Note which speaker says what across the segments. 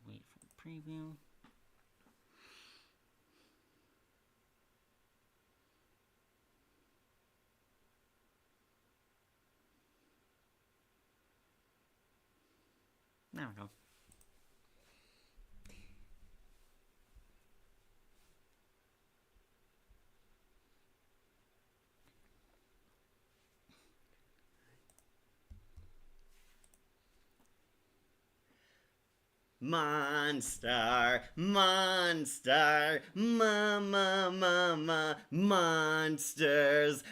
Speaker 1: wait for the preview. There we go.
Speaker 2: Monster, monsters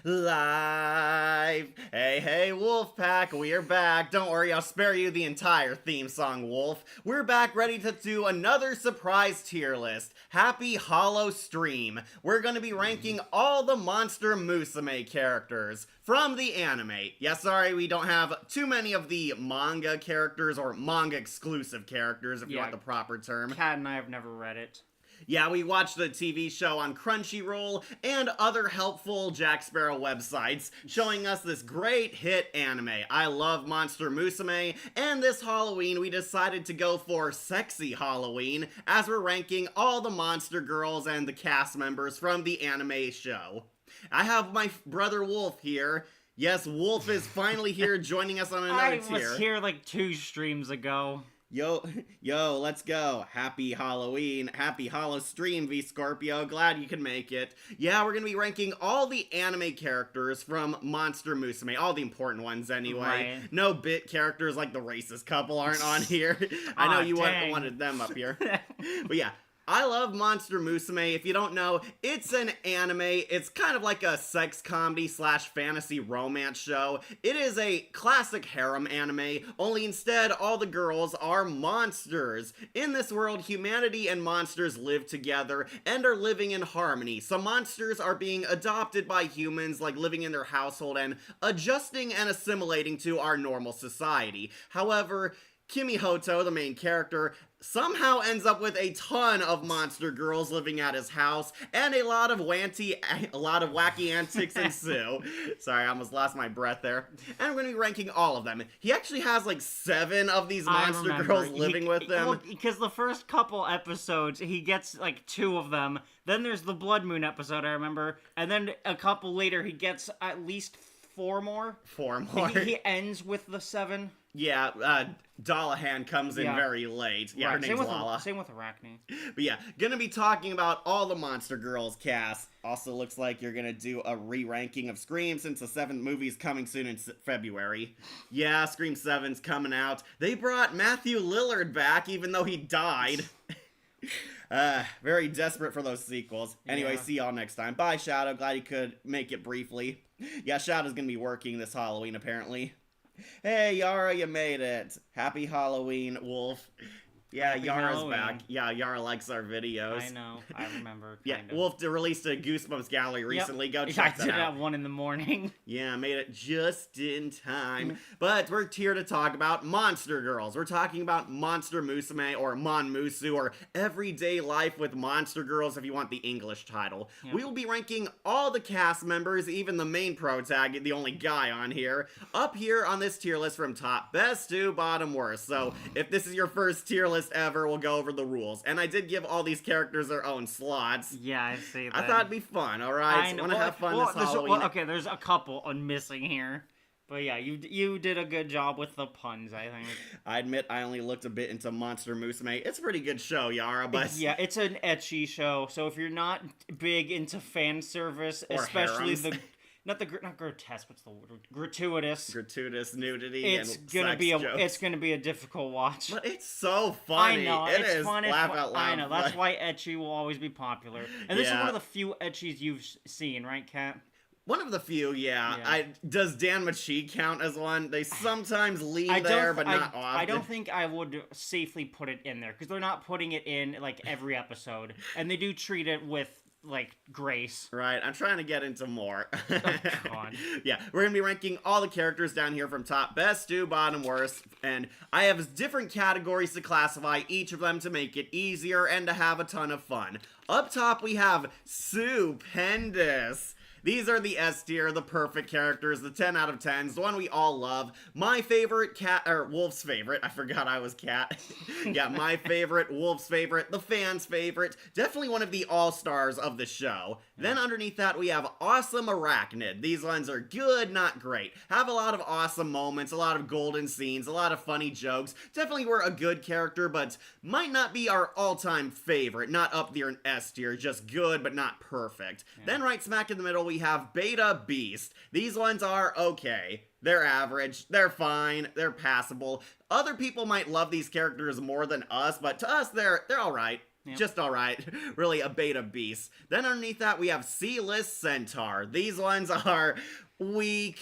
Speaker 2: live. Hey, Wolfpack, we are back. Don't worry, I'll spare you the entire theme song, Wolf. We're back ready to do another surprise tier list. Happy Hollow Stream. We're going to be ranking all the Monster Musume characters from the anime. Yeah, sorry, we don't have too many of the manga characters or manga exclusive characters, if you want the proper term.
Speaker 1: Kat and I have never read it.
Speaker 2: Yeah, we watched the TV show on Crunchyroll and other helpful Jack Sparrow websites showing us this great hit anime. I love Monster Musume, and this Halloween we decided to go for Sexy Halloween as we're ranking all the monster girls and the cast members from the anime show. I have my brother Wolf here. Yes, Wolf is finally here joining us on another tier.
Speaker 1: I was here like 2 streams ago.
Speaker 2: Yo, let's go. Happy Halloween. Happy Hollow Stream, V Scorpio. Glad you could make it. Yeah, we're gonna be ranking all the anime characters from Monster Musume. All the important ones, anyway.
Speaker 1: Right.
Speaker 2: No bit characters like the racist couple aren't on here. I know you wanted them up here. But yeah. I love Monster Musume. If you don't know, it's an anime. It's kind of like a sex comedy slash fantasy romance show. It is a classic harem anime, only instead all the girls are monsters. In this world, humanity and monsters live together and are living in harmony. Some monsters are being adopted by humans, like living in their household and adjusting and assimilating to our normal society. However, Kimihoto, the main character, somehow ends up with a ton of monster girls living at his house, and a lot of wacky antics ensue. Sorry, I almost lost my breath there. And we're gonna be ranking all of them. He actually has like 7 of these monster girls living with him.
Speaker 1: Well, because the first couple episodes, he gets like 2 of them. Then there's the Blood Moon episode, I remember. And then a couple later, he gets at least 4 more.
Speaker 2: 4 more.
Speaker 1: He ends with the 7.
Speaker 2: Yeah, Dollahan comes in very late. Yeah, her name's Lala.
Speaker 1: Same with Arachne.
Speaker 2: But yeah, gonna be talking about all the Monster Girls cast. Also looks like you're gonna do a re-ranking of Scream since the 7th movie's coming soon in February. Yeah, Scream 7's coming out. They brought Matthew Lillard back even though he died. Very desperate for those sequels. Anyway, see y'all next time. Bye, Shadow. Glad you could make it briefly. Yeah, Shadow's gonna be working this Halloween, apparently. Hey, Yara, you made it. Happy Halloween, Wolf. Yeah,
Speaker 1: Happy
Speaker 2: Yara's
Speaker 1: Halloween.
Speaker 2: back. Yeah, Yara likes our videos.
Speaker 1: I know. I remember.
Speaker 2: Yeah, Wolf released a Goosebumps gallery recently. Go check that out.
Speaker 1: I did it at 1 in the morning.
Speaker 2: Yeah, made it just in time. But we're here to talk about Monster Girls. We're talking about Monster Musume or Monmusu or Everyday Life with Monster Girls if you want the English title.
Speaker 1: Yep.
Speaker 2: We will be ranking all the cast members, even the main protag, the only guy on here, up here on this tier list from top best to bottom worst. So if this is your first tier list ever, we'll go over the rules. And I did give all these characters their own slots.
Speaker 1: Yeah, I see that.
Speaker 2: I thought it'd be fun, alright?
Speaker 1: I know.
Speaker 2: Want to have fun this Halloween?
Speaker 1: Okay, there's a couple missing here. But yeah, you did a good job with the puns, I think.
Speaker 2: I admit I only looked a bit into Monster Musume. It's a pretty good show, Yara, but...
Speaker 1: Yeah, it's an ecchi show, so if you're not big into fan service,
Speaker 2: or
Speaker 1: especially
Speaker 2: harems.
Speaker 1: not grotesque, what's the word? Gratuitous.
Speaker 2: Gratuitous nudity
Speaker 1: It's
Speaker 2: and
Speaker 1: gonna
Speaker 2: sex
Speaker 1: be
Speaker 2: jokes.
Speaker 1: it's gonna be a difficult watch.
Speaker 2: But it's so funny.
Speaker 1: I know,
Speaker 2: It's
Speaker 1: is
Speaker 2: fun. Laugh out loud.
Speaker 1: I know, that's why ecchi will always be popular. And this is
Speaker 2: Yeah.
Speaker 1: one of the few ecchis you've seen, right, Kat?
Speaker 2: One of the few, yeah. Does Dan Machi count as one? They sometimes lean there, but not often.
Speaker 1: I don't think I would safely put it in there, because they're not putting it in, like, every episode. And they do treat it with, like, grace.
Speaker 2: Right, I'm trying to get into more.
Speaker 1: Oh, God.
Speaker 2: Yeah, we're going to be ranking all the characters down here from top best to bottom worst, and I have different categories to classify each of them to make it easier and to have a ton of fun. Up top, we have Stupendous. These are the S tier, the perfect characters, the 10 out of 10s, the one we all love. My favorite cat, or Wolf's favorite, I forgot I was cat. Yeah, my favorite, Wolf's favorite, the fans' favorite, definitely one of the all-stars of the show. Then underneath that we have Awesome Arachnid. These ones are good, not great. Have a lot of awesome moments, a lot of golden scenes, a lot of funny jokes. Definitely were a good character, but might not be our all-time favorite. Not up there in S tier, just good, but not perfect. Then right smack in the middle, we have Beta Beast. These ones are okay. They're average, they're fine, they're passable. Other people might love these characters more than us, but to us, they're alright. Yep. Just alright. Really a Beta Beast. Then underneath that, we have C-List Centaur. These ones are weak,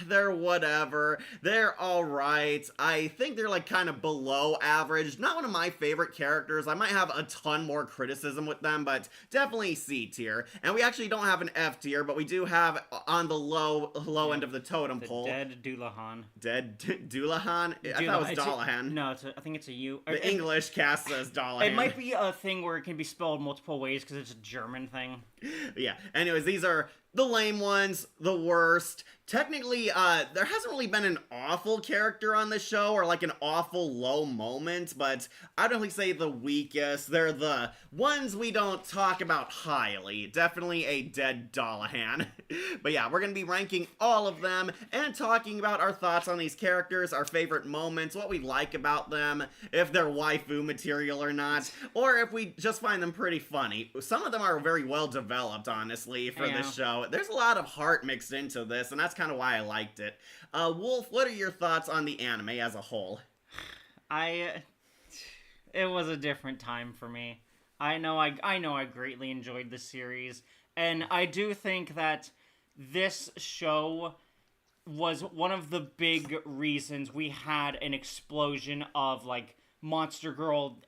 Speaker 2: they're whatever. They're alright. I think they're like kind of below average. Not one of my favorite characters. I might have a ton more criticism with them, but definitely C tier. And we actually don't have an F tier, but we do have on the low end of the totem pole.
Speaker 1: Dead Doulahan.
Speaker 2: Dead Doulahan? I thought it was Dollahan.
Speaker 1: No, I think it's a U.
Speaker 2: The English cast says Dollahan.
Speaker 1: It might be a thing where it can be spelled multiple ways because it's a German thing.
Speaker 2: Yeah. Anyways, these are the lame ones, the worst. Technically, there hasn't really been an awful character on the show or like an awful low moment, but I'd really say the weakest. They're the ones we don't talk about highly. Definitely a dead Dollahan. But yeah, we're going to be ranking all of them and talking about our thoughts on these characters, our favorite moments, what we like about them, if they're waifu material or not, or if we just find them pretty funny. Some of them are very well developed, honestly, for this show. There's a lot of heart mixed into this, and that's kind of why I liked it. Wolf, what are your thoughts on the anime as a whole?
Speaker 1: It was a different time for me. I know I greatly enjoyed the series, and I do think that this show was one of the big reasons we had an explosion of, like, Monster Girl,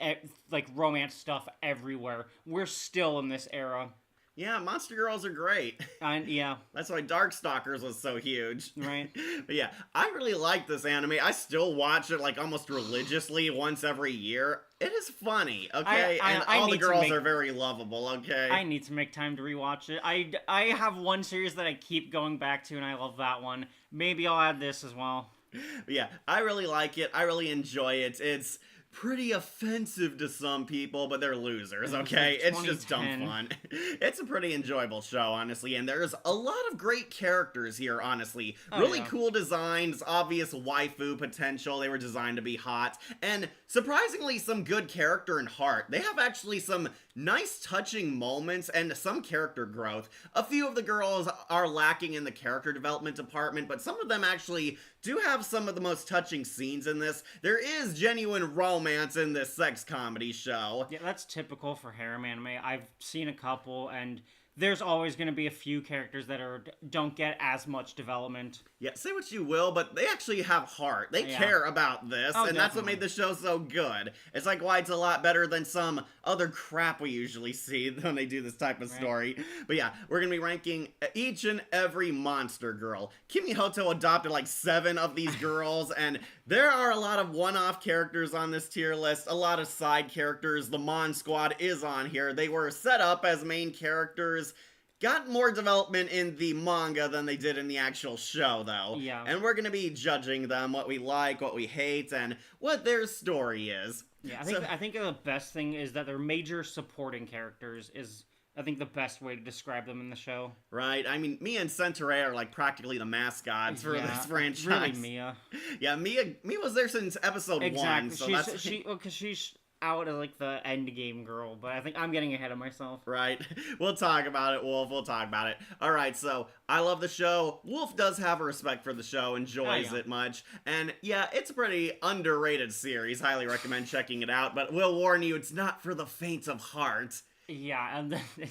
Speaker 1: like, romance stuff everywhere. We're still in this era.
Speaker 2: Yeah, Monster Girls are great.
Speaker 1: Yeah.
Speaker 2: That's why Darkstalkers was so huge.
Speaker 1: Right.
Speaker 2: But yeah, I really like this anime. I still watch it, like, almost religiously once every year. It is funny, okay? And all the girls are very lovable, okay?
Speaker 1: I need to make time to rewatch it. I have one series that I keep going back to, and I love that one. Maybe I'll add this as well.
Speaker 2: But yeah, I really like it. I really enjoy it. It's pretty offensive to some people, but they're losers, okay? It's just dumb fun. It's a pretty enjoyable show, honestly, and there's a lot of great characters here, honestly. Really cool designs, obvious waifu potential, they were designed to be hot, and surprisingly some good character and heart. They have actually some nice touching moments and some character growth. A few of the girls are lacking in the character development department, but some of them actually do have some of the most touching scenes in this. There is genuine romance in this sex comedy show.
Speaker 1: Yeah, that's typical for harem anime. I've seen a couple, and there's always going to be a few characters that don't get as much development.
Speaker 2: Yeah, say what you will, but they actually have heart. They care about this, and that's what made the show so good. It's like why it's a lot better than some other crap we usually see when they do this type of story. But yeah, we're going to be ranking each and every monster girl. Kimi Hoto adopted like 7 of these girls, and there are a lot of one-off characters on this tier list, a lot of side characters. The Mon Squad is on here. They were set up as main characters. Got more development in the manga than they did in the actual show, though.
Speaker 1: Yeah.
Speaker 2: And we're going to be judging them, what we like, what we hate, and what their story is.
Speaker 1: Yeah, I think the best thing is that they're major supporting characters is, I think, the best way to describe them in the show.
Speaker 2: Right. I mean, Mia and Centaure are, like, practically the mascots for this franchise.
Speaker 1: Really Mia.
Speaker 2: Yeah, Mia was there since episode 1, so
Speaker 1: because she's out as, like, the end game girl, but I think I'm getting ahead of myself.
Speaker 2: Right. We'll talk about it, Wolf. We'll talk about it. Alright, so, I love the show. Wolf does have a respect for the show, enjoys it much, and yeah, it's a pretty underrated series. Highly recommend checking it out, but we'll warn you, it's not for the faint of heart.
Speaker 1: Yeah, and then...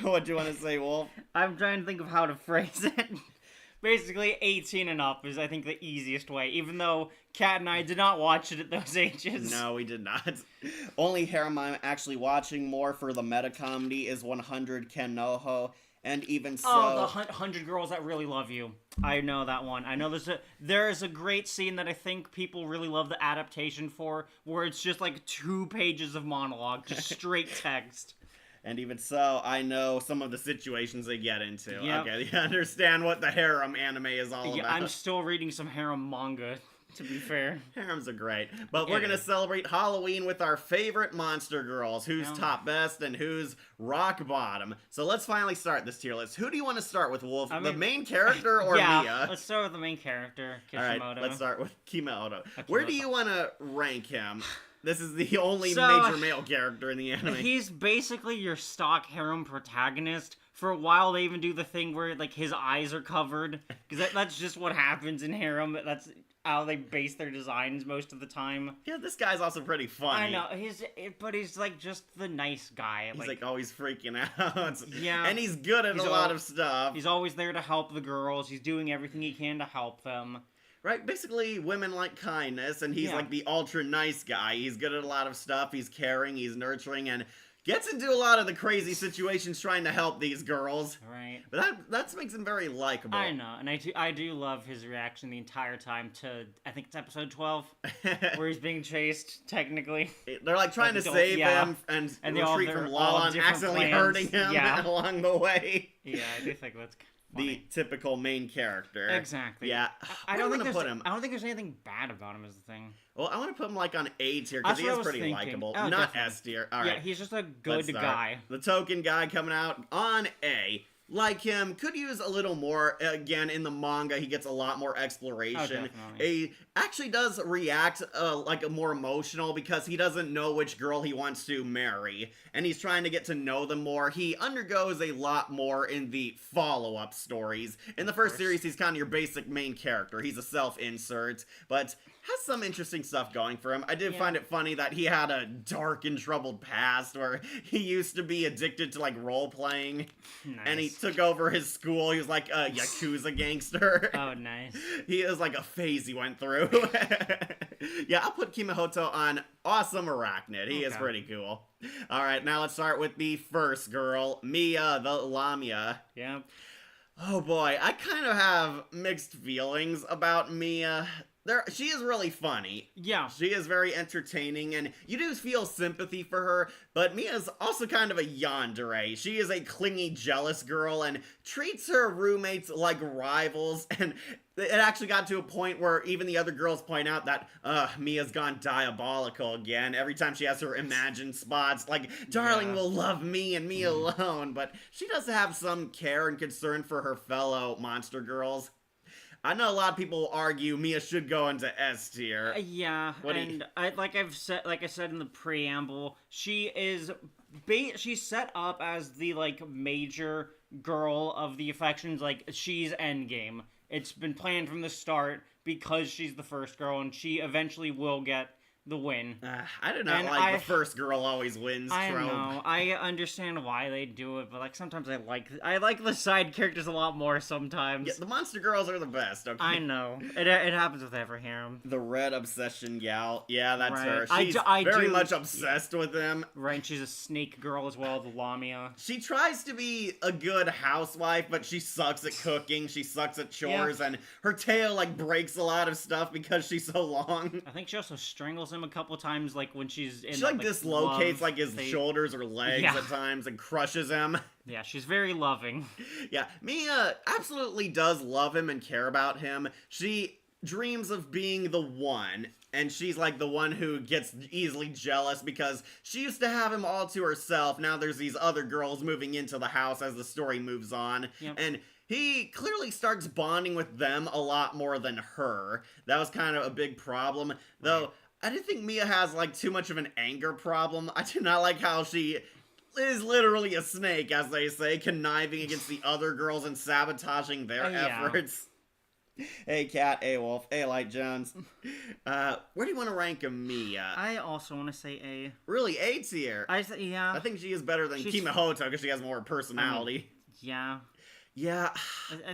Speaker 2: What do you want to say, Wolf?
Speaker 1: I'm trying to think of how to phrase it. Basically, 18 and up is, I think, the easiest way, even though Kat and I did not watch it at those ages.
Speaker 2: No, we did not. Only harem I'm actually watching more for the meta comedy is 100 Ken Noho, and even so...
Speaker 1: Oh, the 100 Girls That Really Love You. I know that one. I know there's a great scene that I think people really love the adaptation for, where it's just like 2 pages of monologue, just straight text.
Speaker 2: And even so, I know some of the situations they get into.
Speaker 1: Yep.
Speaker 2: Okay, you understand what the harem anime is all
Speaker 1: Yeah,
Speaker 2: about.
Speaker 1: I'm still reading some harem manga, to be fair.
Speaker 2: Harems are great. But we're going to celebrate Halloween with our favorite monster girls. Who's top best and who's rock bottom. So let's finally start this tier list. Who do you want to start with, Wolf? The main character or Mia?
Speaker 1: Let's start with the main character, Kishimoto.
Speaker 2: All right, let's start with Kishimoto. Where do you want to rank him? This is the only
Speaker 1: So,
Speaker 2: major male character in the anime.
Speaker 1: He's basically your stock harem protagonist. For a while, they even do the thing where, like, his eyes are covered. Because that's just what happens in harem. That's how they base their designs most of the time.
Speaker 2: Yeah, this guy's also pretty funny.
Speaker 1: I know, but he's, like, just the nice guy.
Speaker 2: He's, like always freaking out.
Speaker 1: Yeah.
Speaker 2: And he's good at a lot of stuff.
Speaker 1: He's always there to help the girls. He's doing everything he can to help them.
Speaker 2: Right, basically, women like kindness, and he's like the ultra nice guy. He's good at a lot of stuff, he's caring, he's nurturing, and gets into a lot of the crazy situations trying to help these girls.
Speaker 1: Right.
Speaker 2: But that makes him very likable.
Speaker 1: I know, and I do love his reaction the entire time to, I think it's episode 12, where he's being chased, technically.
Speaker 2: They're like trying to save him and retreat from Lala and accidentally hurting him along the way.
Speaker 1: Yeah, I do think that's
Speaker 2: the typical main character.
Speaker 1: Exactly.
Speaker 2: Yeah.
Speaker 1: I don't think there's anything bad about him is the thing.
Speaker 2: Well, I want to put him like on A tier because he is pretty likable.
Speaker 1: Oh,
Speaker 2: not S tier. All right.
Speaker 1: Yeah, he's just a good guy.
Speaker 2: The token guy coming out on A. Like him, could use a little more. Again, in the manga, he gets a lot more exploration. He actually does react like more emotional because he doesn't know which girl he wants to marry. And he's trying to get to know them more. He undergoes a lot more in the follow-up stories. In the first series, he's kind of your basic main character. He's a self-insert, but has some interesting stuff going for him. I did find it funny that he had a dark and troubled past where he used to be addicted to like role-playing.
Speaker 1: Nice.
Speaker 2: And he took over his school. He was like a Yakuza gangster.
Speaker 1: Oh, nice.
Speaker 2: He is like a phase he went through. Yeah, I'll put Kishimoto on awesome arachnid. He is pretty cool. All right, now let's start with the first girl, Mia the Lamia.
Speaker 1: Yeah.
Speaker 2: Oh boy, I kind of have mixed feelings about Mia. She is really funny.
Speaker 1: Yeah.
Speaker 2: She is very entertaining, and you do feel sympathy for her, but Mia's also kind of a yandere. She is a clingy, jealous girl, and treats her roommates like rivals, and it actually got to a point where even the other girls point out that, Mia's gone diabolical again. Every time she has her imagined spots, like, darling will love me and me alone, but she does have some care and concern for her fellow monster girls. I know a lot of people argue Mia should go into S tier.
Speaker 1: Yeah, like I said in the preamble, she's set up as the like major girl of the affections. Like she's endgame. It's been planned from the start because she's the first girl, and she eventually will get the win.
Speaker 2: I do not like the first girl always wins trope.
Speaker 1: I know. I understand why they do it, but like sometimes I like the side characters a lot more sometimes.
Speaker 2: Yeah, the monster girls are the best, okay?
Speaker 1: I know. It happens with every harem.
Speaker 2: The red obsession gal. Yeah, that's her.
Speaker 1: She's
Speaker 2: She's very much obsessed with him.
Speaker 1: Right, she's a snake girl as well, the Lamia.
Speaker 2: She tries to be a good housewife, but she sucks at cooking, she sucks at chores, and her tail like breaks a lot of stuff because she's so long.
Speaker 1: I think she also strangles him a couple times, like when she's in.
Speaker 2: She like dislocates like his shoulders or legs at times and crushes him.
Speaker 1: Yeah, she's very loving.
Speaker 2: Yeah, Mia absolutely does love him and care about him. She dreams of being the one, and she's like the one who gets easily jealous because she used to have him all to herself. Now there's these other girls moving into the house as the story moves on.
Speaker 1: Yep.
Speaker 2: And he clearly starts bonding with them a lot more than her. That was kind of a big problem. Though, I do think Mia has, like, too much of an anger problem. I do not like how she is literally a snake, as they say, conniving against the other girls and sabotaging their efforts. Hey, Cat. Hey, Wolf. Hey, Light Jones. Where do you want to rank Mia?
Speaker 1: I also want to say A.
Speaker 2: Really, A tier?
Speaker 1: I think
Speaker 2: she is better than Kishimoto because she has more personality.
Speaker 1: Yeah.
Speaker 2: Yeah,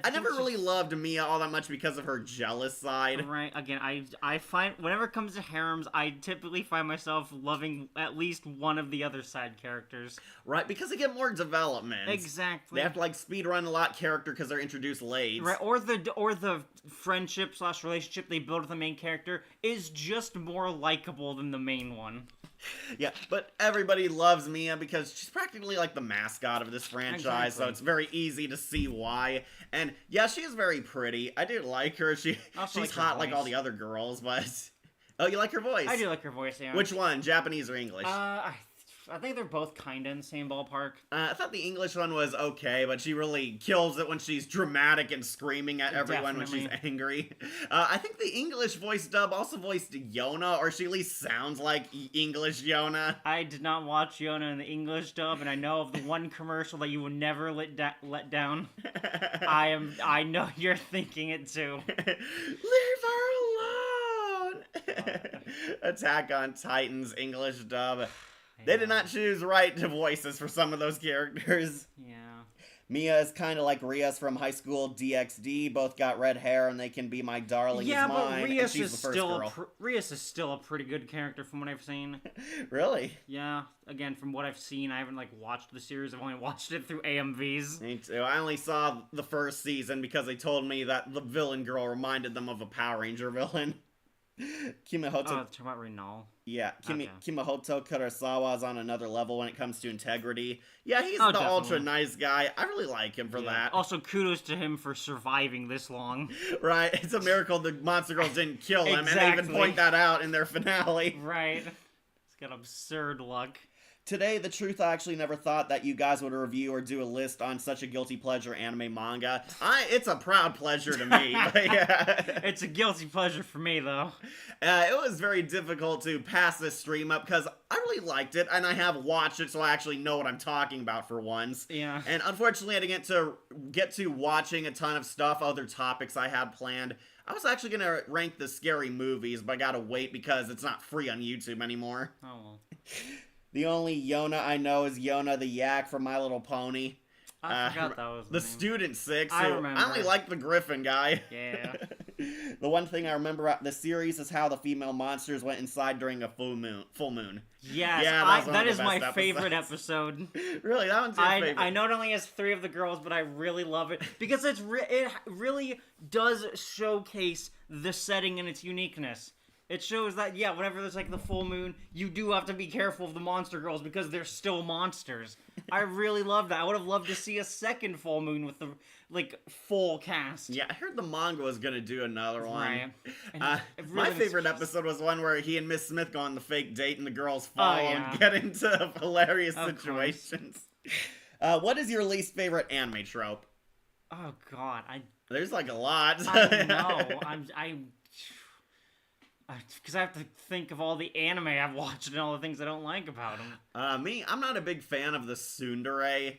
Speaker 2: I never really loved Mia all that much because of her jealous side.
Speaker 1: Right, again, I find, whenever it comes to harems, I typically find myself loving at least one of the other side characters.
Speaker 2: Right, because they get more development.
Speaker 1: Exactly.
Speaker 2: They have to, like, speedrun a lot character because they're introduced late.
Speaker 1: Right, or the friendship / relationship they build with the main character is just more likable than the main one.
Speaker 2: Yeah, but everybody loves Mia because she's practically like the mascot of this franchise, so it's very easy to see why. And yeah, she is very pretty. I do like her. She's
Speaker 1: like
Speaker 2: hot like all the other girls, but oh, you like her voice?
Speaker 1: I do like her voice. Yeah.
Speaker 2: Which one, Japanese or English?
Speaker 1: I think they're both kind of in the same ballpark.
Speaker 2: I thought the English one was okay, but she really kills it when she's dramatic and screaming at everyone when she's angry. I think the English voice dub also voiced Yona, or she at least sounds like English Yona.
Speaker 1: I did not watch Yona in the English dub, and I know of the one commercial that you will never let down. I know you're thinking it too.
Speaker 2: Leave her alone! Attack on Titan's English dub. They did not choose right voices for some of those characters.
Speaker 1: Yeah.
Speaker 2: Mia is kind of like Rias from High School DxD. Both got red hair, and they can be my darling is mine.
Speaker 1: Rias is still a pretty good character from what I've seen.
Speaker 2: Really?
Speaker 1: Yeah. Again, from what I've seen, I haven't watched the series. I've only watched it through AMVs.
Speaker 2: Me too. I only saw the first season because they told me that the villain girl reminded them of a Power Ranger villain. Kimahoto.
Speaker 1: Oh, talking about Renal.
Speaker 2: Yeah, Kimahoto Kurosawa is on another level when it comes to integrity. Yeah, he's the ultra nice guy. I really like him for that.
Speaker 1: Also, kudos to him for surviving this long.
Speaker 2: Right, it's a miracle the Monster Girls didn't kill him, and they even point that out in their finale.
Speaker 1: Right. He's got absurd luck.
Speaker 2: Today, the truth, I actually never thought that you guys would review or do a list on such a guilty pleasure anime manga. It's a proud pleasure to me. But yeah.
Speaker 1: It's a guilty pleasure for me, though.
Speaker 2: It was very difficult to pass this stream up because I really liked it, and I have watched it, so I actually know what I'm talking about for once.
Speaker 1: Yeah.
Speaker 2: And unfortunately, I didn't get to watching a ton of stuff, other topics I had planned. I was actually going to rank the scary movies, but I gotta wait because it's not free on YouTube anymore.
Speaker 1: Oh, well.
Speaker 2: The only Yona I know is Yona the Yak from My Little Pony.
Speaker 1: I forgot that was
Speaker 2: the Student 6.
Speaker 1: I remember.
Speaker 2: I only like the Griffin guy.
Speaker 1: Yeah.
Speaker 2: The one thing I remember about the series is how the female monsters went inside during a full moon.
Speaker 1: Yes, that is my favorite episode.
Speaker 2: Really, that one's your favorite.
Speaker 1: I know it only has 3 of the girls, but I really love it because it really does showcase the setting and its uniqueness. It shows that, yeah, whenever there's, the full moon, you do have to be careful of the monster girls because they're still monsters. I really love that. I would have loved to see a second full moon with the, full cast.
Speaker 2: Yeah, I heard the manga was going to do another one.
Speaker 1: Right.
Speaker 2: My favorite episode was one where he and Miss Smith go on the fake date and the girls fall and get into hilarious situations. What is your least favorite anime trope?
Speaker 1: Oh, God.
Speaker 2: There's, a lot.
Speaker 1: I know. Because I have to think of all the anime I've watched and all the things I don't like about them.
Speaker 2: I'm not a big fan of the tsundere.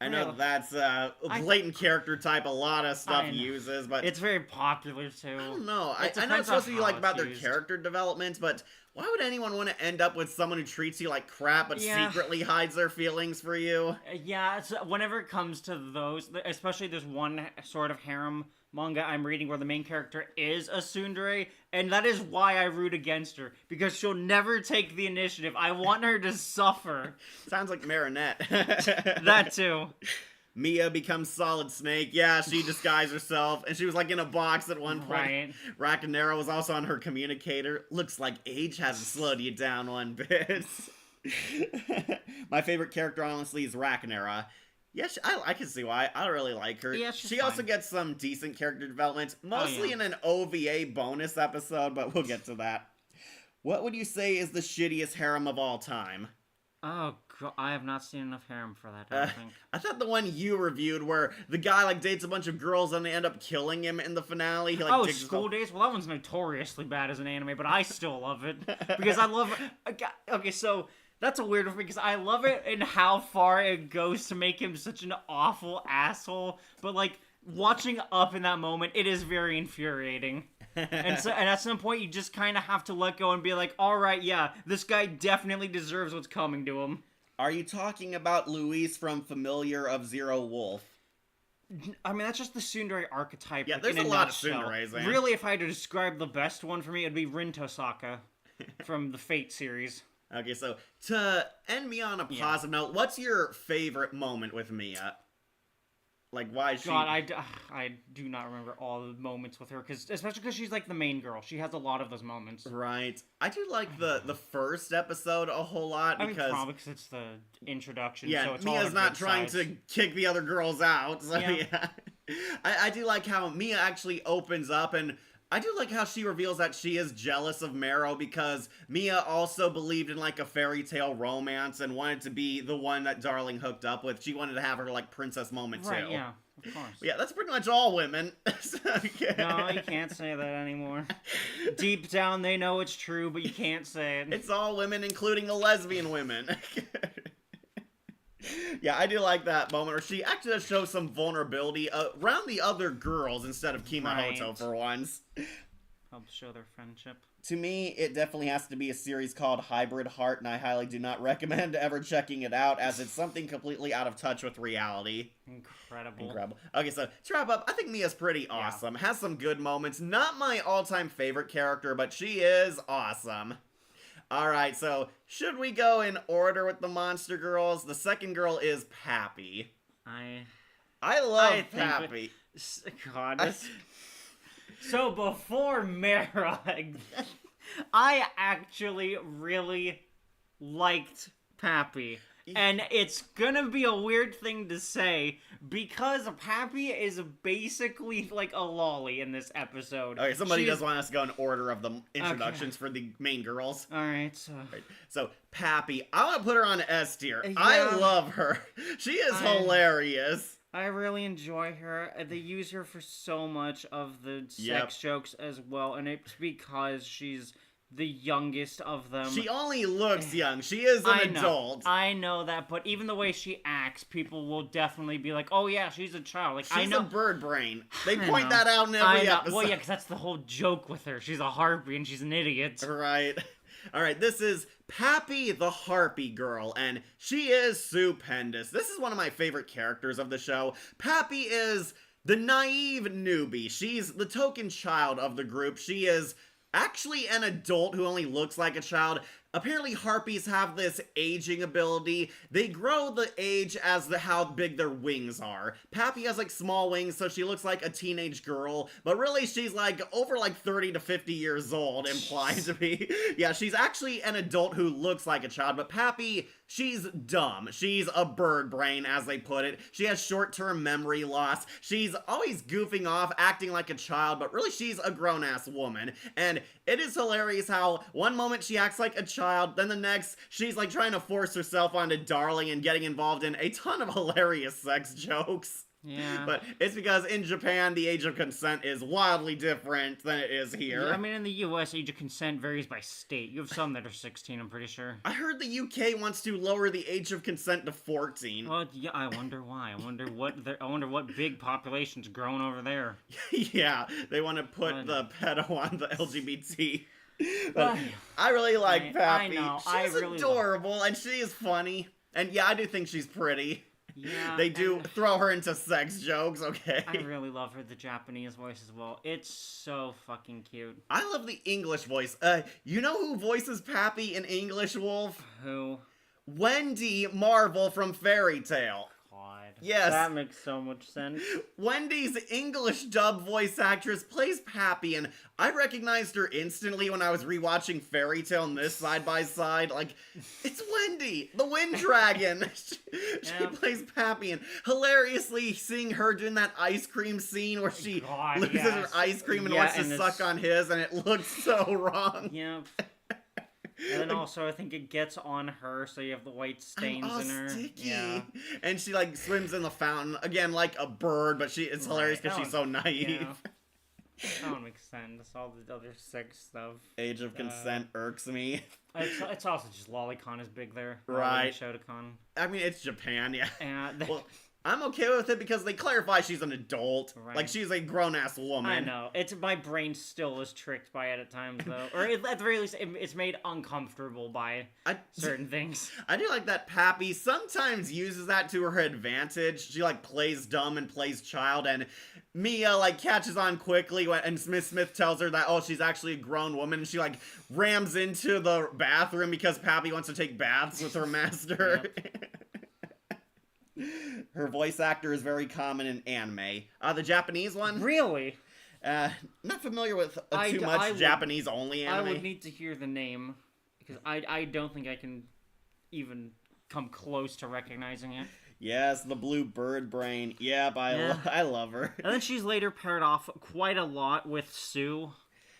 Speaker 2: I know that's a blatant character type a lot of stuff uses, but...
Speaker 1: It's very popular, too.
Speaker 2: I don't know. I know it's supposed to be, about their character development, but why would anyone want to end up with someone who treats you like crap but secretly hides their feelings for you?
Speaker 1: Yeah, whenever it comes to those, especially there's one sort of harem manga I'm reading where the main character is a tsundere, and that is why I root against her, because she'll never take the initiative. I want her to suffer.
Speaker 2: Sounds like Marinette.
Speaker 1: That too.
Speaker 2: Mia becomes Solid Snake. Yeah, she disguised herself, and she was in a box at one point.
Speaker 1: Right.
Speaker 2: Rakanera was also on her communicator. Looks like age hasn't slowed you down one bit. My favorite character, honestly, is Rakanera. Yeah, I can see why. I really like her.
Speaker 1: Yeah,
Speaker 2: she also gets some decent character development, mostly in an OVA bonus episode, but we'll get to that. What would you say is the shittiest harem of all time?
Speaker 1: Oh, God, I have not seen enough harem for that, I think.
Speaker 2: I thought the one you reviewed where the guy, dates a bunch of girls and they end up killing him in the finale. He,
Speaker 1: School Days? Well, that one's notoriously bad as an anime, but I still love it. Because I love... Okay, so... That's a weird one because I love it and how far it goes to make him such an awful asshole. But, watching Up in that moment, it is very infuriating. And at some point, you just kind of have to let go and be like, all right, yeah, this guy definitely deserves what's coming to him.
Speaker 2: Are you talking about Luis from Familiar of Zero Wolf?
Speaker 1: I mean, that's just the tsundere archetype.
Speaker 2: Yeah, there's a lot of tsunderes, man.
Speaker 1: Really, if I had to describe the best one for me, it'd be Rin Tosaka from the Fate series.
Speaker 2: Okay, so to end me on a positive note, what's your favorite moment with Mia? Like, why is she...
Speaker 1: God, I do not remember all the moments with her, especially because she's like the main girl. She has a lot of those moments.
Speaker 2: Right. I do like the first episode a whole lot because...
Speaker 1: I mean, probably because it's the introduction,
Speaker 2: yeah,
Speaker 1: so it's
Speaker 2: Mia's
Speaker 1: all
Speaker 2: not trying to kick the other girls out, so yeah. I do like how Mia actually opens up, and I do like how she reveals that she is jealous of Marrow because Mia also believed in like a fairy tale romance and wanted to be the one that Darling hooked up with. She wanted to have her like princess moment
Speaker 1: right,
Speaker 2: too.
Speaker 1: Yeah, of course.
Speaker 2: But yeah, that's pretty much all women. So, yeah.
Speaker 1: No, you can't say that anymore. Deep down, they know it's true, but you can't say it.
Speaker 2: It's all women, including the lesbian women. Yeah, I do like that moment where she actually does show some vulnerability around the other girls instead of Kimahoto for once.
Speaker 1: Helps show their friendship.
Speaker 2: To me, it definitely has to be a series called Hybrid Heart, and I highly do not recommend ever checking it out, as it's something completely out of touch with reality.
Speaker 1: Incredible.
Speaker 2: Okay, so to wrap up, I think Mia's pretty awesome. Has some good moments. Not my all-time favorite character, but she is awesome. Alright, so should we go in order with the monster girls? The second girl is Pappy. I love Pappy.
Speaker 1: God. So before Mara, I actually really liked Pappy. And it's gonna be a weird thing to say, because Pappy is basically like a lolly in this episode.
Speaker 2: Okay, somebody does want us to go in order of the introductions for the main girls.
Speaker 1: Alright,
Speaker 2: so Pappy, I want to put her on S tier. Yeah. I love her. She is hilarious.
Speaker 1: I really enjoy her. They use her for so much of the sex jokes as well, and it's because she's the youngest of them.
Speaker 2: She only looks young. She is an adult.
Speaker 1: I know that, but even the way she acts, people will definitely be like, "Oh yeah, she's a child." Like,
Speaker 2: she's a bird brain. They point that out in every episode.
Speaker 1: Well, yeah, because that's the whole joke with her. She's a harpy and she's an idiot.
Speaker 2: Right. All right, this is Pappy the Harpy Girl, and she is stupendous. This is one of my favorite characters of the show. Pappy is the naive newbie. She's the token child of the group. She is actually an adult who only looks like a child. Apparently harpies have this aging ability. They grow the age as how big their wings are. Pappy has like small wings, so she looks like a teenage girl, but really she's like over like 30 to 50 years old, implied to be. Yeah, she's actually an adult who looks like a child, but Pappy, she's dumb. She's a bird brain, as they put it. She has short-term memory loss. She's always goofing off, acting like a child, but really she's a grown-ass woman. And it is hilarious how one moment she acts like a child, then the next, she's like trying to force herself onto Darling and getting involved in a ton of hilarious sex jokes.
Speaker 1: Yeah.
Speaker 2: But it's because in Japan, the age of consent is wildly different than it is here.
Speaker 1: Yeah, I mean, in the US, age of consent varies by state. You have some that are 16, I'm pretty sure.
Speaker 2: I heard the UK wants to lower the age of consent to 14.
Speaker 1: Well, yeah, I wonder why. I wonder what big population's growing over there.
Speaker 2: Yeah, they want to put the pedo on the LGBT. But I really like Pappy.
Speaker 1: I know.
Speaker 2: She's
Speaker 1: really
Speaker 2: adorable, and she is funny. And yeah, I do think she's pretty.
Speaker 1: Yeah.
Speaker 2: They do throw her into sex jokes, okay?
Speaker 1: I really love her, the Japanese voice as well. It's so fucking cute.
Speaker 2: I love the English voice. You know who voices Pappy in English, Wolf?
Speaker 1: Who?
Speaker 2: Wendy Marvel from Fairy Tail. Yes.
Speaker 1: That makes so much sense.
Speaker 2: Wendy's English dub voice actress plays Pappy, and I recognized her instantly when I was rewatching Fairy Tail and this side by side. Like, it's Wendy, the Wind Dragon. She plays Pappy, and hilariously seeing her doing that ice cream scene where she loses her ice cream and wants to suck on his, and it looks so wrong.
Speaker 1: Yep. And then also, I think it gets on her, so you have the white stains in her.
Speaker 2: Sticky. Yeah. And she, like, swims in the fountain, again, like a bird, but it's hilarious because she's so naive.
Speaker 1: Yeah. That one makes sense. All the other sex stuff.
Speaker 2: Age of consent irks me.
Speaker 1: It's also just Lolicon is big there.
Speaker 2: Right.
Speaker 1: Shotacon.
Speaker 2: I mean, it's Japan, yeah.
Speaker 1: Well,
Speaker 2: I'm okay with it because they clarify she's an adult. Right. Like, she's a grown-ass woman.
Speaker 1: I know. My brain still is tricked by it at times, though. Or at the very least, it's made uncomfortable by certain things. I
Speaker 2: do like that Pappy sometimes uses that to her advantage. She, like, plays dumb and plays child, and Mia, like, catches on quickly, and Smith tells her that, she's actually a grown woman, and she, like, rams into the bathroom because Pappy wants to take baths with her master. Her voice actor is very common in anime. The Japanese one?
Speaker 1: Really?
Speaker 2: Not familiar with too much Japanese-only anime.
Speaker 1: I would need to hear the name, because I don't think I can even come close to recognizing it.
Speaker 2: Yes, the blue bird brain. Yep, I love her.
Speaker 1: And then she's later paired off quite a lot with Sue.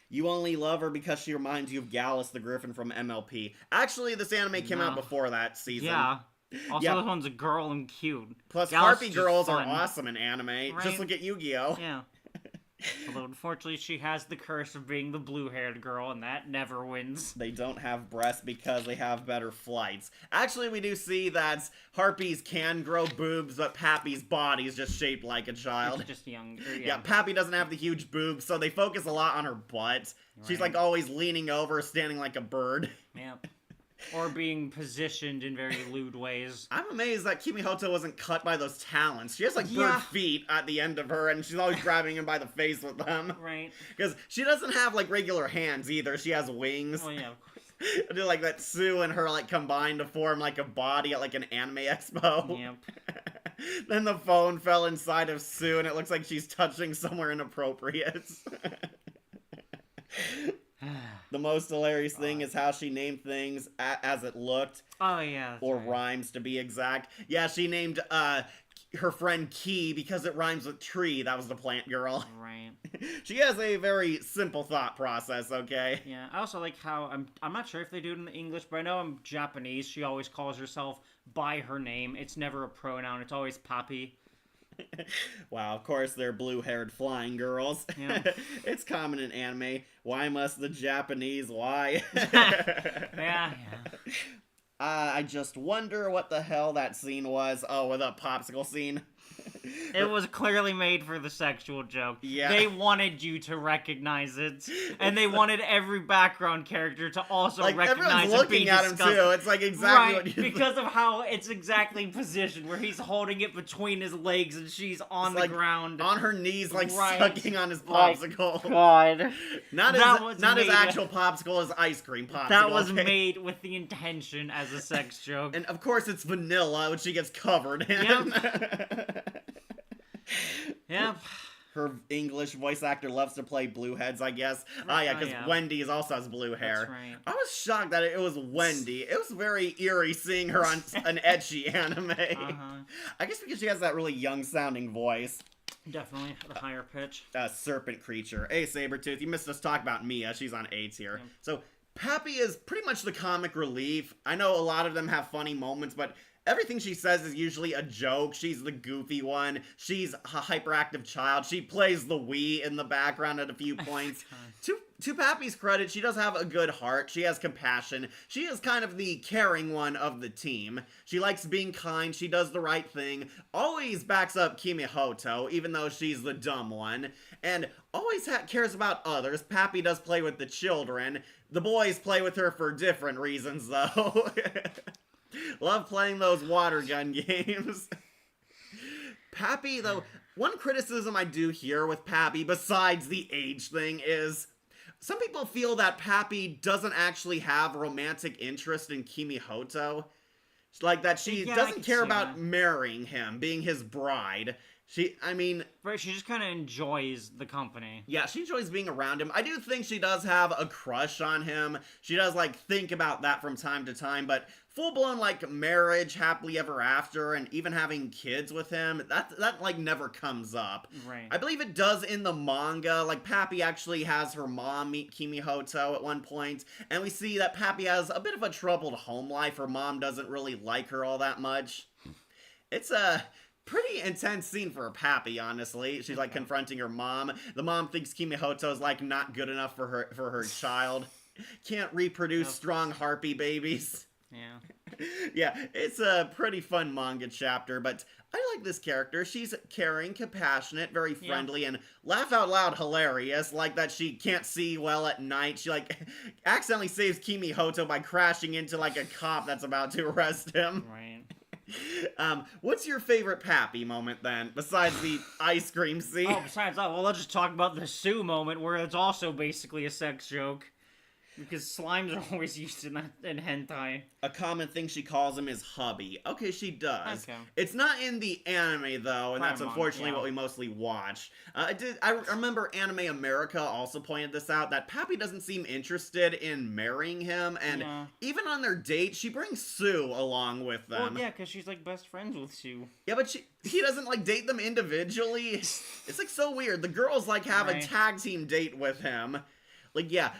Speaker 2: You only love her because she reminds you of Gallus the Griffin from MLP. Actually, this anime came out before that season.
Speaker 1: Yeah. Also, this one's a girl and cute.
Speaker 2: Plus,
Speaker 1: Gallus
Speaker 2: Harpy girls are awesome in anime. Right? Just look at Yu-Gi-Oh!
Speaker 1: Yeah. Although, unfortunately, she has the curse of being the blue-haired girl, and that never wins.
Speaker 2: They don't have breasts because they have better flights. Actually, we do see that Harpies can grow boobs, but Pappy's body is just shaped like a child.
Speaker 1: It's just younger,
Speaker 2: yeah. Pappy doesn't have the huge boobs, so they focus a lot on her butt. Right. She's, like, always leaning over, standing like a bird.
Speaker 1: Yep. Or being positioned in very lewd ways.
Speaker 2: I'm amazed that Kimihoto wasn't cut by those talons. She has, like, bird feet at the end of her, and she's always grabbing him by the face with them.
Speaker 1: Right.
Speaker 2: Because she doesn't have, like, regular hands, either. She has wings.
Speaker 1: Oh, yeah, of course.
Speaker 2: I do like that Sue and her, like, combined to form, like, a body at, like, an anime expo.
Speaker 1: Yep.
Speaker 2: Then the phone fell inside of Sue, and it looks like she's touching somewhere inappropriate. The most hilarious thing is how she named things as it looked.
Speaker 1: Oh, yeah.
Speaker 2: Or rhymes, to be exact. Yeah, she named her friend Key because it rhymes with tree. That was the plant girl.
Speaker 1: Right.
Speaker 2: She has a very simple thought process, okay?
Speaker 1: Yeah, I also like how, I'm not sure if they do it in English, but I know in Japanese, she always calls herself by her name. It's never a pronoun. It's always Papi.
Speaker 2: Wow, of course they're blue-haired flying girls.
Speaker 1: Yeah.
Speaker 2: It's common in anime. Why must the Japanese lie?
Speaker 1: Yeah.
Speaker 2: I just wonder what the hell that scene was. Oh, with a popsicle scene.
Speaker 1: It was clearly made for the sexual joke.
Speaker 2: Yeah.
Speaker 1: They wanted you to recognize it, and they wanted every background character to also recognize it.
Speaker 2: Looking at him too. It's like exactly what you
Speaker 1: because of how it's exactly positioned, where he's holding it between his legs and she's on the ground,
Speaker 2: on her knees, sucking on his popsicle.
Speaker 1: God,
Speaker 2: not his actual popsicle, his ice cream popsicle.
Speaker 1: That was made with the intention as a sex joke,
Speaker 2: and of course it's vanilla, which she gets covered in.
Speaker 1: Yep.
Speaker 2: Her English voice actor loves to play blue heads, I guess. Because Wendy also has blue hair.
Speaker 1: That's right.
Speaker 2: I was shocked that it was Wendy. It was very eerie seeing her on an ecchi anime. I guess because she has that really young-sounding voice.
Speaker 1: Definitely, the higher pitch.
Speaker 2: Serpent creature. Hey, Sabretooth, you missed us talk about Mia. She's on 8 here.
Speaker 1: Yep.
Speaker 2: So, Pappy is pretty much the comic relief. I know a lot of them have funny moments, but everything she says is usually a joke. She's the goofy one. She's a hyperactive child. She plays the Wii in the background at a few points. To Pappy's credit, she does have a good heart. She has compassion. She is kind of the caring one of the team. She likes being kind. She does the right thing. Always backs up Kimihoto, even though she's the dumb one. And always cares about others. Pappy does play with the children. The boys play with her for different reasons, though. Love playing those water gun games. Pappy, though, one criticism I do hear with Pappy, besides the age thing, is some people feel that Pappy doesn't actually have romantic interest in Kimihoto. Like that she doesn't care about marrying him, being his bride.
Speaker 1: Right, she just kind of enjoys the company.
Speaker 2: Yeah, she enjoys being around him. I do think she does have a crush on him. She does, think about that from time to time, but full-blown, marriage, happily ever after, and even having kids with him, that never comes up.
Speaker 1: Right.
Speaker 2: I believe it does in the manga. Pappy actually has her mom meet Kimihoto at one point, and we see that Pappy has a bit of a troubled home life. Her mom doesn't really like her all that much. It's a pretty intense scene for Pappy, honestly. She's, confronting her mom. The mom thinks Kimihoto's, not good enough for her child. Can't reproduce strong harpy babies.
Speaker 1: Yeah.
Speaker 2: Yeah, it's a pretty fun manga chapter, but I like this character. She's caring, compassionate, very friendly, and laugh out loud hilarious, like that she can't see well at night. She, accidentally saves Kimihoto by crashing into, a cop that's about to arrest him.
Speaker 1: Right.
Speaker 2: What's your favorite Pappy moment, then, besides the ice cream scene?
Speaker 1: Oh, besides that, well, let's just talk about the Sue moment, where it's also basically a sex joke. Because slimes are always used in hentai.
Speaker 2: A common thing she calls him is hubby. Okay, she does.
Speaker 1: Okay.
Speaker 2: It's not in the anime though, and that's unfortunately what we mostly watch. I remember Anime America also pointed this out, that Pappy doesn't seem interested in marrying him, and even on their date, she brings Sue along with them.
Speaker 1: Well, yeah, because she's like best friends with Sue.
Speaker 2: Yeah, but he doesn't like date them individually. It's like so weird. The girls like have a tag team date with him. Like, yeah,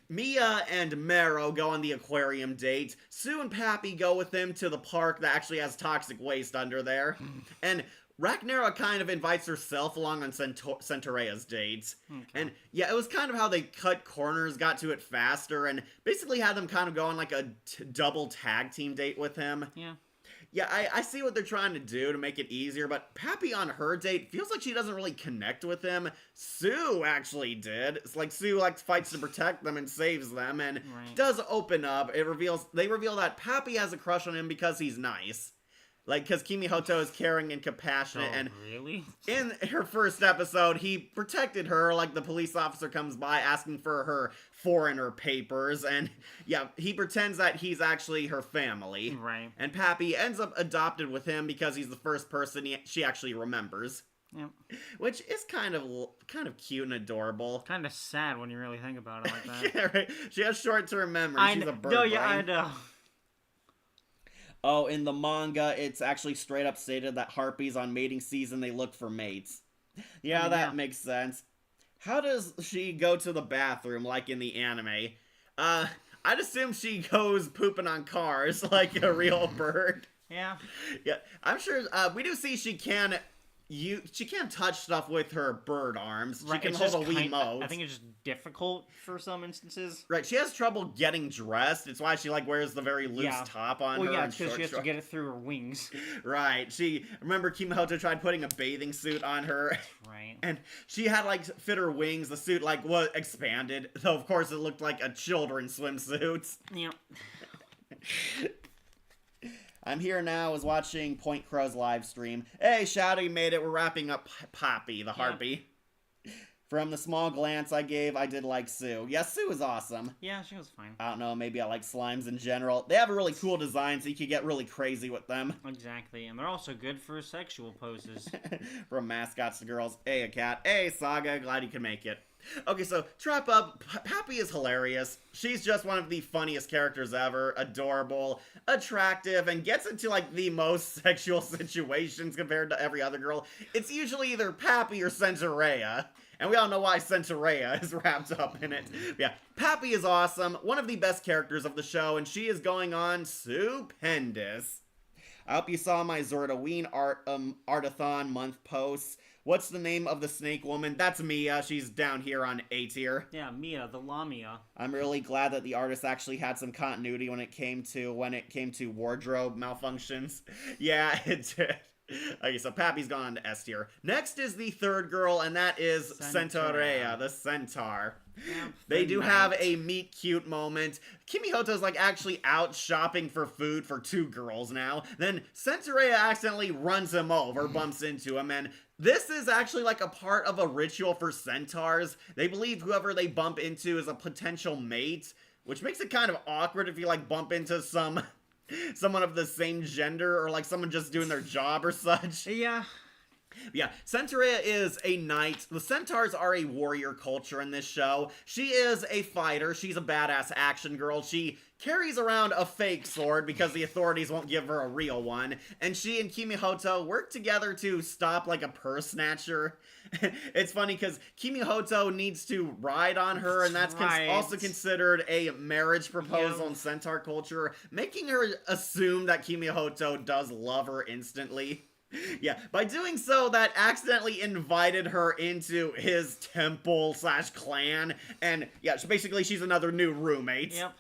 Speaker 2: Mia and Mero go on the aquarium date. Sue and Pappy go with him to the park that actually has toxic waste under there. And Ragnaria kind of invites herself along on Centaurea's dates. Okay. And yeah, it was kind of how they cut corners, got to it faster, and basically had them kind of go on like a double tag team date with him.
Speaker 1: Yeah.
Speaker 2: Yeah, I see what they're trying to do to make it easier, but Pappy on her date feels like she doesn't really connect with him. Sue actually did. It's like Sue fights to protect them and saves them, and does open up. They reveal that Pappy has a crush on him because he's nice. Like, because Kimihoto is caring and compassionate, and
Speaker 1: really?
Speaker 2: In her first episode, he protected her, like the police officer comes by asking for her foreigner papers, and yeah, he pretends that he's actually her family.
Speaker 1: Right.
Speaker 2: And Pappy ends up adopted with him because he's the first person she actually remembers.
Speaker 1: Yep.
Speaker 2: Which is kind of cute and adorable.
Speaker 1: Kind of sad when you really think about it like that.
Speaker 2: Yeah, right. She has short-term memory. She's a bird brain.
Speaker 1: Yeah, I know.
Speaker 2: Oh, in the manga, it's actually straight up stated that harpies on mating season, they look for mates. Yeah, that makes sense. How does she go to the bathroom, like in the anime? I'd assume she goes pooping on cars, like a real bird.
Speaker 1: Yeah.
Speaker 2: Yeah, I'm sure, we do see she can touch stuff with her bird arms. She can hold a Wiimote.
Speaker 1: I think it's just difficult for some instances.
Speaker 2: Right, she has trouble getting dressed. It's why she wears the very loose top on her.
Speaker 1: Well, yeah, it's because she has to get it through her wings.
Speaker 2: Right. Remember Kimihoto tried putting a bathing suit on her.
Speaker 1: Right.
Speaker 2: And she had fit her wings. The suit was expanded. So of course it looked like a children's swimsuit.
Speaker 1: Yeah.
Speaker 2: I'm here now, was watching Point Crow's live stream. Hey, Shouty made it. We're wrapping up Poppy, the harpy. From the small glance I gave, I did like Sue. Yeah, Sue is awesome.
Speaker 1: Yeah, she was fine.
Speaker 2: I don't know, maybe I like slimes in general. They have a really cool design, so you can get really crazy with them.
Speaker 1: Exactly, and they're also good for sexual poses.
Speaker 2: From mascots to girls. Hey, a cat. Hey, Saga, glad you can make it. Okay, so, to wrap up, Pappy is hilarious. She's just one of the funniest characters ever. Adorable, attractive, and gets into, the most sexual situations compared to every other girl. It's usually either Pappy or Centaurea. And we all know why Centaurea is wrapped up in it. But yeah, Pappy is awesome, one of the best characters of the show, and she is going on stupendous. I hope you saw my Zordaween Artathon month posts. What's the name of the snake woman? That's Mia. She's down here on A tier.
Speaker 1: Yeah, Mia, the Lamia.
Speaker 2: I'm really glad that the artist actually had some continuity when it came to wardrobe malfunctions. Yeah, it did. Okay, so Pappy's gone on to S tier. Next is the third girl, and that is Centaurea, the centaur. Yeah, they do have a meet cute moment. Kimihoto's actually out shopping for food for two girls now. Then Centaurea accidentally runs him over, bumps into him, and this is actually a part of a ritual for centaurs. They believe whoever they bump into is a potential mate, which makes it kind of awkward if you bump into someone of the same gender, or someone just doing their job or such.
Speaker 1: Yeah.
Speaker 2: Yeah, Centaurea is a knight. The centaurs are a warrior culture in this show. She is a fighter. She's a badass action girl. She carries around a fake sword because the authorities won't give her a real one. And she and Kimihoto work together to stop a purse snatcher. It's funny because Kimihoto needs to ride on her, and that's also considered a marriage proposal in centaur culture, making her assume that Kimihoto does love her instantly. Yeah, by doing so, that accidentally invited her into his temple/clan, and yeah, basically she's another new roommate.
Speaker 1: Yep.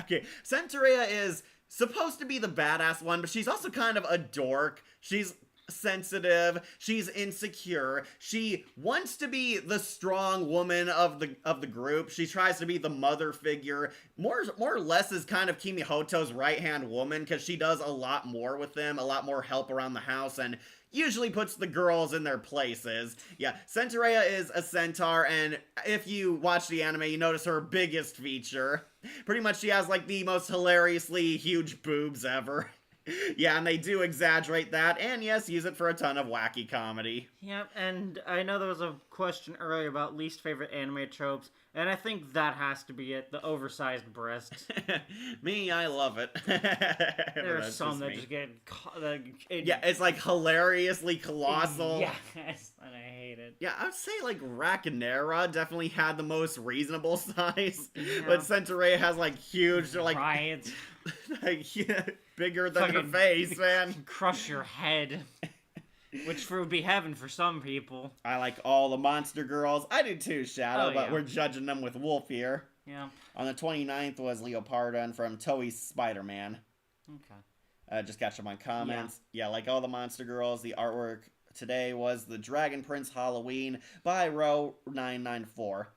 Speaker 2: Okay, Centaurea is supposed to be the badass one, but she's also kind of a dork. She's sensitive, she's insecure, she wants to be the strong woman of the group. She tries to be the mother figure, more or less is kind of Kimihoto's right-hand woman, because she does a lot more with them, a lot more help around the house, and usually puts the girls in their places. Yeah, Centaurea is a centaur, and if you watch the anime, you notice her biggest feature. Pretty much she has like the most hilariously huge boobs ever. Yeah, and they do exaggerate that, and yes, use it for a ton of wacky comedy.
Speaker 1: Yep, and I know there was a question earlier about least favorite anime tropes, and I think that has to be it, the oversized breast.
Speaker 2: Me, I love it.
Speaker 1: There are some that just get...
Speaker 2: yeah, it's like hilariously colossal.
Speaker 1: Yes, and I hate it.
Speaker 2: Yeah, I would say like Rakanera definitely had the most reasonable size,
Speaker 1: Yeah.
Speaker 2: but Centaurea has like huge, they're like...
Speaker 1: Right.
Speaker 2: like, yeah, bigger than
Speaker 1: Fucking
Speaker 2: her face, man.
Speaker 1: Crush your head. Which would be heaven for some people.
Speaker 2: I like all the monster girls. I do too, Shadow, but we're judging them with Wolf here.
Speaker 1: Yeah.
Speaker 2: On the 29th was Leopardon from Toei's Spider-Man.
Speaker 1: Okay.
Speaker 2: Just catch up on comments. Yeah, like all the monster girls, the artwork today was the Dragon Prince Halloween by Row994.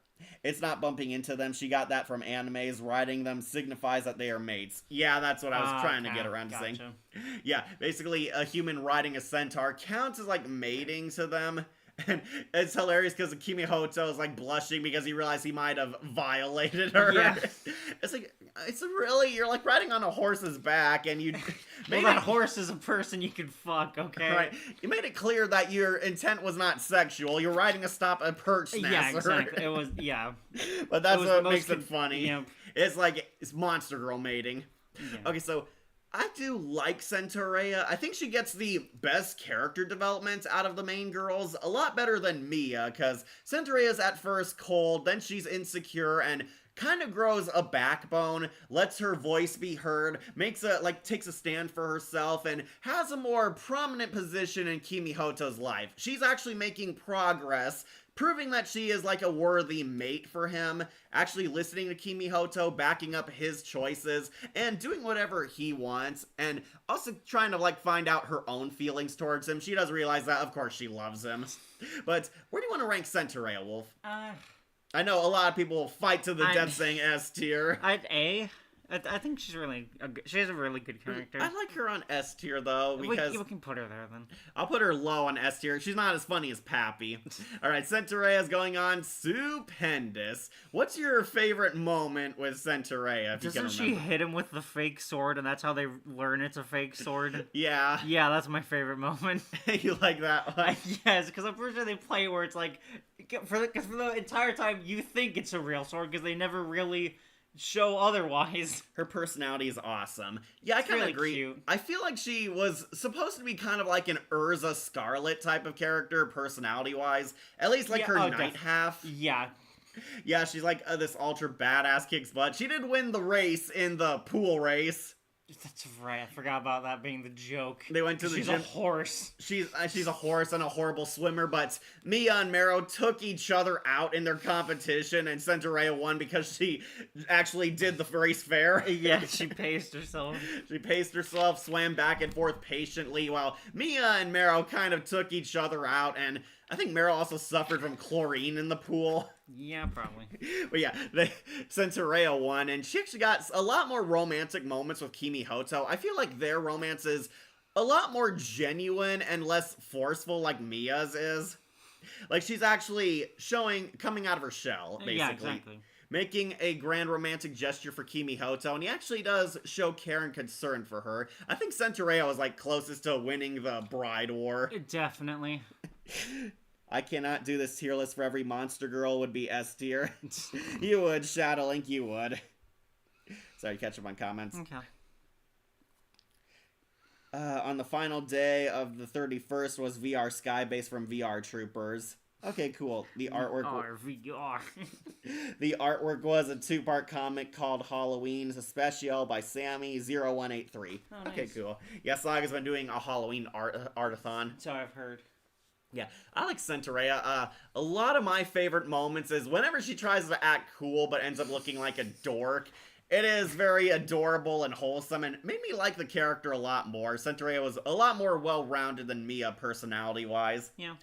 Speaker 2: It's not bumping into them. She got that from animes. Riding them signifies that they are mates. Yeah, that's what I was trying to get around to saying. Yeah, basically a human riding a centaur counts as like mating to them. And it's hilarious because Kimihoto is like blushing because he realized he might have violated her.
Speaker 1: Yeah.
Speaker 2: It's like, it's really, you're like riding on a horse's back and you...
Speaker 1: Well, that horse is a person you could fuck, okay?
Speaker 2: Right. You made it clear that your intent was not sexual. You're riding to stop a perch snatcher.
Speaker 1: Yeah, exactly. It was, yeah.
Speaker 2: But that's what makes it funny.
Speaker 1: Yep.
Speaker 2: It's like, it's monster girl mating.
Speaker 1: Yeah.
Speaker 2: Okay, so... I do like Centaurea. I think she gets the best character development out of the main girls. A lot better than Mia, because Centaurea's at first cold, then she's insecure, and kind of grows a backbone, lets her voice be heard, takes a stand for herself, and has a more prominent position in Kimihoto's life. She's actually making progress, proving that she is like a worthy mate for him, actually listening to Kimihoto, backing up his choices, and doing whatever he wants, and also trying to like find out her own feelings towards him. She does realize that, of course, she loves him. But where do you want to rank Centaurea, Wolf? I know a lot of people will fight to the death saying S tier.
Speaker 1: I think she's she has a really good character.
Speaker 2: I like her on S tier though, because
Speaker 1: we can put her there then.
Speaker 2: I'll put her low on S tier. She's not as funny as Pappy. All right, Centaurea is going on Stupendous. What's your favorite moment with Centaurea?
Speaker 1: Doesn't she hit him with the fake sword, and that's how they learn it's a fake sword?
Speaker 2: Yeah.
Speaker 1: Yeah, that's my favorite moment.
Speaker 2: You like that one?
Speaker 1: Yes, because I'm pretty sure they play where it's like, for the entire time you think it's a real sword because they never really show otherwise.
Speaker 2: Her personality is awesome. Yeah, I kind of
Speaker 1: really
Speaker 2: agree.
Speaker 1: Cute.
Speaker 2: I feel like she was supposed to be kind of like an Urza Scarlet type of character, personality-wise. At least like her night half.
Speaker 1: Yeah.
Speaker 2: Yeah, she's like this ultra badass kicks butt. She did win the race in the pool race.
Speaker 1: That's right. I forgot about that being the joke.
Speaker 2: They went to the gym.
Speaker 1: She's a horse.
Speaker 2: She's a horse and a horrible swimmer, but Mia and Mero took each other out in their competition, and Centaurea won because she actually did the race fair.
Speaker 1: Yeah, she paced herself.
Speaker 2: She paced herself, swam back and forth patiently, while Mia and Mero kind of took each other out, and I think Mero also suffered from chlorine in the pool.
Speaker 1: Yeah, probably.
Speaker 2: But yeah, Centaurea won, and she actually got a lot more romantic moments with Kimihoto. I feel like their romance is a lot more genuine and less forceful like Mia's is. Like, she's actually coming out of her shell, basically.
Speaker 1: Yeah, exactly.
Speaker 2: Making a grand romantic gesture for Kimihoto, and he actually does show care and concern for her. I think Centaurea was, like, closest to winning the bride war.
Speaker 1: Definitely.
Speaker 2: I cannot do this tier list for every monster girl would be S tier. You would, Shadowlink, you would. Sorry, catch up on comments.
Speaker 1: Okay.
Speaker 2: On the final day of the 31st was VR Skybase from VR Troopers. Okay, cool. The artwork...
Speaker 1: VR.
Speaker 2: The artwork was a 2-part comic called Halloween Special by Sammy0183.
Speaker 1: Oh, nice.
Speaker 2: Okay, cool. Yeah, Saga's been doing a Halloween art-a-thon.
Speaker 1: So I've heard.
Speaker 2: Yeah, I like Centaurea. A lot of my favorite moments is whenever she tries to act cool but ends up looking like a dork. It is very adorable and wholesome, and made me like the character a lot more. Centaurea was a lot more well-rounded than Mia personality-wise.
Speaker 1: Yeah.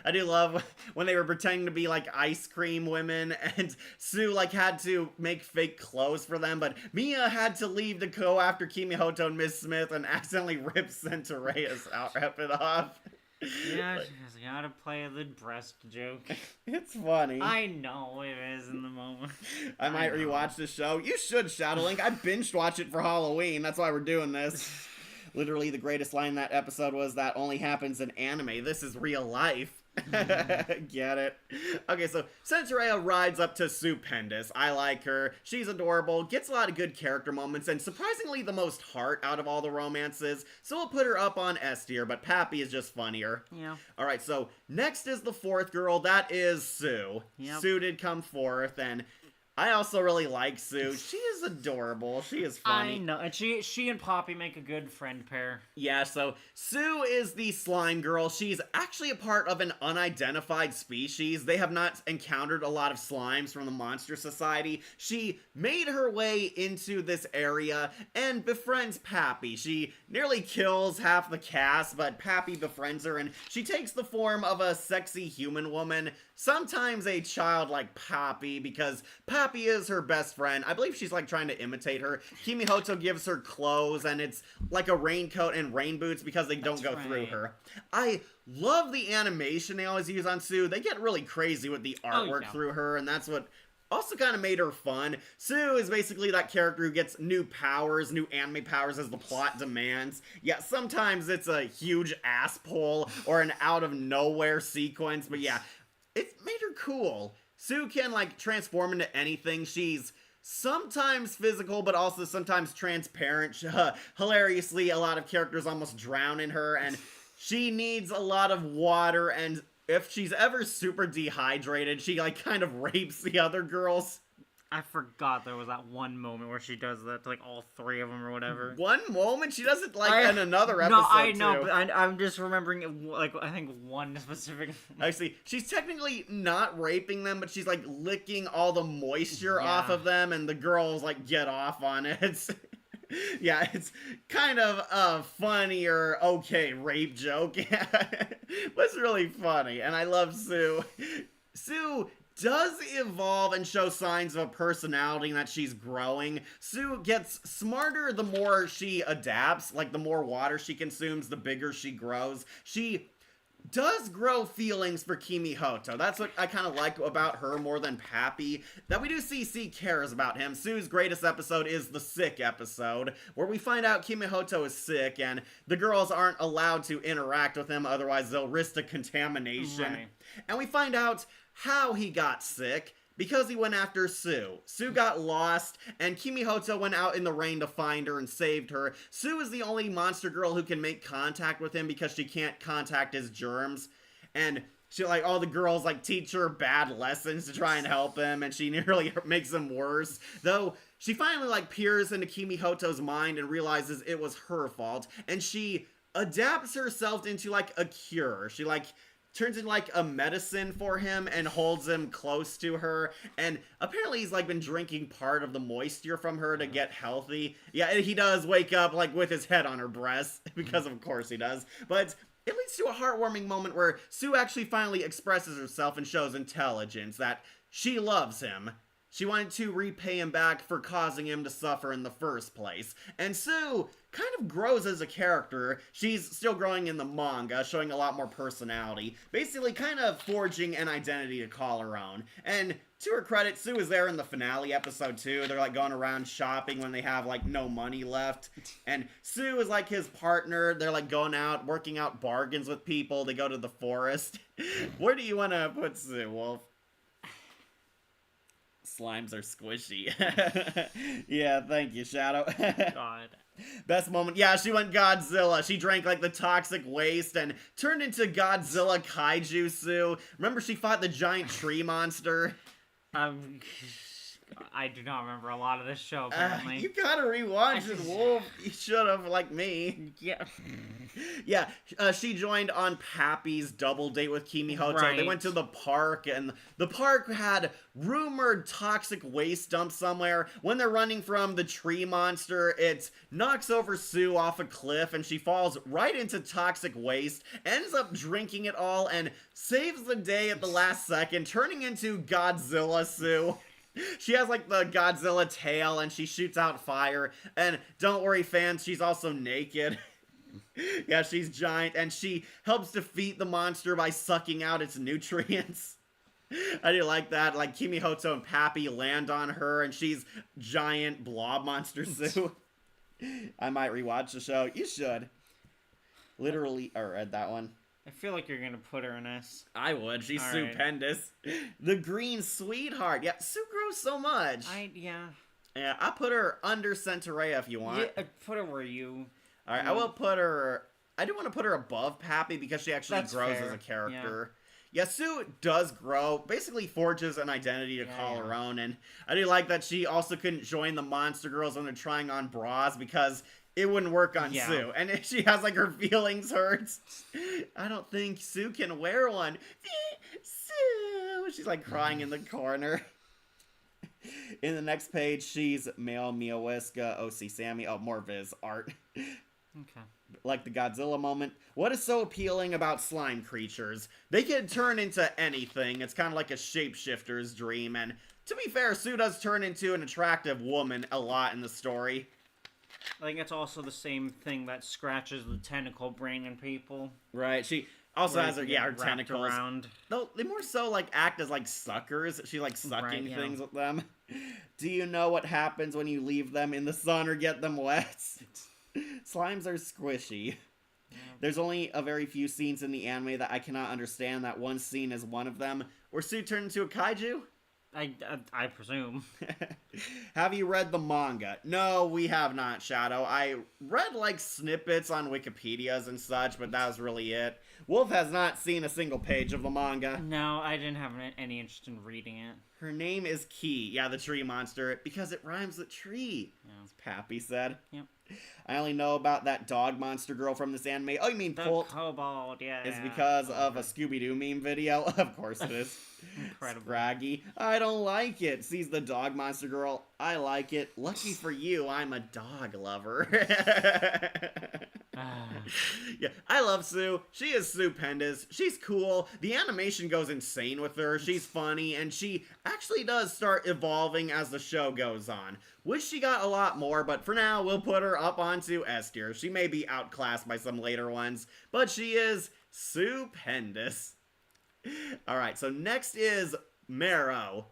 Speaker 2: I do love when they were pretending to be, like, ice cream women, and Sue, like, had to make fake clothes for them, but Mia had to leave to go after Kimihoto and Miss Smith and accidentally rip Centaurea's outfit off.
Speaker 1: Yeah, she's gotta play the breast joke.
Speaker 2: It's funny.
Speaker 1: I know it is in the moment.
Speaker 2: I might rewatch the show. You should, Shadowlink. I binged watch it for Halloween. That's why we're doing this. Literally, the greatest line in that episode was that only happens in anime. This is real life. Get it? Okay, so Centaurea rides up to Stupendous. I like her. She's adorable, gets a lot of good character moments, and surprisingly the most heart out of all the romances. So we'll put her up on S tier, but Pappy is just funnier.
Speaker 1: Yeah.
Speaker 2: Alright, so next is the fourth girl. That is Sue.
Speaker 1: Yep.
Speaker 2: Sue did come fourth, and I also really like Sue. She is adorable. She is funny.
Speaker 1: I know. And she and Poppy make a good friend pair.
Speaker 2: Yeah, so Sue is the slime girl. She's actually a part of an unidentified species. They have not encountered a lot of slimes from the Monster Society. She made her way into this area and befriends Pappy. She nearly kills half the cast, but Pappy befriends her, and she takes the form of a sexy human woman, sometimes a child like Pappy, because Pappy is her best friend. I believe she's like trying to imitate her. Kimihoto gives her clothes, and it's like a raincoat and rain boots because they don't go through her. I love the animation they always use on Sue. They get really crazy with the artwork through her, and that's what also kind of made her fun. Sue is basically that character who gets new powers, new anime powers as the plot demands. Yeah, sometimes it's a huge ass pull or an out of nowhere sequence, but yeah, it made her cool. Sue can, like, transform into anything. She's sometimes physical, but also sometimes transparent. Hilariously, a lot of characters almost drown in her, and she needs a lot of water, and if she's ever super dehydrated, she, like, kind of rapes the other girls.
Speaker 1: I forgot there was that one moment where she does that to, like, all three of them or whatever.
Speaker 2: One moment? She does it, like, in another episode,
Speaker 1: No, I know,
Speaker 2: too.
Speaker 1: but I'm just remembering, like, I think one specific...
Speaker 2: Actually, she's technically not raping them, but she's, like, licking all the moisture off of them, and the girls, like, get off on it. Yeah, it's kind of a funnier, okay, rape joke. But it's really funny, and I love Sue. Sue does evolve and show signs of a personality that she's growing. Sue gets smarter the more she adapts, like the more water she consumes, the bigger she grows. She does grow feelings for Kimihoto. That's what I kind of like about her more than Pappy, that we do see cares about him. Sue's greatest episode is the sick episode, where we find out Kimihoto is sick and the girls aren't allowed to interact with him, otherwise they'll risk a contamination.
Speaker 1: Right.
Speaker 2: And we find out how he got sick, because he went after Sue. Sue got lost, and Kimihoto went out in the rain to find her and saved her. Sue is the only monster girl who can make contact with him because she can't contact his germs. And she, like, all the girls, like, teach her bad lessons to try and help him, and she nearly makes him worse. Though, she finally, like, peers into Kimihoto's mind and realizes it was her fault, and she adapts herself into, like, a cure. She, like, turns into, like, a medicine for him and holds him close to her, and apparently he's, like, been drinking part of the moisture from her to get healthy. Yeah, and he does wake up, like, with his head on her breast, because of course he does, but it leads to a heartwarming moment where Sue actually finally expresses herself and shows intelligence, that she loves him. She wanted to repay him back for causing him to suffer in the first place. And Sue kind of grows as a character. She's still growing in the manga, showing a lot more personality. Basically kind of forging an identity to call her own. And to her credit, Sue is there in the finale episode too. They're like going around shopping when they have like no money left. And Sue is like his partner. They're like going out, working out bargains with people. They go to the forest. Where do you want to put Sue, Wolf? Slimes are squishy. Yeah, thank you, Shadow.
Speaker 1: God.
Speaker 2: Best moment. Yeah, she went Godzilla. She drank, like, the toxic waste and turned into Godzilla Kaiju Sue. Remember she fought the giant tree monster?
Speaker 1: I do not remember a lot of this show, apparently.
Speaker 2: You gotta rewatch it, Wolf. You should have, like me.
Speaker 1: Yeah.
Speaker 2: Yeah, she joined on Pappy's double date with Kimihoto.
Speaker 1: Right.
Speaker 2: They went to the park, and the park had rumored toxic waste dumped somewhere. When they're running from the tree monster, it knocks over Sue off a cliff, and she falls right into toxic waste, ends up drinking it all, and saves the day at the last second, turning into Godzilla Sue. She has, like, the Godzilla tail, and she shoots out fire. And don't worry, fans, she's also naked. Yeah, she's giant, and she helps defeat the monster by sucking out its nutrients. I do like that. Like, Kimihoto and Pappy land on her, and she's giant blob monster Sue. I might rewatch the show. You should. Literally, I read that one.
Speaker 1: I feel like you're gonna put her in S.
Speaker 2: I would. She's
Speaker 1: All
Speaker 2: stupendous. Right. The green sweetheart. Yeah, Sue grows so much.
Speaker 1: Yeah,
Speaker 2: I'll put her under Centaurea if you want.
Speaker 1: Yeah, put her where you...
Speaker 2: All right, I will put her... I do want to put her above Pappy because she actually grows
Speaker 1: fair.
Speaker 2: as a character. Yeah, Sue does grow, basically forges an identity to call her own, and I do like that she also couldn't join the Monster Girls when they're trying on bras because it wouldn't work on Sue, and if she has, like, her feelings hurt. I don't think Sue can wear one. Sue! She's, like, crying in the corner. In the next page, she's male Miawiska, OC Sammy. Oh, more Viz art.
Speaker 1: Okay.
Speaker 2: Like the Godzilla moment. What is so appealing about slime creatures? They can turn into anything. It's kind of like a shapeshifter's dream. And to be fair, Sue does turn into an attractive woman a lot in the story.
Speaker 1: I think it's also the same thing that scratches the tentacle brain in people.
Speaker 2: Right. She also has her tentacles.
Speaker 1: Around.
Speaker 2: Though they more so like act as like suckers. She like sucking things with them. Do you know what happens when you leave them in the sun or get them wet? Slimes are squishy. Yeah. There's only a very few scenes in the anime that I cannot understand. That one scene is one of them. Where Sue turned into a kaiju?
Speaker 1: I presume.
Speaker 2: Have you read the manga? No, we have not, Shadow. I read, like, snippets on Wikipedias and such, but that was really it. Wolf has not seen a single page of the manga.
Speaker 1: No, I didn't have any interest in reading it.
Speaker 2: Her name is Ki. Yeah, the tree monster. Because it rhymes with tree. Yeah. As Pappy said.
Speaker 1: Yep.
Speaker 2: I only know about that dog monster girl from this anime. Oh, you mean
Speaker 1: the
Speaker 2: Colt?
Speaker 1: Kobold, yeah.
Speaker 2: It's because of a Scooby-Doo meme video. Of course it is.
Speaker 1: Incredible.
Speaker 2: Scraggy. I don't like it. Sees the dog monster girl. I like it. Lucky for you, I'm a dog lover. Yeah, I love Sue. She is stupendous. She's cool. The animation goes insane with her. She's funny, and she actually does start evolving as the show goes on. Wish she got a lot more, but for now, we'll put her up onto S tier. She may be outclassed by some later ones, but she is stupendous. Alright, so next is Marrow.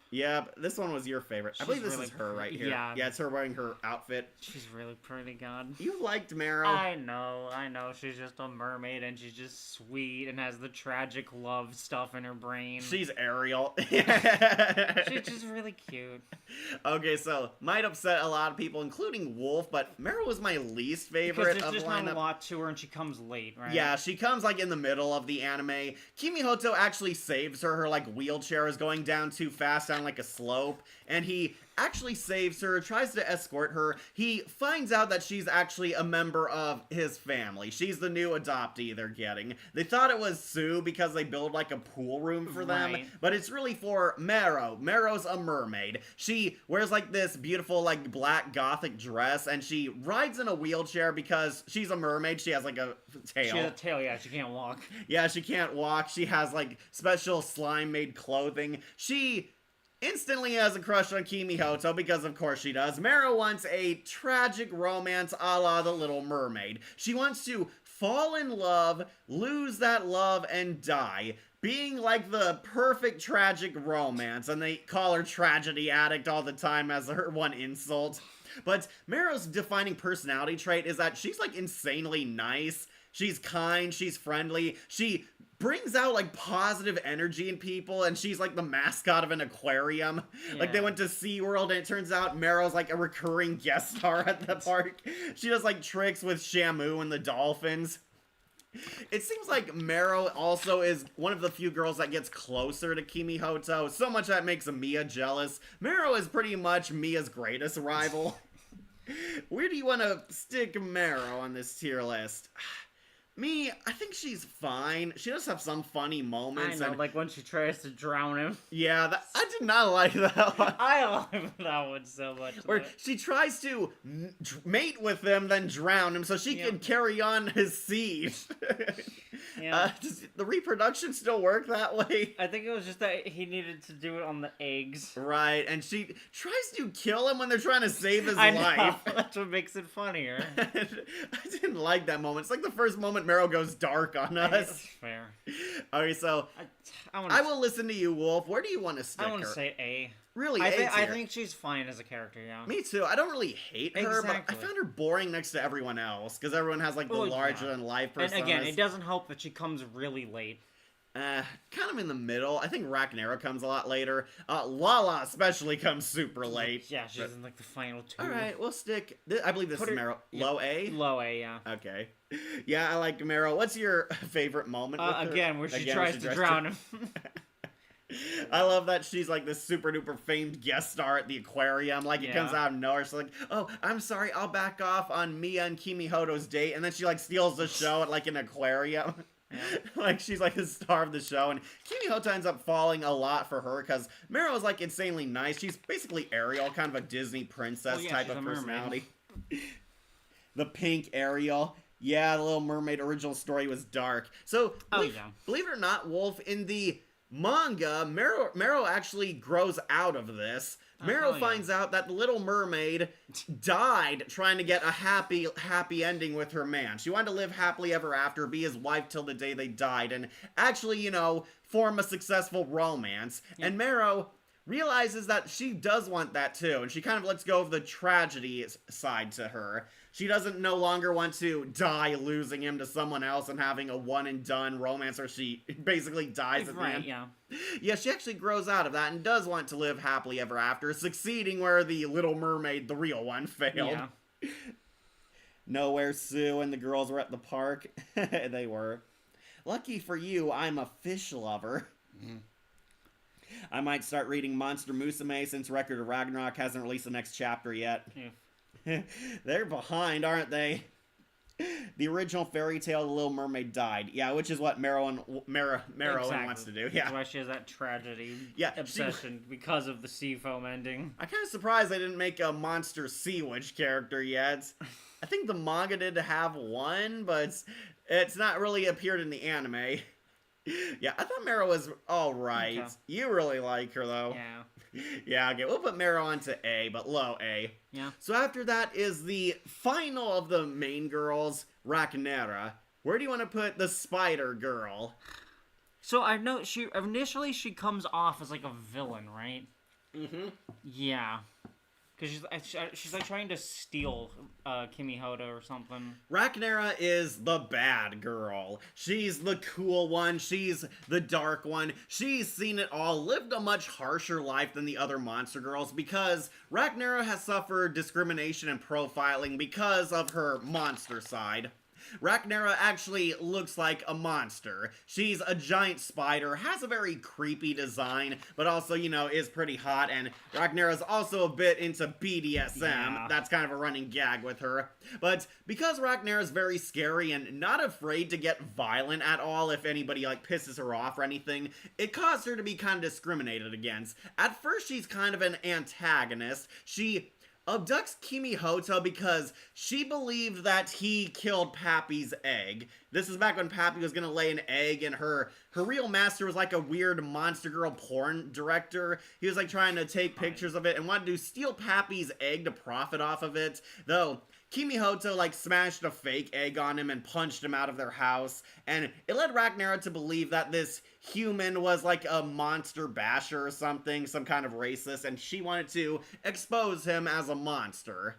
Speaker 2: Yep, this one was your favorite. I believe this is her right here. Yeah, it's her wearing her outfit.
Speaker 1: She's really pretty, God.
Speaker 2: You liked Marrow.
Speaker 1: I know. She's just a mermaid, and she's just sweet, and has the tragic love stuff in her brain.
Speaker 2: She's Ariel.
Speaker 1: She's just really cute.
Speaker 2: Okay, so, might upset a lot of people, including Wolf, but Marrow was my least favorite
Speaker 1: because
Speaker 2: of the
Speaker 1: there's just not a lot to her, and she comes late, right?
Speaker 2: Yeah, she comes, like, in the middle of the anime. Kimihoto actually saves her. Her, like, wheelchair is going down too fast down like a slope, and he actually saves her, tries to escort her. He finds out that she's actually a member of his family. She's the new adoptee they're getting. They thought it was Sue because they build like a pool room for them, but it's really for Marrow. Marrow's a mermaid. She wears like this beautiful like black gothic dress, and she rides in a wheelchair because she's a mermaid. She has like a tail.
Speaker 1: She has a tail, yeah. She can't walk.
Speaker 2: Yeah, she can't walk. She has like special slime-made clothing. She instantly has a crush on Kimihoto, because of course she does. Marrow wants a tragic romance a la The Little Mermaid. She wants to fall in love, lose that love, and die, being like the perfect tragic romance, and they call her Tragedy Addict all the time as her one insult. But Marrow's defining personality trait is that she's like insanely nice. She's kind, she's friendly, she brings out like positive energy in people, and she's like the mascot of an aquarium. Yeah. Like they went to SeaWorld, and it turns out Marrow's like a recurring guest star at the park. She does like tricks with Shamu and the dolphins. It seems like Marrow also is one of the few girls that gets closer to Kimihoto, so much that makes Mia jealous. Marrow is pretty much Mia's greatest rival. Where do you want to stick Marrow on this tier list? I think she's fine. She does have some funny moments.
Speaker 1: I know, like when she tries to drown him.
Speaker 2: Yeah, I did not like that one.
Speaker 1: I love that one so much.
Speaker 2: Where she tries to mate with him, then drown him so she can carry on his seed.
Speaker 1: Yeah.
Speaker 2: Does the reproduction still work that way?
Speaker 1: I think it was just that he needed to do it on the eggs.
Speaker 2: Right, and she tries to kill him when they're trying to save his
Speaker 1: I
Speaker 2: life.
Speaker 1: know. That's what makes it funnier.
Speaker 2: I didn't like that moment. It's like the first moment Meryl goes dark on us.
Speaker 1: That's fair.
Speaker 2: Okay, so I will listen to you, Wolf. Where do you want to stick her?
Speaker 1: I want to say A.
Speaker 2: Really,
Speaker 1: I think she's fine as a character, yeah.
Speaker 2: Me too. I don't really hate her, but I found her boring next to everyone else, because everyone has, like, the larger-than-life personas.
Speaker 1: And again, it doesn't help that she comes really late.
Speaker 2: Kind of in the middle. I think Rhaenyra comes a lot later. Lala especially comes super late.
Speaker 1: Yeah, she's in, like, the final two.
Speaker 2: Alright, we'll stick... I believe this is Meryl. Low A?
Speaker 1: Low A, yeah.
Speaker 2: Okay. Yeah, I like Meryl. What's your favorite moment with her?
Speaker 1: Again, where she tries to drown him.
Speaker 2: I love that she's like this super duper famed guest star at the aquarium. Like, it comes out of nowhere. She's like, oh, I'm sorry, I'll back off on Mia and Kimi Hoto's date. And then she like steals the show at like an aquarium. Yeah. Like, she's like the star of the show. And Kimi Hoto ends up falling a lot for her because Meryl is like insanely nice. She's basically Ariel, kind of a Disney princess type of personality. The pink Ariel. Yeah, the Little Mermaid original story was dark. So, believe it or not, Wolf, in the manga, Meryl actually grows out of this. Meryl finds out that the Little Mermaid died trying to get a happy ending with her man. She wanted to live happily ever after, be his wife till the day they died, and actually, form a successful romance. Yeah. And Meryl realizes that she does want that too, and she kind of lets go of the tragedy side to her. She doesn't no longer want to die losing him to someone else and having a one-and-done romance where she basically dies at the end.
Speaker 1: Yeah.
Speaker 2: Yeah, she actually grows out of that and does want to live happily ever after, succeeding where the Little Mermaid, the real one, failed. Yeah. Nowhere Sue and the girls were at the park. They were. Lucky for you, I'm a fish lover. Mm-hmm. I might start reading Monster Musume since Record of Ragnarok hasn't released the next chapter yet. Yeah. They're behind, aren't they? The original fairy tale, The Little Mermaid, died. Yeah, which is what Meryl wants to do. Yeah.
Speaker 1: That's why she has that tragedy obsession because of the sea foam ending.
Speaker 2: I'm kind of surprised they didn't make a monster sea witch character yet. I think the manga did have one, but it's not really appeared in the anime. Yeah, I thought Meryl was alright. Okay. You really like her, though.
Speaker 1: Yeah.
Speaker 2: Yeah, okay, we'll put Meryl onto A, but low A.
Speaker 1: Yeah.
Speaker 2: So after that is the final of the main girls, Rhaenyra. Where do you want to put the spider girl?
Speaker 1: So I know she comes off as like a villain, right?
Speaker 2: Mm-hmm.
Speaker 1: Yeah. Because she's like trying to steal Kimi Hoto or something.
Speaker 2: Rhaenyra is the bad girl. She's the cool one. She's the dark one. She's seen it all, lived a much harsher life than the other monster girls because Rhaenyra has suffered discrimination and profiling because of her monster side. Rhaenyra actually looks like a monster. She's a giant spider, has a very creepy design, but also, is pretty hot, and Rhaenyra's also a bit into BDSM. Yeah. That's kind of a running gag with her. But because Rhaenyra's very scary and not afraid to get violent at all if anybody, pisses her off or anything, it caused her to be kind of discriminated against. At first, she's kind of an antagonist. She abducts Kimi Hoto because she believed that he killed Pappy's egg. This is back when Pappy was gonna lay an egg, and her real master was like a weird monster girl porn director. He was trying to take pictures of it and wanted to steal Pappy's egg to profit off of it. Though Kimi Hoto smashed a fake egg on him and punched him out of their house, and it led Rhaenyra to believe that this human was a monster basher or something, some kind of racist, and she wanted to expose him as a monster.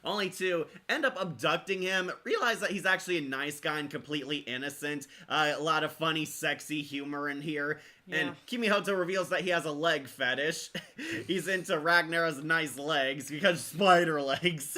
Speaker 2: Only to end up abducting him, realize that he's actually a nice guy and completely innocent. A lot of funny, sexy humor in here. Yeah. And Kimi Hoto reveals that he has a leg fetish. He's into Rhaenyra's nice legs because spider legs.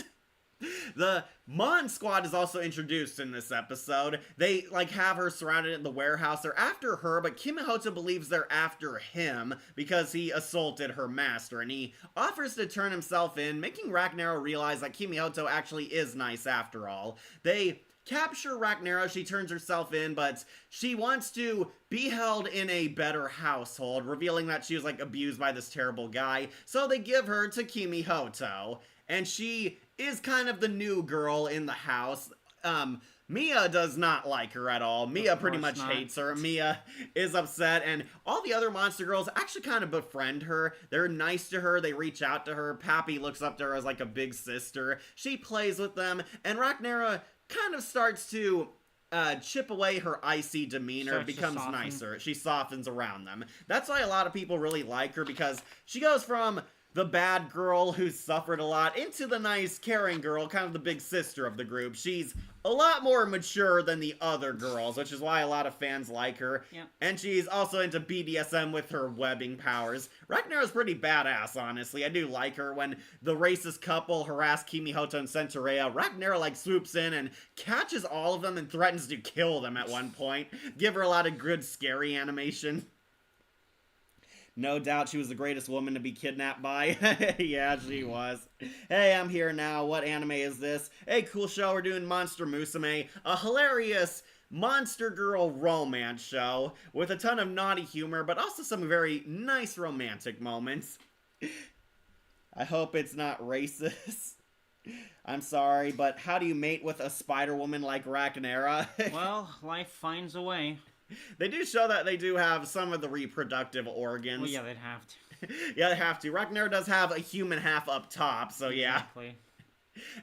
Speaker 2: The Mon Squad is also introduced in this episode. They, have her surrounded in the warehouse. They're after her, but Kimi Hoto believes they're after him because he assaulted her master, and he offers to turn himself in, making Rhaenyra realize that Kimi Hoto actually is nice after all. They capture Rhaenyra. She turns herself in, but she wants to be held in a better household, revealing that she was, like, abused by this terrible guy. So they give her to Kimi Hoto, and she is kind of the new girl in the house. Mia does not like her at all. Mia pretty much hates her. Mia is upset, and all the other monster girls actually kind of befriend her. They're nice to her. They reach out to her. Pappy looks up to her as like a big sister. She plays with them, and Rhaenyra kind of starts to chip away her icy demeanor, becomes nicer. She softens around them. That's why a lot of people really like her, because she goes from the bad girl who's suffered a lot into the nice, caring girl, kind of the big sister of the group. She's a lot more mature than the other girls, which is why a lot of fans like her.
Speaker 1: Yeah.
Speaker 2: And she's also into BDSM with her webbing powers. Rhaenyra's pretty badass, honestly. I do like her. When the racist couple harass Kimi Hoto and Centaurea, Rhaenyra, like, swoops in and catches all of them and threatens to kill them at one point. Give her a lot of good, scary animation. No doubt she was the greatest woman to be kidnapped by. Yeah, she was. Hey, I'm here now. What anime is this? Hey, cool show. We're doing Monster Musume, a hilarious monster girl romance show with a ton of naughty humor, but also some very nice romantic moments. I hope it's not racist. I'm sorry, but how do you mate with a spider woman like Rhaenyra?
Speaker 1: Well, life finds a way.
Speaker 2: They do show that they do have some of the reproductive organs.
Speaker 1: Well, yeah, they'd have to.
Speaker 2: Yeah, they have to. Rhaenyra does have a human half up top, so yeah.
Speaker 1: Exactly.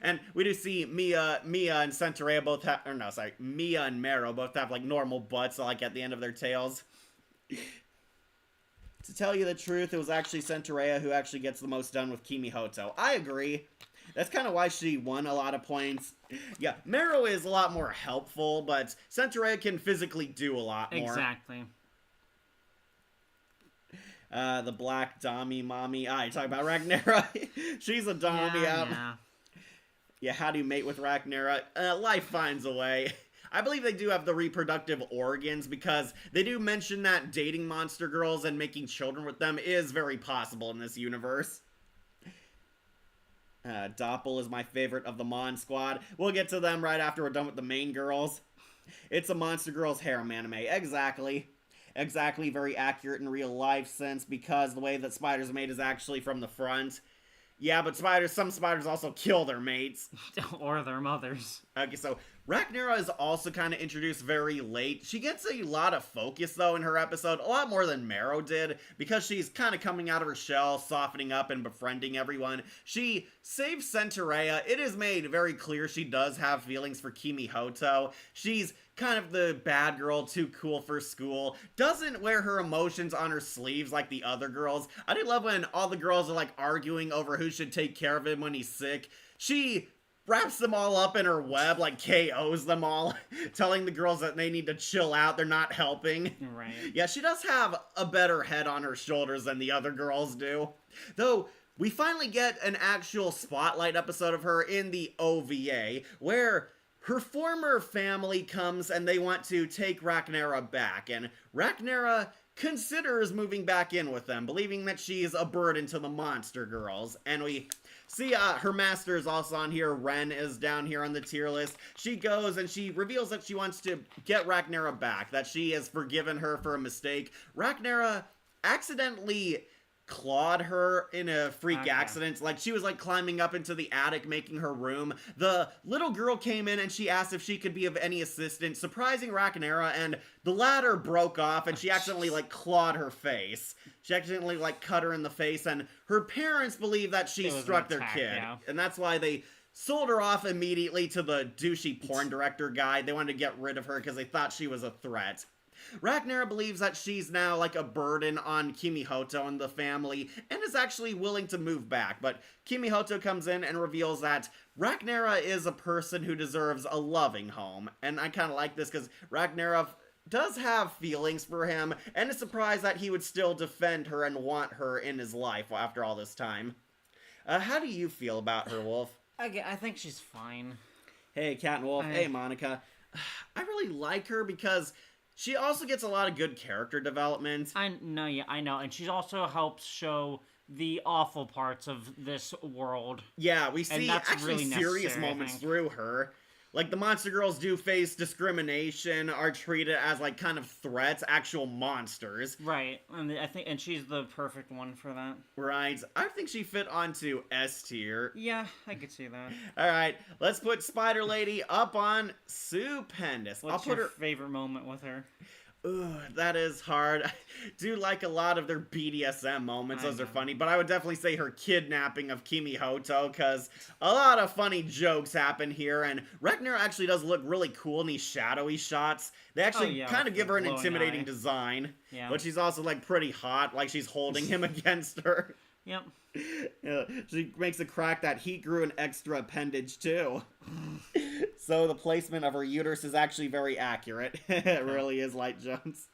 Speaker 2: And we do see Mia and Centaurea both have, or no, sorry, Mia and Mero both have, like, normal butts, like, at the end of their tails. To tell you the truth, it was actually Centaurea who actually gets the most done with Kimi Hoto. I agree. That's kind of why she won a lot of points. Yeah, Mero is a lot more helpful, but Centaurea can physically do a lot more.
Speaker 1: Exactly.
Speaker 2: The black Dami mommy. You talking about Rhaenyra? She's a Dami. Yeah, how do you mate with Rhaenyra? Life finds a way. I believe they do have the reproductive organs, because they do mention that dating monster girls and making children with them is very possible in this universe. Doppel is my favorite of the Mon Squad. We'll get to them right after we're done with the main girls. It's a monster girls harem anime. Exactly. Exactly, very accurate in real life sense, because the way that spiders are made is actually from the front. Yeah, but some spiders also kill their mates.
Speaker 1: Or their mothers.
Speaker 2: Okay, so Rhaenyra is also kind of introduced very late. She gets a lot of focus, though, in her episode. A lot more than Mero did, because she's kind of coming out of her shell, softening up and befriending everyone. She saves Centaurea. It is made very clear she does have feelings for Kimi Hoto. She's kind of the bad girl, too cool for school, doesn't wear her emotions on her sleeves like the other girls. I do love when all the girls are, like, arguing over who should take care of him when he's sick. She wraps them all up in her web, like KOs them all, telling the girls that they need to chill out, they're not helping.
Speaker 1: Right.
Speaker 2: Yeah, she does have a better head on her shoulders than the other girls do. Though, we finally get an actual spotlight episode of her in the OVA, where her former family comes and they want to take Rhaenyra back, and Rhaenyra considers moving back in with them, believing that she's a burden to the monster girls. And we see her master is also on here. Ren is down here on the tier list. She goes and she reveals that she wants to get Rhaenyra back, that she has forgiven her for a mistake. Rhaenyra accidentally clawed her in a freak accident. Like, she was, like, climbing up into the attic, making her room. The little girl came in and she asked if she could be of any assistance, surprising Rhaenyra, and the ladder broke off and she accidentally, like, clawed her face. She accidentally, like, cut her in the face, and her parents believe that she struck their kid. Yeah. And that's why they sold her off immediately to the douchey porn director guy. They wanted to get rid of her because they thought she was a threat. Rhaenyra believes that she's now, like, a burden on Kimi Hoto and the family, and is actually willing to move back. But Kimi Hoto comes in and reveals that Rhaenyra is a person who deserves a loving home. And I kind of like this, because Rhaenyra does have feelings for him, and is surprised that he would still defend her and want her in his life after all this time. How do you feel about her, Wolf?
Speaker 1: I think she's fine.
Speaker 2: Hey, Cat and Wolf. Hey, Monica. I really like her because she also gets a lot of good character development.
Speaker 1: I know. And she also helps show the awful parts of this world.
Speaker 2: Yeah, we see actually really serious moments through her. like, the monster girls do face discrimination, are treated as, like, kind of threats, actual monsters.
Speaker 1: Right, and she's the perfect one for that.
Speaker 2: Right. I think she fit onto S tier.
Speaker 1: Yeah, I could see that.
Speaker 2: Alright, let's put Spider Lady up on Stupendous.
Speaker 1: What's your favorite moment with her?
Speaker 2: Ooh, that is hard. I do like a lot of their BDSM moments. Those are funny. But I would definitely say her kidnapping of Kimi Hoto, because a lot of funny jokes happen here. And Ragnar actually does look really cool in these shadowy shots. They actually kind of give her an intimidating design. Yeah. But she's also, like, pretty hot. Like, she's holding him against her.
Speaker 1: Yep.
Speaker 2: She makes a crack that he grew an extra appendage, too. So the placement of her uterus is actually very accurate. It really is, Light Jones.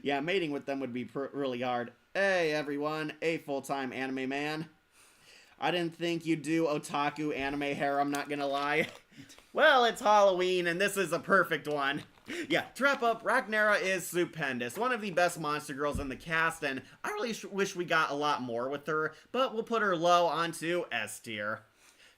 Speaker 2: Yeah, mating with them would be really hard. Hey, everyone. A full-time anime man. I didn't think you'd do otaku anime hair, I'm not gonna lie. Well, it's Halloween, and this is a perfect one. Yeah, to wrap up, Ragnara is stupendous. One of the best monster girls in the cast, and I really wish we got a lot more with her, but we'll put her low onto S tier.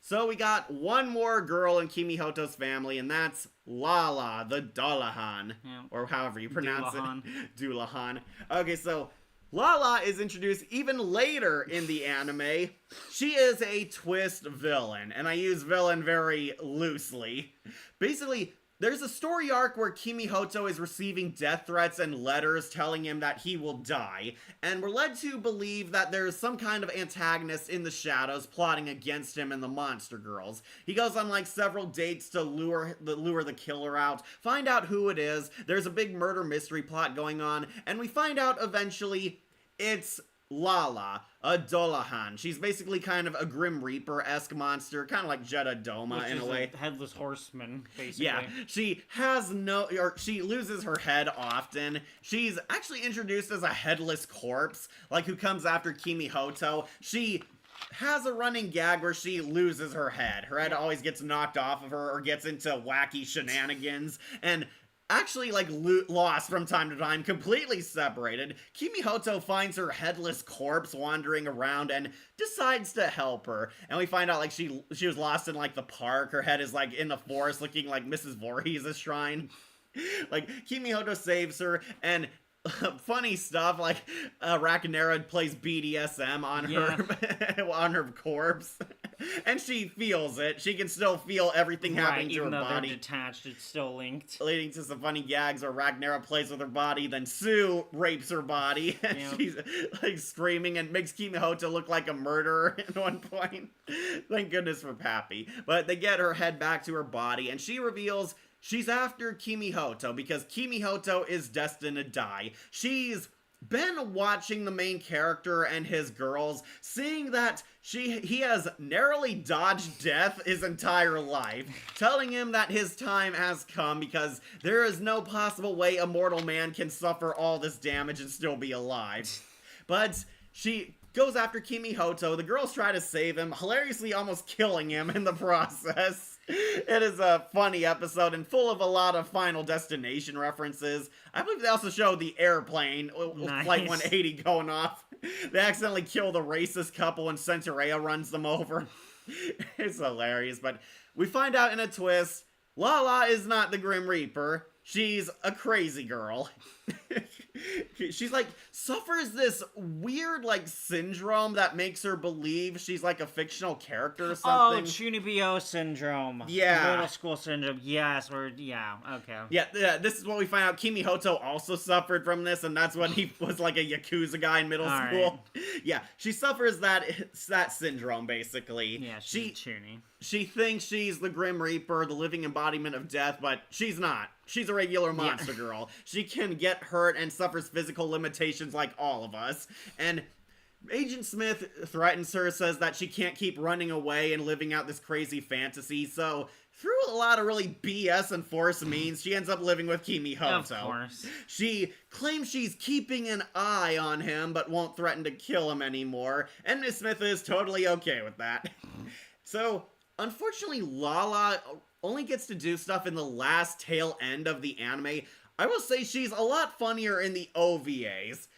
Speaker 2: So we got one more girl in Kimi Hoto's family, and that's Lala, the Dullahan. Yeah. Or however you pronounce it. Dullahan. Okay, so Lala is introduced even later in the anime. She is a twist villain, and I use villain very loosely. Basically, there's a story arc where Kimi Hoto is receiving death threats and letters telling him that he will die, and we're led to believe that there's some kind of antagonist in the shadows plotting against him and the monster girls. He goes on like several dates to lure the killer out, find out who it is, there's a big murder mystery plot going on, and we find out eventually it's Lala, a Dullahan. She's basically kind of a Grim Reaper-esque monster, kind of like Jeddah Doma in a way.
Speaker 1: Headless horseman, basically.
Speaker 2: Yeah, she loses her head often. She's actually introduced as a headless corpse, like who comes after Kimi Hoto. She has a running gag where she loses her head. Her head always gets knocked off of her or gets into wacky shenanigans, and actually, like, lost from time to time, completely separated. Kimi Hoto finds her headless corpse wandering around and decides to help her. And we find out, like, she was lost in, like, the park. Her head is, like, in the forest looking like Mrs. Voorhees' shrine. Like, Kimi Hoto saves her, and funny stuff, like, Ragnara plays BDSM on her on her corpse. And she feels it. She can still feel everything happening to her body.
Speaker 1: Even though they're detached, it's still linked.
Speaker 2: Leading to some funny gags where Ragnara plays with her body, then Sue rapes her body. And she's, like, screaming and makes Kimi Hoto look like a murderer at one point. Thank goodness for Pappy. But they get her head back to her body, and she reveals she's after Kimi Hoto because Kimi Hoto is destined to die. She's been watching the main character and his girls, seeing that he has narrowly dodged death his entire life, telling him that his time has come because there is no possible way a mortal man can suffer all this damage and still be alive. But she goes after Kimi Hoto. The girls try to save him, hilariously almost killing him in the process. It is a funny episode and full of a lot of Final Destination references. I believe they also show the airplane, Flight 180 going off. They accidentally kill the racist couple and Centaurea runs them over. It's hilarious, but we find out in a twist, Lala is not the Grim Reaper. She's a crazy girl. She's like, suffers this weird, like, syndrome that makes her believe she's like a fictional character or something.
Speaker 1: Oh, Chunibyo syndrome.
Speaker 2: Yeah.
Speaker 1: Middle school syndrome. Yes, okay.
Speaker 2: Yeah, this is what we find out. Kimi Hoto also suffered from this, and that's when he was like a Yakuza guy in middle school. Right. Yeah, she suffers that syndrome, basically.
Speaker 1: Yeah, she's Chuny.
Speaker 2: She thinks she's the Grim Reaper, the living embodiment of death, but she's not. She's a regular monster girl. She can get hurt and suffers physical limitations like all of us. And Agent Smith threatens her, says that she can't keep running away and living out this crazy fantasy. So through a lot of really BS and force means, she ends up living with Kimi Hoto.
Speaker 1: Of course.
Speaker 2: She claims she's keeping an eye on him, but won't threaten to kill him anymore. And Miss Smith is totally okay with that. So unfortunately, Lala only gets to do stuff in the last tail end of the anime. I will say she's a lot funnier in the OVAs.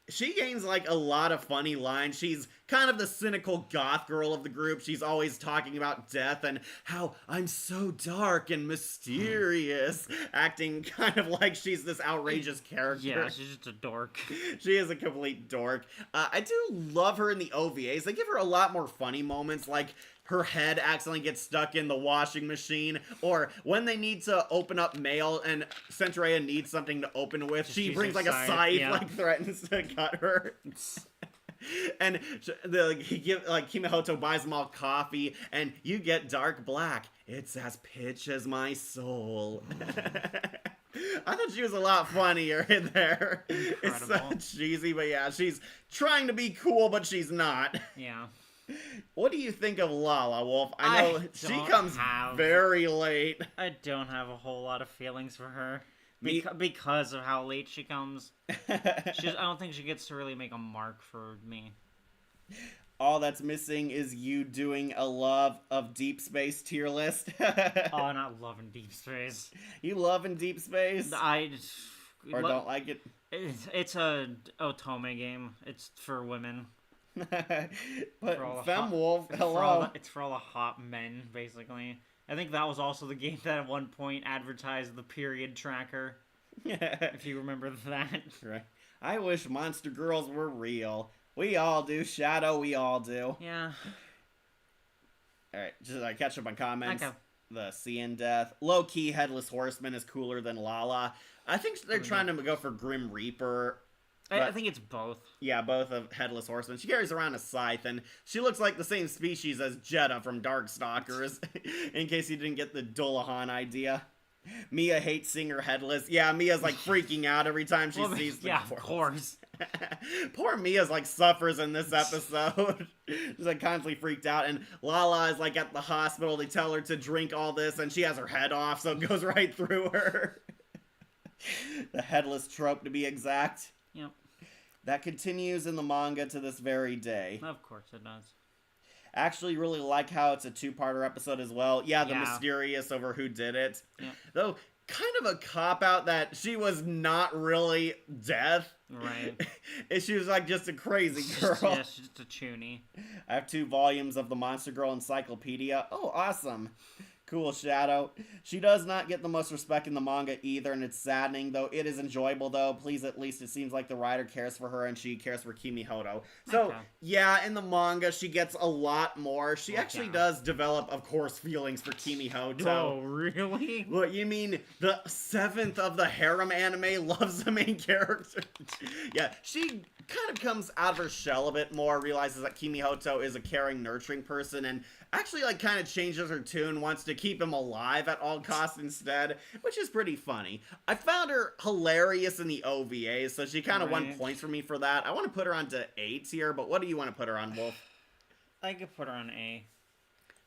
Speaker 2: She gains like a lot of funny lines. She's kind of the cynical goth girl of the group. She's always talking about death and how I'm so dark and mysterious, acting kind of like she's this outrageous character.
Speaker 1: Yeah, she's just a dork.
Speaker 2: She is a complete dork. I do love her in the OVAs. They give her a lot more funny moments, like her head accidentally gets stuck in the washing machine, or when they need to open up mail and Centurea needs something to open with, she brings like a scythe, like threatens to cut her. And Kimihoto buys them all coffee, and you get dark black. It's as pitch as my soul. I thought she was a lot funnier in there.
Speaker 1: Incredible.
Speaker 2: It's so cheesy, but yeah, she's trying to be cool, but she's not.
Speaker 1: Yeah.
Speaker 2: What do you think of Lala, Wolf? I know she comes very late.
Speaker 1: I don't have a whole lot of feelings for her. Because of how late she comes. I don't think she gets to really make a mark for me.
Speaker 2: All that's missing is you doing a love of Deep Space tier list.
Speaker 1: Oh, not loving Deep Space.
Speaker 2: You loving Deep Space? Don't like it?
Speaker 1: It's a Otome game. It's for women.
Speaker 2: But Femwolf, hello.
Speaker 1: It's for all the hot men, basically. I think that was also the game that at one point advertised the period tracker. If you remember that.
Speaker 2: Right. I wish Monster Girls were real. We all do. Shadow, we all do.
Speaker 1: Yeah.
Speaker 2: Alright, just catch up on comments.
Speaker 1: Okay.
Speaker 2: The CN death. Low-key Headless Horseman is cooler than Lala. I think they're trying to go for Grim Reaper.
Speaker 1: I think it's both.
Speaker 2: Yeah, both of Headless Horseman. She carries around a scythe, and she looks like the same species as Jedha from Darkstalkers, in case you didn't get the Dullahan idea. Mia hates Singer Headless. Yeah, Mia's like freaking out every time she sees the
Speaker 1: corpse. Of course.
Speaker 2: Poor Mia's like suffers in this episode. She's like constantly freaked out, and Lala is like at the hospital. They tell her to drink all this, and she has her head off, so it goes right through her. The headless trope, to be exact.
Speaker 1: Yep.
Speaker 2: That continues in the manga to this very day.
Speaker 1: Of course it does.
Speaker 2: Actually really like how it's a two-parter episode as well. Yeah, the mysterious over who did it.
Speaker 1: Yep.
Speaker 2: Though, kind of a cop-out that she was not really death.
Speaker 1: Right.
Speaker 2: She was like just a crazy girl.
Speaker 1: Yeah, she's just a chuny.
Speaker 2: I have 2 volumes of the Monster Girl Encyclopedia. Oh, awesome. Cool, Shadow. She does not get the most respect in the manga either, and it's saddening, though it is enjoyable, though. Please, at least it seems like the writer cares for her and she cares for Kimihoto. So, yeah, in the manga, she gets a lot more. She actually does develop, of course, feelings for Kimihoto.
Speaker 1: Oh, really?
Speaker 2: What, you mean the 7th of the harem anime loves the main character? Yeah, she kind of comes out of her shell a bit more, realizes that Kimihoto is a caring, nurturing person, and actually, like, kind of changes her tune, wants to keep him alive at all costs instead, which is pretty funny. I found her hilarious in the OVAs, so she kind of won points for me for that. I want to put her onto A tier, but what do you want to put her on, Wolf?
Speaker 1: I could put her on A.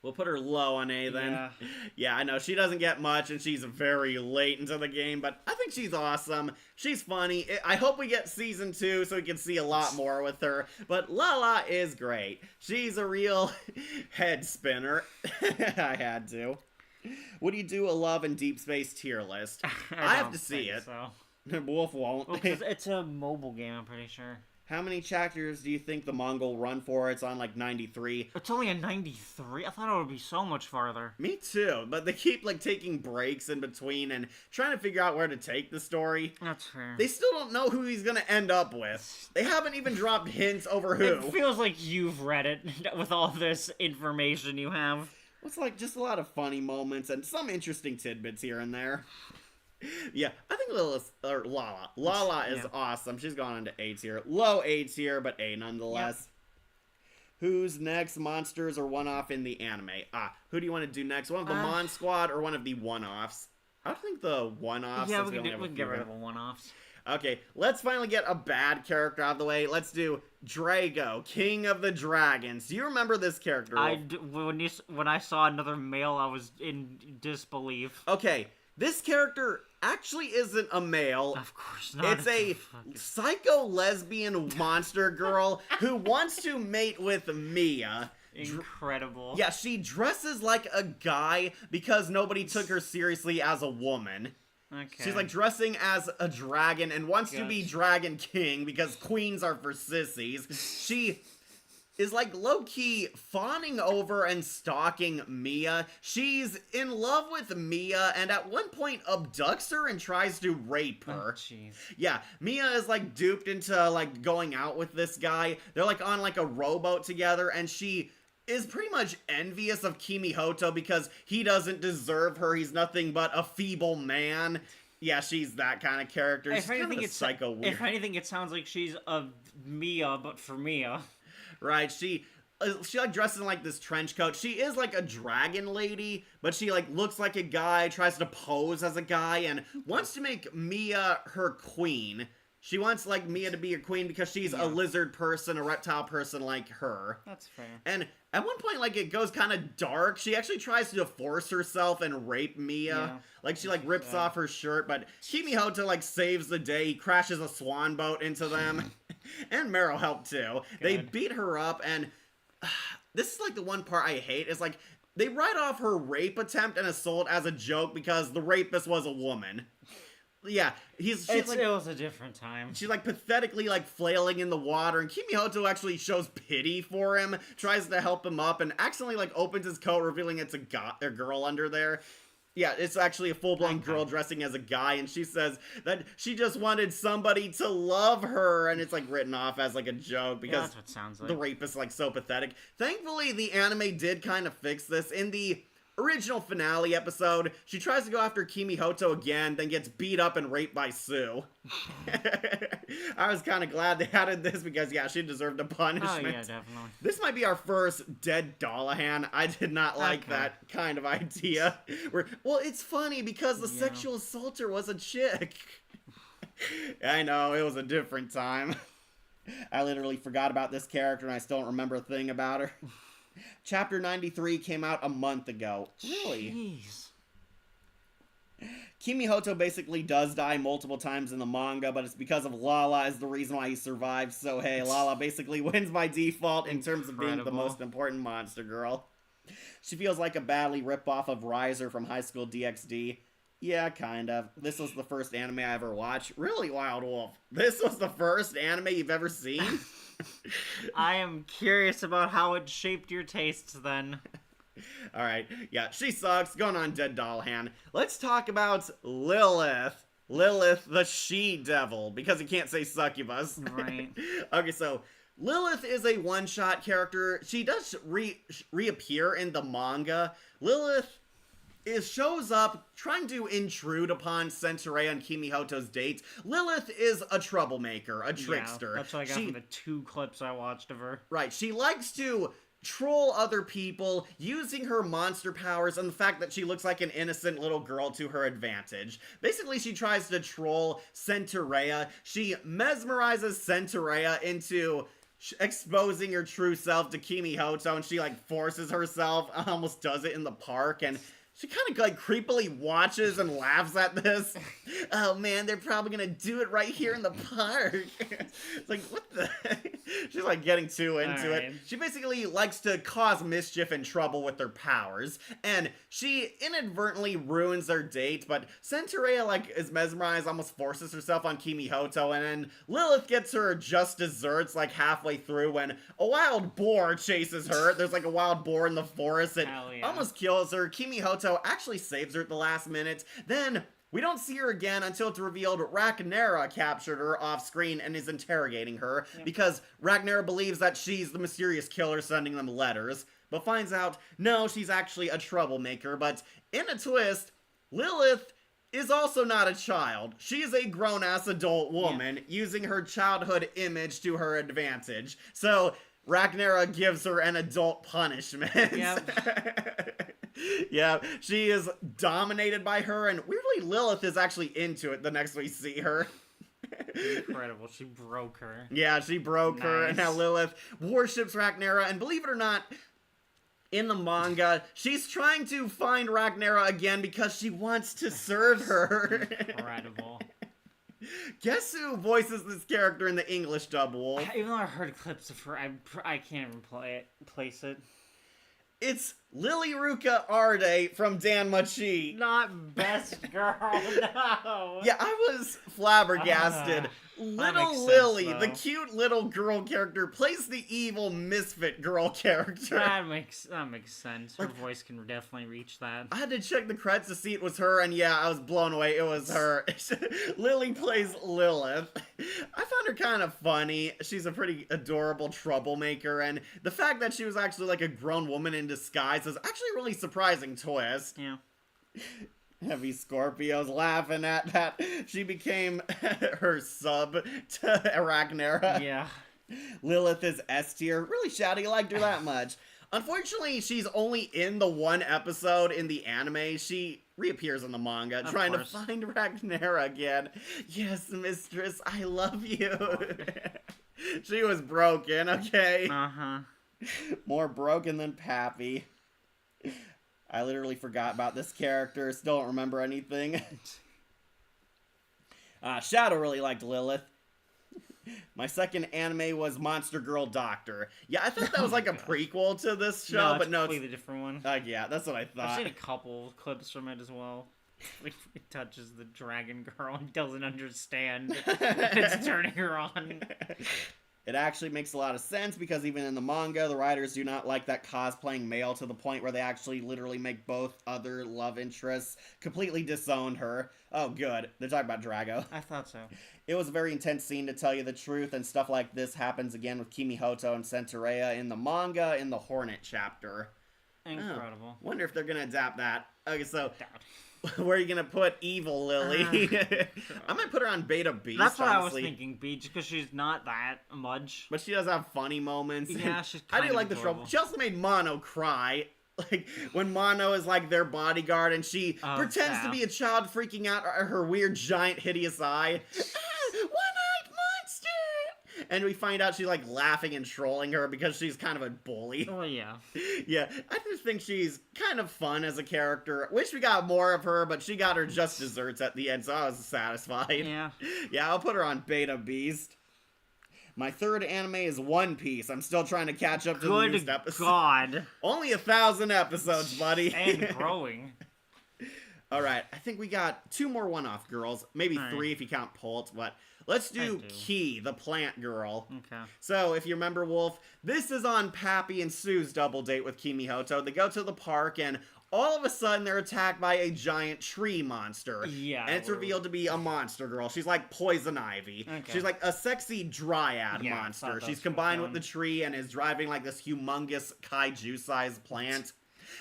Speaker 2: We'll put her low on A then.
Speaker 1: Yeah.
Speaker 2: Yeah, I know. She doesn't get much, and she's very late into the game, but I think she's awesome. She's funny. I hope we get season 2 so we can see a lot more with her. But Lala is great. She's a real head spinner. I had to. Would you do a Love and Deep Space tier list? I have to see it.
Speaker 1: So.
Speaker 2: Wolf won't.
Speaker 1: Well, 'cause it's a mobile game, I'm pretty sure.
Speaker 2: How many chapters do you think the manga will run for? It's on like 93.
Speaker 1: It's only a 93? I thought it would be so much farther.
Speaker 2: Me too, but they keep like taking breaks in between and trying to figure out where to take the story.
Speaker 1: That's fair.
Speaker 2: They still don't know who he's gonna end up with. They haven't even dropped hints over who.
Speaker 1: It feels like you've read it with all this information you have.
Speaker 2: It's like just a lot of funny moments and some interesting tidbits here and there. Yeah, I think Lala is awesome. She's gone into A tier. Low A tier, but A nonetheless. Yep. Who's next? Monsters or one-off in the anime? Who do you want to do next? One of the Mon Squad or one of the one-offs? I think the one-offs.
Speaker 1: Yeah, we can get rid of the one-offs.
Speaker 2: Okay, let's finally get a bad character out of the way. Let's do Drago, King of the Dragons. Do you remember this character?
Speaker 1: When I saw another male, I was in disbelief.
Speaker 2: Okay, this character actually isn't a male.
Speaker 1: Of course not.
Speaker 2: It's a psycho lesbian monster girl who wants to mate with Mia.
Speaker 1: Incredible.
Speaker 2: Yeah, she dresses like a guy because nobody took her seriously as a woman.
Speaker 1: Okay.
Speaker 2: She's like dressing as a dragon and wants to be Dragon King because queens are for sissies. She is like low-key fawning over and stalking Mia. She's in love with Mia and at one point abducts her and tries to rape her.
Speaker 1: Oh, jeez.
Speaker 2: Yeah, Mia is like duped into like going out with this guy. They're like on like a rowboat together and she is pretty much envious of Kimihoto because he doesn't deserve her. He's nothing but a feeble man. Yeah, she's that kind of character. She's kind of a psycho weird.
Speaker 1: If anything, it sounds like she's a Mia, but for Mia.
Speaker 2: Right, she like dresses in like this trench coat. She is like a dragon lady, but she like looks like a guy, tries to pose as a guy, and wants to make Mia her queen. She wants like Mia to be her queen because she's a lizard person, a reptile person like her.
Speaker 1: That's fair.
Speaker 2: And at one point, like, it goes kind of dark. She actually tries to force herself and rape Mia.
Speaker 1: Yeah.
Speaker 2: Like, she, like, rips off her shirt, but Kimihoto, like, saves the day. He crashes a swan boat into them. And Meryl helped, too. Good. They beat her up, and this is, like, the one part I hate, is, like, they write off her rape attempt and assault as a joke because the rapist was a woman. Yeah, it
Speaker 1: was a different time.
Speaker 2: She's like pathetically like flailing in the water, and Kimihoto actually shows pity for him, tries to help him up, and accidentally like opens his coat, revealing it's a girl under there. Yeah, it's actually a full-blown girl dressing as a guy, and she says that she just wanted somebody to love her, and it's like written off as like a joke because
Speaker 1: that's what it sounds like.
Speaker 2: The rape is like so pathetic. Thankfully, the anime did kind of fix this. In the original finale episode, she tries to go after Kimihoto again, then gets beat up and raped by Sue. I was kind of glad they added this because, yeah, she deserved a punishment.
Speaker 1: Oh, yeah, definitely.
Speaker 2: This might be our first dead Dollahan. I did not like that kind of idea. Well, it's funny because the sexual assaulter was a chick. I know, it was a different time. I literally forgot about this character and I still don't remember a thing about her. Chapter 93 came out a month ago. Really?
Speaker 1: Jeez.
Speaker 2: Kimihoto basically does die multiple times in the manga, but it's because of Lala is the reason why he survives. So hey, Lala basically wins by default in terms of being the most important monster girl. She feels like a badly ripoff of Riser from High School DxD. Yeah, kind of. This was the first anime I ever watched. Really, Wild Wolf? This was the first anime you've ever seen?
Speaker 1: I am curious about how it shaped your tastes then.
Speaker 2: Alright, yeah, she sucks. Going on, Dead Dollahan. Let's talk about Lilith. Lilith the she-devil, because you can't say succubus.
Speaker 1: Right.
Speaker 2: Okay, so Lilith is a one-shot character. She does reappear in the manga. Lilith shows up trying to intrude upon Centaurea and Kimihoto's dates. Lilith is a troublemaker, a trickster.
Speaker 1: Yeah, that's what I got from the 2 clips I watched of her.
Speaker 2: Right, she likes to troll other people using her monster powers and the fact that she looks like an innocent little girl to her advantage. Basically, she tries to troll Centaurea. She mesmerizes Centaurea into exposing her true self to Kimihoto, and she like forces herself, almost does it in the park, and she kind of like creepily watches and laughs at this. Oh man, they're probably gonna do it right here in the park. It's like, what the heck? She's like getting too into it. She basically likes to cause mischief and trouble with her powers, and she inadvertently ruins their date, but Centaurea like is mesmerized, almost forces herself on Kimihoto, and then Lilith gets her just desserts like halfway through when a wild boar chases her. There's like a wild boar in the forest that almost kills her. Kimihoto actually saves her at the last minute. Then we don't see her again until it's revealed Ragnara captured her off screen and is interrogating her because Ragnara believes that she's the mysterious killer sending them letters, but finds out no, she's actually a troublemaker. But in a twist, Lilith is also not a child. She is a grown-ass adult woman using her childhood image to her advantage. So Ragnara gives her an adult punishment. Yep. Yeah, she is dominated by her, and weirdly, Lilith is actually into it the next we see her.
Speaker 1: Incredible, she broke her.
Speaker 2: Yeah, she broke her, and now Lilith worships Ragnara, and believe it or not, in the manga, she's trying to find Ragnara again because she wants to serve her.
Speaker 1: Incredible.
Speaker 2: Guess who voices this character in the English dub, Wolf?
Speaker 1: Even though I heard clips of her, I can't even place it.
Speaker 2: It's Lily Ruka Arde from Dan Machi.
Speaker 1: Not best girl, no.
Speaker 2: Yeah, I was flabbergasted. Little Lily, the cute little girl character, plays the evil misfit girl character.
Speaker 1: That makes sense. Her voice can definitely reach that.
Speaker 2: I had to check the credits to see it was her, and yeah, I was blown away. It was her. Lily plays Lilith. I found her kind of funny. She's a pretty adorable troublemaker, and the fact that she was actually like a grown woman in disguise is actually a really surprising twist.
Speaker 1: Yeah.
Speaker 2: Heavy Scorpio's laughing at that. She became her sub to Arachnera.
Speaker 1: Yeah.
Speaker 2: Lilith is S tier. Really shouty, liked her that much. Unfortunately, she's only in the one episode in the anime. She reappears in the manga, trying to find Ragnaera again. Yes, mistress, I love you. She was broken, okay?
Speaker 1: Uh-huh.
Speaker 2: More broken than Pappy. I literally forgot about this character. Still don't remember anything. Shadow really liked Lilith. My second anime was Monster Girl Doctor. Yeah, I thought that was like a prequel to this show, but no,
Speaker 1: it's a completely different one.
Speaker 2: Yeah, that's what I thought.
Speaker 1: I've seen a couple clips from it as well. It touches the dragon girl and doesn't understand. It's turning her on.
Speaker 2: It actually makes a lot of sense because even in the manga, the writers do not like that cosplaying male to the point where they actually literally make both other love interests completely disown her. Oh, good. They're talking about Drago.
Speaker 1: I thought so.
Speaker 2: It was a very intense scene, to tell you the truth, and stuff like this happens again with Kimi Hoto and Centaurea in the manga in the Hornet chapter.
Speaker 1: Incredible.
Speaker 2: Oh, wonder if they're going to adapt that. Okay, so where are you going to put Evil Lily? I might put her on Beta Beast,
Speaker 1: That's what
Speaker 2: honestly.
Speaker 1: I was thinking, Beach, because she's not that much.
Speaker 2: But she does have funny moments.
Speaker 1: Yeah, she's kind
Speaker 2: I do like the trouble. She also made Mono cry. Like, when Mono is, like, their bodyguard, and she pretends to be a child freaking out at her weird, giant, hideous eye. One-eyed monster! And we find out she's, like, laughing and trolling her because she's kind of a bully.
Speaker 1: Oh, yeah.
Speaker 2: Yeah, I just think she's kind of fun as a character. Wish we got more of her, but she got her just desserts at the end, so I was satisfied.
Speaker 1: Yeah.
Speaker 2: Yeah, I'll put her on Beta Beast. My third anime is One Piece. I'm still trying to catch up to the newest episode.
Speaker 1: Good God.
Speaker 2: Only 1,000 episodes, buddy.
Speaker 1: And growing.
Speaker 2: Alright, I think we got 2 more one-off girls. Maybe 3 if you count Pult, but let's do Key, the plant girl.
Speaker 1: Okay.
Speaker 2: So, if you remember, Wolf, this is on Pappy and Sue's double date with Kimi Hoto. They go to the park, and all of a sudden, they're attacked by a giant tree monster.
Speaker 1: Yeah.
Speaker 2: And it's revealed to be a monster girl. She's like Poison Ivy.
Speaker 1: Okay.
Speaker 2: She's like a sexy dryad monster. She's combined with the tree and is driving like this humongous kaiju-sized plant.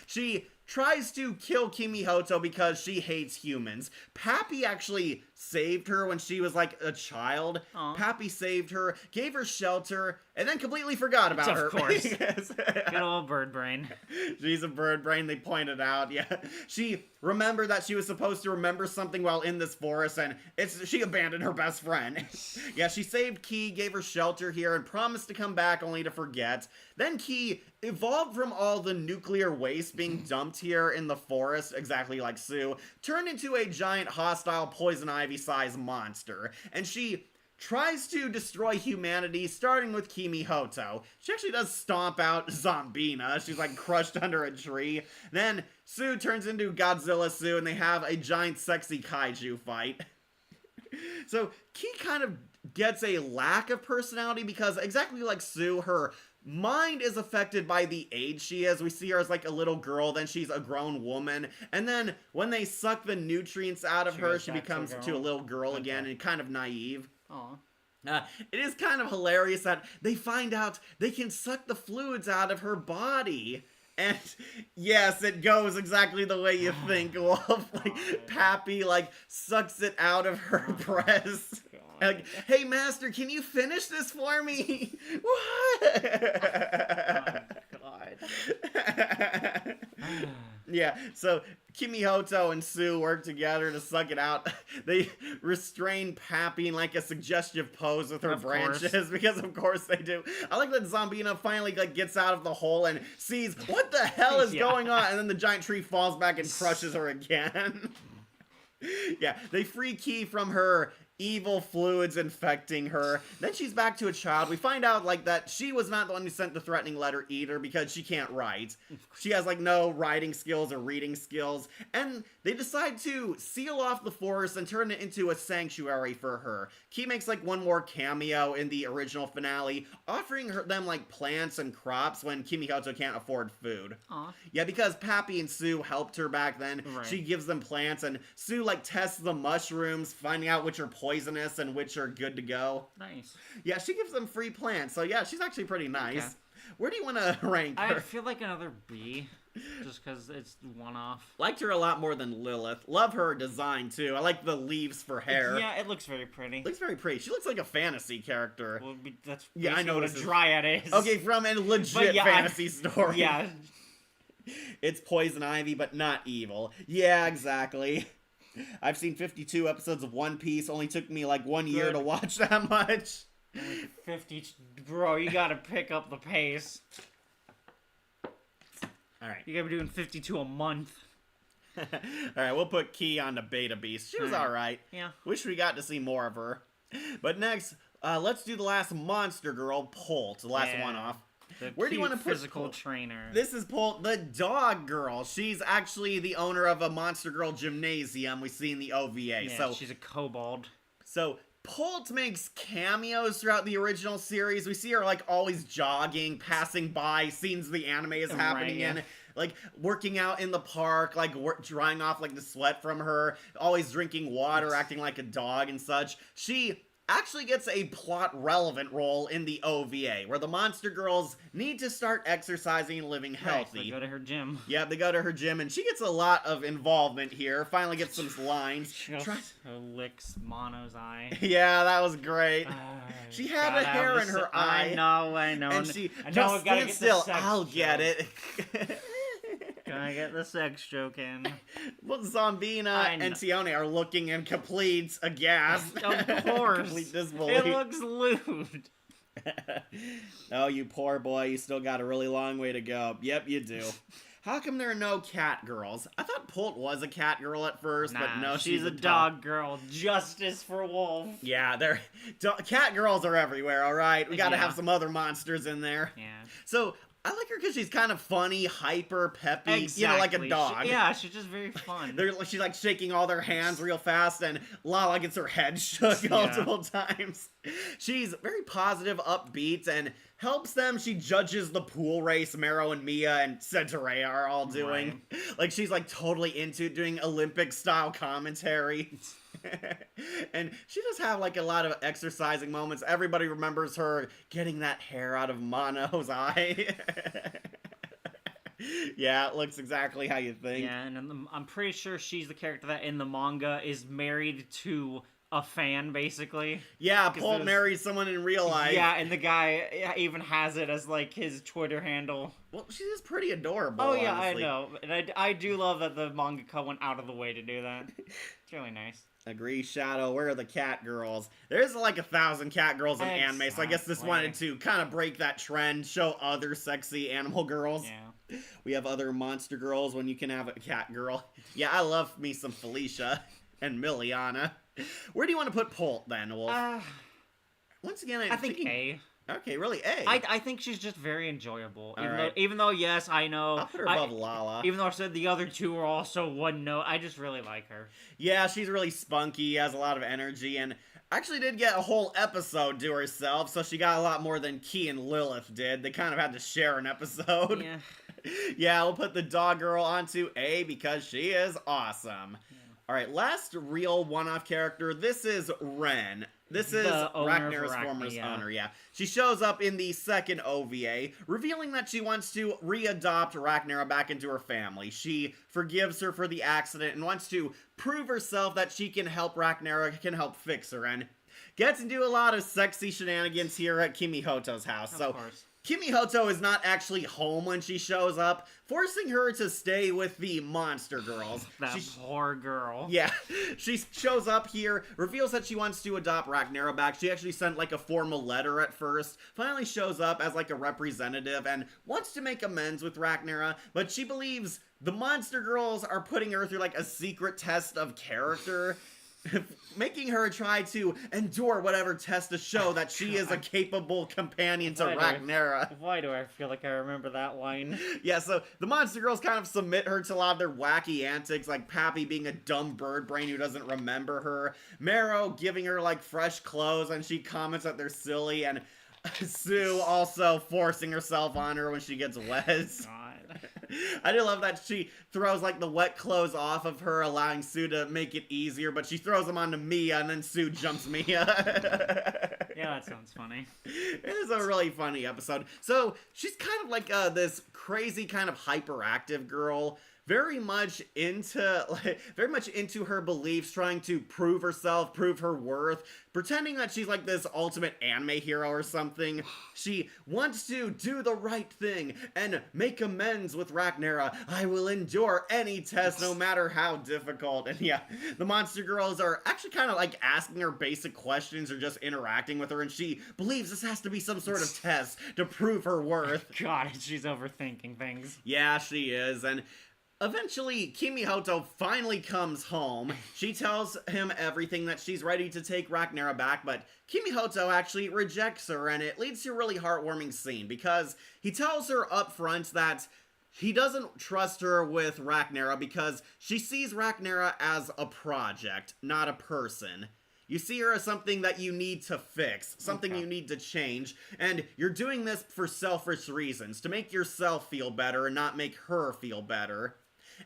Speaker 2: She tries to kill Kimi Hoto because she hates humans. Pappy actually saved her when she was like a child.
Speaker 1: Aww.
Speaker 2: Pappy saved her, gave her shelter, and then completely forgot about her.
Speaker 1: Of course. Good old bird brain.
Speaker 2: She's a bird brain, they pointed out, yeah. She remembered that she was supposed to remember something while in this forest, and she abandoned her best friend. Yeah, she saved Key, gave her shelter here, and promised to come back only to forget. Then Key evolved from all the nuclear waste being dumped here in the forest, exactly like Sue, turned into a giant hostile Poison Ivy-sized monster, and she tries to destroy humanity, starting with Kimi Hoto. She actually does stomp out Zombina. She's like crushed under a tree. Then Sue turns into Godzilla Sue, and they have a giant sexy kaiju fight. So Key kind of gets a lack of personality because, exactly like Sue, her mind is affected by the age she is. We see her as like a little girl, then she's a grown woman, and then when they suck the nutrients out of her, she becomes to a little girl again and kind of naive.
Speaker 1: Aww.
Speaker 2: It is kind of hilarious that they find out they can suck the fluids out of her body. And yes, it goes exactly the way you think, Wolf. Like, Pappy, like, sucks it out of her breast. Like, hey, master, can you finish this for me? What?
Speaker 1: God.
Speaker 2: Yeah, so Kimi Hoto and Sue work together to suck it out. They restrain Pappy in like a suggestive pose with her branches, because of course they do. I like that Zombina finally like gets out of the hole and sees what the hell is going on, and then the giant tree falls back and crushes her again. Yeah, they free Key from her evil fluids infecting her. Then she's back to a child. We find out, like, that she was not the one who sent the threatening letter either because she can't write. She has, like, no writing skills or reading skills. And they decide to seal off the forest and turn it into a sanctuary for her. Ki makes, like, one more cameo in the original finale, offering them, like, plants and crops when Kimihoto can't afford food.
Speaker 1: Aw.
Speaker 2: Yeah, because Pappy and Sue helped her back then.
Speaker 1: Right.
Speaker 2: She gives them plants, and Sue, like, tests the mushrooms, finding out which are poisonous and which are good to go.
Speaker 1: Nice.
Speaker 2: Yeah, she gives them free plants, so yeah, she's actually pretty nice.
Speaker 1: Okay.
Speaker 2: Where do you want to rank her?
Speaker 1: I feel like another B, just because it's one-off.
Speaker 2: Liked her a lot more than Lilith. Love her design, too. I like the leaves for hair.
Speaker 1: Yeah, it looks very pretty.
Speaker 2: Looks very pretty. She looks like a fantasy character.
Speaker 1: Well, that's
Speaker 2: Yeah, I know
Speaker 1: what a dryad is.
Speaker 2: Okay, from a legit
Speaker 1: yeah,
Speaker 2: fantasy story.
Speaker 1: Yeah.
Speaker 2: It's poison ivy, but not evil. Yeah, exactly. I've seen 52 episodes of One Piece. Only took me like 1 year to watch that much.
Speaker 1: 50, bro, you gotta pick up the pace.
Speaker 2: Alright.
Speaker 1: You gotta be doing 52 a month.
Speaker 2: Alright, we'll put Ki on the Beta Beast. She was alright.
Speaker 1: Yeah.
Speaker 2: Wish we got to see more of her. But next, let's do the last monster girl, Polt. The last one off. Where do you want to put
Speaker 1: physical
Speaker 2: Polt?
Speaker 1: trainer?
Speaker 2: This is Polt, the dog girl. She's actually the owner of a Monster Girl gymnasium we see in the OVA.
Speaker 1: Yeah,
Speaker 2: so
Speaker 1: she's a kobold.
Speaker 2: So Polt makes cameos throughout the original series. We see her like always jogging, passing by scenes the anime is happening in. Like working out in the park, like drying off like the sweat from her, always drinking water, acting like a dog and such. She actually gets a plot-relevant role in the OVA, where the Monster Girls need to start exercising and living healthy.
Speaker 1: Right, they go to her gym.
Speaker 2: Yeah, they go to her gym, and she gets a lot of involvement here. Finally gets some lines.
Speaker 1: She licks Mono's eye.
Speaker 2: Yeah, that was great. She had a hair in her eye.
Speaker 1: I know.
Speaker 2: And she
Speaker 1: I know,
Speaker 2: just
Speaker 1: I gotta
Speaker 2: stand
Speaker 1: get
Speaker 2: still.
Speaker 1: the sex
Speaker 2: I'll
Speaker 1: joke.
Speaker 2: get it.
Speaker 1: Can I get the sex joke in?
Speaker 2: Well, Zombina and Tione are looking in complete aghast.
Speaker 1: Of course.
Speaker 2: Complete disbelief.
Speaker 1: It looks lewd.
Speaker 2: Oh, you poor boy. You still got a really long way to go. Yep, you do. How come there are no cat girls? I thought Polt was a cat girl at first, but no,
Speaker 1: she's a dog girl. Justice for Wolf.
Speaker 2: Yeah, cat girls are everywhere, alright? We gotta
Speaker 1: Yeah.
Speaker 2: have some other monsters in there.
Speaker 1: Yeah.
Speaker 2: So, I like her because she's kind of funny, hyper, peppy,
Speaker 1: Exactly.
Speaker 2: you know, like a dog.
Speaker 1: She's just very fun.
Speaker 2: She's like shaking all their hands real fast, and Lala gets her head shook multiple times. She's very positive, upbeat, and helps them. She judges the pool race Mero and Mia and Centaurea are all doing. Right. Like, she's like totally into doing Olympic-style commentary. And she does have like a lot of exercising moments. Everybody remembers her getting that hair out of Mono's eye. Yeah, it looks exactly how you think.
Speaker 1: Yeah, and I'm pretty sure she's the character that in the manga is married to a fan, basically.
Speaker 2: Yeah, Polt marries someone in real life.
Speaker 1: Yeah, and the guy even has it as like his Twitter handle.
Speaker 2: Well, she is pretty adorable.
Speaker 1: Oh yeah,
Speaker 2: honestly.
Speaker 1: I know, and I do love that the mangaka went out of the way to do that. It's really nice.
Speaker 2: Agree, Shadow. Where are the cat girls? There's like 1,000 cat girls in anime, so I guess this wanted to kind of break that trend, show other sexy animal girls.
Speaker 1: Yeah.
Speaker 2: We have other monster girls when you can have a cat girl. Yeah, I love me some Felicia and Miliana. Where do you want to put Polt then, Wolf? Once again,
Speaker 1: I think A.
Speaker 2: Okay, really A.
Speaker 1: I think she's just very enjoyable.
Speaker 2: Right.
Speaker 1: Even though, yes, I know.
Speaker 2: I'll put her above Lala.
Speaker 1: Even though I said the other two are also one note, I just really like her.
Speaker 2: Yeah, she's really spunky, has a lot of energy, and actually did get a whole episode to herself, so she got a lot more than Ki and Lilith did. They kind of had to share an episode.
Speaker 1: Yeah.
Speaker 2: Yeah, we'll put the dog girl onto A because she is awesome. Yeah. Alright, last real one-off character. This is Ren. This is Ragnare's former owner, yeah. She shows up in the second OVA, revealing that she wants to re-adopt Ragnara back into her family. She forgives her for the accident and wants to prove herself that she can help Ragnara, can help fix her, and gets to do a lot of sexy shenanigans here at Kimihoto's house.
Speaker 1: Of course.
Speaker 2: Kimihoto is not actually home when she shows up, forcing her to stay with the monster girls.
Speaker 1: That poor girl.
Speaker 2: Yeah. She shows up here, reveals that she wants to adopt Ragnara back. She actually sent like a formal letter at first, finally shows up as like a representative and wants to make amends with Ragnara, but she believes the monster girls are putting her through like a secret test of character. making her try to endure whatever test to show that she is a capable companion to Rhaenyra.
Speaker 1: Why do I feel like I remember that line?
Speaker 2: Yeah, so the monster girls kind of submit her to a lot of their wacky antics, like Pappy being a dumb bird brain who doesn't remember her, Marrow giving her, like, fresh clothes, and she comments that they're silly, and Sue also forcing herself on her when she gets wet.
Speaker 1: God.
Speaker 2: I do love that she throws, like, the wet clothes off of her, allowing Sue to make it easier, but she throws them onto Mia, and then Sue jumps Mia.
Speaker 1: Yeah, that sounds funny.
Speaker 2: It is a really funny episode. So, she's kind of like this crazy kind of hyperactive girl, very much into her beliefs, trying to prove herself, prove her worth, pretending that she's like this ultimate anime hero or something. She wants to do the right thing and make amends with Rhaenyra. I will endure any test, no matter how difficult. And yeah, the monster girls are actually kind of like asking her basic questions or just interacting with her, and she believes this has to be some sort of test to prove her worth.
Speaker 1: God, she's overthinking things.
Speaker 2: Yeah, she is, and eventually, Kimihoto finally comes home. She tells him everything, that she's ready to take Rhaenyra back, but Kimihoto actually rejects her, and it leads to a really heartwarming scene, because he tells her up front that he doesn't trust her with Rhaenyra because she sees Rhaenyra as a project, not a person. You see her as something that you need to fix, something you need to change, and you're doing this for selfish reasons, to make yourself feel better and not make her feel better.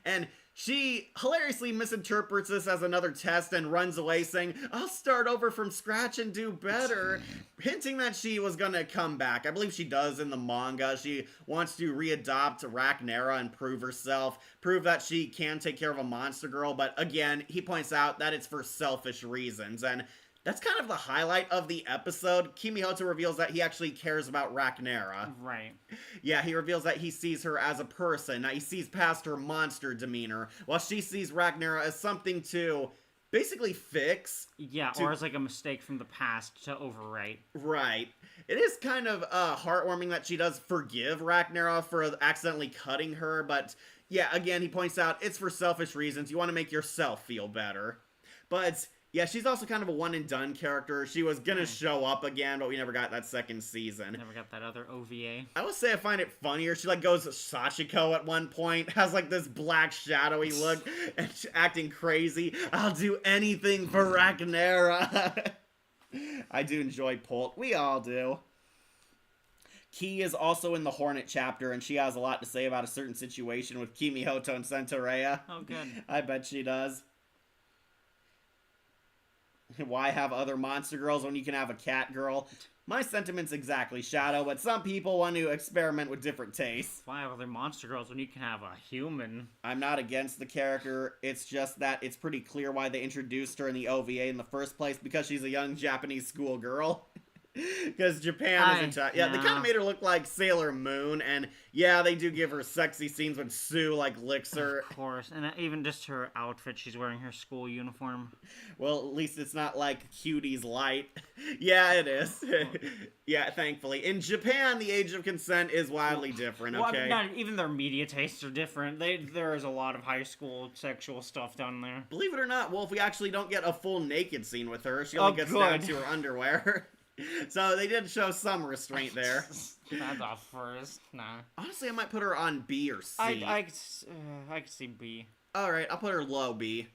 Speaker 2: And she hilariously misinterprets this as another test and runs away saying, I'll start over from scratch and do better, hinting that she was gonna come back. I believe she does in the manga. She wants to readopt Rhaenyra and prove herself, prove that she can take care of a monster girl, but again, he points out that it's for selfish reasons, and that's kind of the highlight of the episode. Kimihoto reveals that he actually cares about Rhaenyra.
Speaker 1: Right.
Speaker 2: Yeah, he reveals that he sees her as a person. Now, he sees past her monster demeanor, while she sees Rhaenyra as something to basically fix.
Speaker 1: Yeah, or as like a mistake from the past to overwrite.
Speaker 2: Right. It is kind of heartwarming that she does forgive Rhaenyra for accidentally cutting her, but yeah, again, he points out it's for selfish reasons. You want to make yourself feel better. But yeah, she's also kind of a one-and-done character. She was gonna show up again, but we never got that second season.
Speaker 1: Never got that other OVA.
Speaker 2: I would say I find it funnier. She, like, goes Sachiko at one point, has, like, this black, shadowy look, and she's acting crazy. I'll do anything for Rhaenyra. I do enjoy Polt. We all do. Ki is also in the Hornet chapter, and she has a lot to say about a certain situation with Kimihoto and Centaurea.
Speaker 1: Oh, good.
Speaker 2: I bet she does. Why have other monster girls when you can have a cat girl? My sentiments exactly, Shadow, but some people want to experiment with different tastes.
Speaker 1: Why have other monster girls when you can have a human?
Speaker 2: I'm not against the character, it's just that it's pretty clear why they introduced her in the OVA in the first place, because she's a young Japanese schoolgirl. Because Japan isn't... Yeah, they kind of made her look like Sailor Moon, and yeah, they do give her sexy scenes when Sue, like, licks her.
Speaker 1: Of course, and even just her outfit, she's wearing her school uniform.
Speaker 2: Well, at least it's not like Cutie's Light. Yeah, it is. Yeah, thankfully. In Japan, the age of consent is wildly different, okay?
Speaker 1: Well, even their media tastes are different. There is a lot of high school sexual stuff down there.
Speaker 2: Believe it or not, Wolf, we actually don't get a full naked scene with her. She only gets down to her underwear. So they did show some restraint there.
Speaker 1: Not the first, nah.
Speaker 2: Honestly, I might put her on B or C.
Speaker 1: I could see B.
Speaker 2: Alright, I'll put her low B.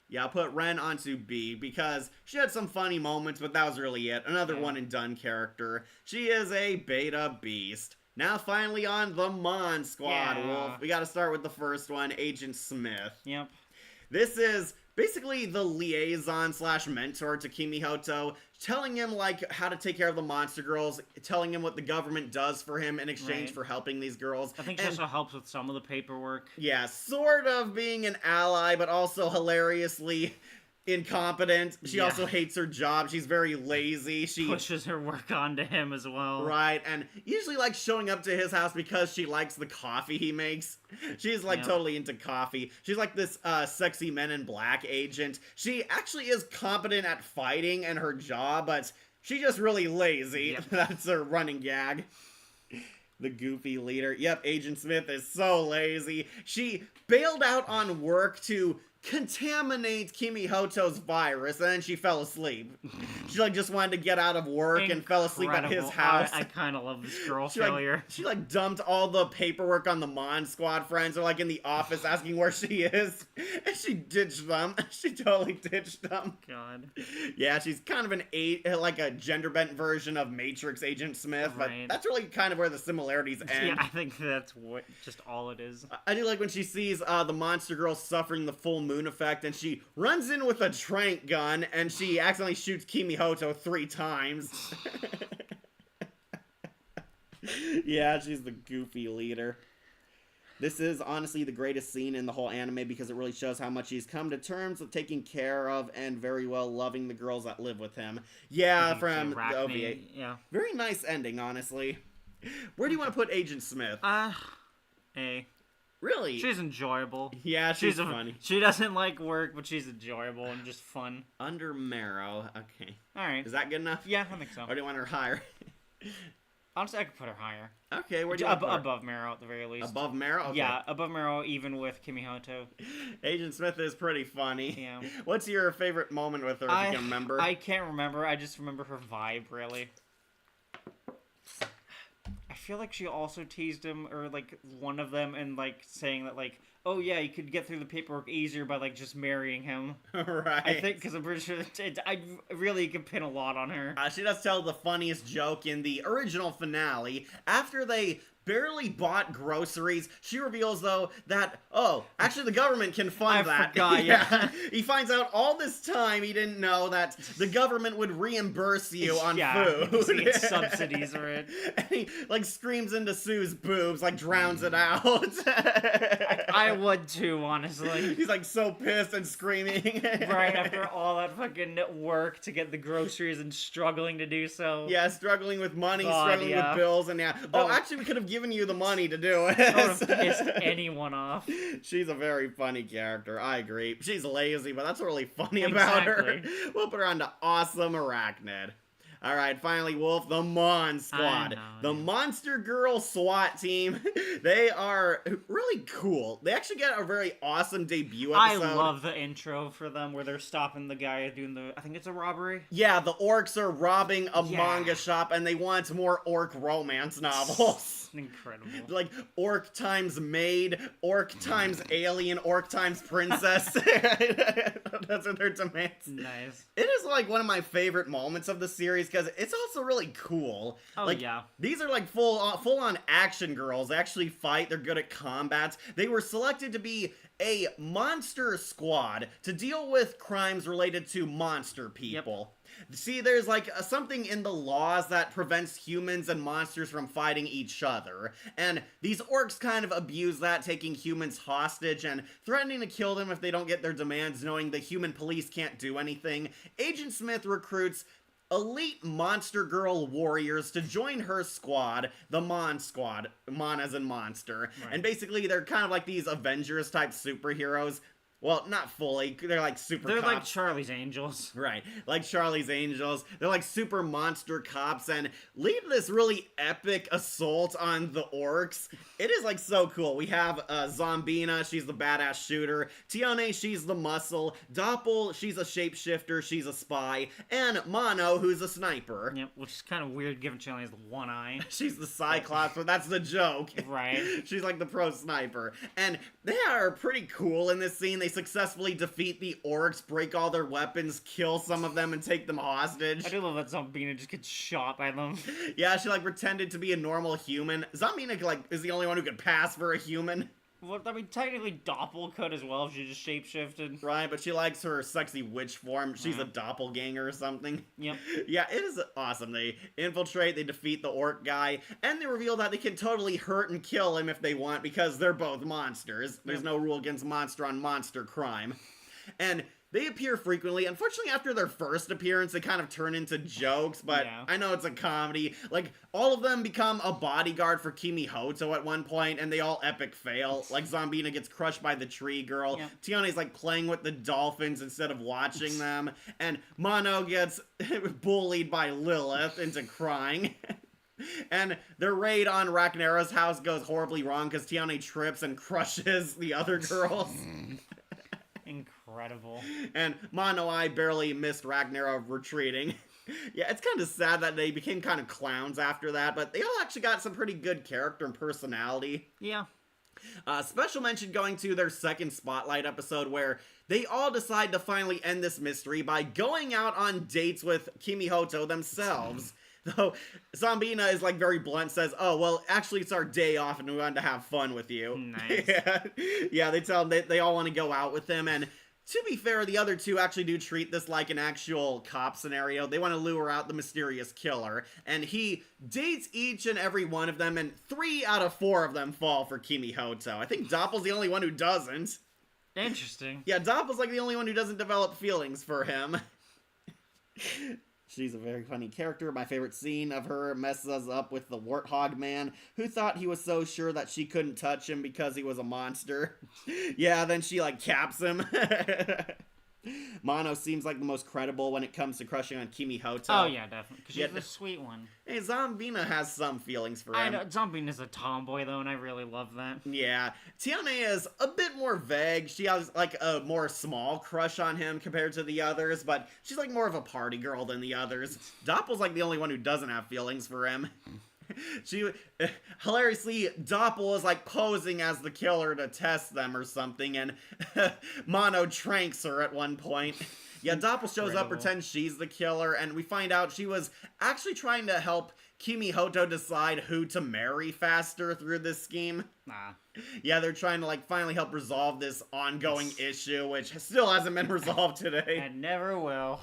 Speaker 2: Yeah, I'll put Ren onto B, because she had some funny moments, but that was really it. Another one-and-done character. She is a beta beast. Now finally on the Mon Squad, Wolf. We gotta start with the first one, Agent Smith.
Speaker 1: Yep.
Speaker 2: This is basically the liaison / mentor to Kimihoto, telling him, like, how to take care of the monster girls, telling him what the government does for him in exchange for helping these girls.
Speaker 1: I think she also helps with some of the paperwork.
Speaker 2: Yeah, sort of being an ally, but also hilariously incompetent. She also hates her job. She's very lazy. She
Speaker 1: pushes her work onto him as well.
Speaker 2: Right, and usually likes showing up to his house because she likes the coffee he makes. She's like totally into coffee. She's like this sexy Men in Black agent. She actually is competent at fighting and her job, but she's just really lazy. Yep. That's her running gag. The goofy leader. Yep, Agent Smith is so lazy. She bailed out on work to contaminate Kimi Hoto's virus, and then she fell asleep. She, like, just wanted to get out of work and fell asleep at his house.
Speaker 1: I kind of love this girl
Speaker 2: she,
Speaker 1: failure.
Speaker 2: She, like, dumped all the paperwork on the Mon Squad friends. They're, like, in the office asking where she is. And she ditched them. She totally ditched them.
Speaker 1: God.
Speaker 2: Yeah, she's kind of like a gender-bent version of Matrix Agent Smith.
Speaker 1: Right.
Speaker 2: But that's really kind of where the similarities end.
Speaker 1: Yeah, I think that's just all it is.
Speaker 2: I do like when she sees the monster girl suffering the full moon effect, and she runs in with a trank gun, and she accidentally shoots Kimi Hoto 3 times. Yeah, she's the goofy leader. This is honestly the greatest scene in the whole anime because it really shows how much he's come to terms with taking care of and very well loving the girls that live with him. Yeah, from the OVA.
Speaker 1: Yeah.
Speaker 2: Very nice ending, honestly. Where do you want to put Agent Smith?
Speaker 1: A.
Speaker 2: Really?
Speaker 1: She's enjoyable.
Speaker 2: Yeah, she's funny.
Speaker 1: She doesn't like work, but she's enjoyable and just fun.
Speaker 2: Under Marrow. Okay.
Speaker 1: Alright.
Speaker 2: Is that good enough?
Speaker 1: Yeah, I think so.
Speaker 2: Or do you want her higher?
Speaker 1: Honestly, I could put her higher.
Speaker 2: Okay, where do you want her?
Speaker 1: Above Marrow, at the very least.
Speaker 2: Above Marrow? Okay.
Speaker 1: Yeah, above Marrow, even with Kimi Hoto.
Speaker 2: Agent Smith is pretty funny.
Speaker 1: Yeah.
Speaker 2: What's your favorite moment with her, if you can remember?
Speaker 1: I can't remember. I just remember her vibe, really. I feel like she also teased him, or, like, one of them, and, like, saying that, like, oh, yeah, you could get through the paperwork easier by, like, just marrying him.
Speaker 2: Right.
Speaker 1: I think, because I'm pretty sure I really could pin a lot on her.
Speaker 2: She does tell the funniest joke in the original finale. After they barely bought groceries, she reveals, though, that, oh, actually the government can fund that.
Speaker 1: I forgot, yeah.
Speaker 2: He finds out all this time he didn't know that the government would reimburse you on food.
Speaker 1: He gets subsidies for it.
Speaker 2: And he, like, screams into Sue's boobs, like, drowns it out.
Speaker 1: I would too, honestly.
Speaker 2: He's, like, so pissed and screaming.
Speaker 1: Right after all that fucking work to get the groceries and struggling to do so.
Speaker 2: Yeah, struggling with money, struggling with bills, and actually we could have given you the money to do it.
Speaker 1: That would have pissed anyone off.
Speaker 2: She's a very funny character, I agree. She's lazy, but that's really funny about her. We'll put her on to Awesome Arachnid. Alright, finally, Wolf, the Mon Squad. The Monster Girl SWAT team. They are really cool. They actually get a very awesome debut episode.
Speaker 1: I love the intro for them where they're stopping the guy doing I think it's a robbery.
Speaker 2: Yeah, the orcs are robbing a manga shop and they want more orc romance novels.
Speaker 1: Incredible.
Speaker 2: Like, orc times maid, orc times alien, orc times princess. That's what their demands.
Speaker 1: Nice.
Speaker 2: It is, like, one of my favorite moments of the series, because it's also really cool.
Speaker 1: Oh,
Speaker 2: like,
Speaker 1: yeah.
Speaker 2: These are, like, full-on action girls. They actually fight. They're good at combat. They were selected to be a monster squad to deal with crimes related to monster people. Yep. See, there's, like, something in the laws that prevents humans and monsters from fighting each other. And these orcs kind of abuse that, taking humans hostage and threatening to kill them if they don't get their demands, knowing the human police can't do anything. Agent Smith recruits elite monster girl warriors to join her squad, the Mon Squad. Mon as in monster. Right. And basically, they're kind of like these Avengers-type superheroes. Well, not fully. They're like super
Speaker 1: They're
Speaker 2: cops.
Speaker 1: like Charlie's Angels.
Speaker 2: Right. Like Charlie's Angels. They're like super monster cops and lead this really epic assault on the orcs. It is like so cool. We have Zombina, she's the badass shooter. Tione, she's the muscle. Doppel, she's a shapeshifter, she's a spy. And Mono, who's a sniper.
Speaker 1: Yep, which is kind of weird given she only has one eye.
Speaker 2: She's the Cyclops, but that's the joke.
Speaker 1: Right.
Speaker 2: She's like the pro sniper. And they are pretty cool in this scene. They successfully defeat the orcs, break all their weapons, kill some of them, and take them hostage.
Speaker 1: I do love that Zombina just gets shot by them.
Speaker 2: Yeah, she like pretended to be a normal human. Zombina like is the only one who could pass for a human.
Speaker 1: Well, I mean, technically Doppel could as well if she just shapeshifted.
Speaker 2: Right, but she likes her sexy witch form. She's a doppelganger or something.
Speaker 1: Yep.
Speaker 2: Yeah, it is awesome. They infiltrate, they defeat the orc guy, and they reveal that they can totally hurt and kill him if they want because they're both monsters. There's no rule against monster-on-monster crime. And they appear frequently. Unfortunately, after their first appearance, they kind of turn into jokes, but I know it's a comedy. Like, all of them become a bodyguard for Kimi Hoto at one point, and they all epic fail. Like, Zombina gets crushed by the tree girl. Yeah. Tione's, like, playing with the dolphins instead of watching them. And Mono gets bullied by Lilith into crying. And their raid on Ragnaro's house goes horribly wrong because Tione trips and crushes the other girls.
Speaker 1: Incredible. incredible.
Speaker 2: And Mono Eye barely missed Ragnar retreating. Yeah, it's kind of sad that they became kind of clowns after that, but they all actually got some pretty good character and personality.
Speaker 1: Yeah.
Speaker 2: Special mention going to their second Spotlight episode where they all decide to finally end this mystery by going out on dates with Kimihoto themselves. Though Zombina is like very blunt, says, "Oh, well, actually it's our day off and we wanted to have fun with you."
Speaker 1: Nice.
Speaker 2: Yeah, they tell them they all want to go out with him, and to be fair, the other two actually do treat this like an actual cop scenario. They want to lure out the mysterious killer, and he dates each and every one of them, and 3 out of 4 of them fall for Kimihoto. I think Doppel's the only one who doesn't.
Speaker 1: Interesting.
Speaker 2: Yeah, Doppel's like the only one who doesn't develop feelings for him. She's a very funny character. My favorite scene of her messes us up with the Warthog Man, who thought he was so sure that she couldn't touch him because he was a monster. Yeah, then she, like, caps him. Mono seems like the most credible when it comes to crushing on Kimihoto.
Speaker 1: Oh, yeah, definitely. Because she's the sweet one.
Speaker 2: Hey, Zombina has some feelings for him.
Speaker 1: I know. Zombina's a tomboy, though, and I really love that.
Speaker 2: Yeah. Tione is a bit more vague. She has, like, a more small crush on him compared to the others, but she's, like, more of a party girl than the others. Doppel's, like, the only one who doesn't have feelings for him. Hilariously, Doppel is like posing as the killer to test them or something, and Mono tranks her at one point. Yeah, Doppel shows up, pretends she's the killer, and we find out she was actually trying to help Kimihoto decide who to marry faster through this scheme.
Speaker 1: Nah.
Speaker 2: Yeah, they're trying to like finally help resolve this ongoing issue, which still hasn't been resolved today.
Speaker 1: And never will.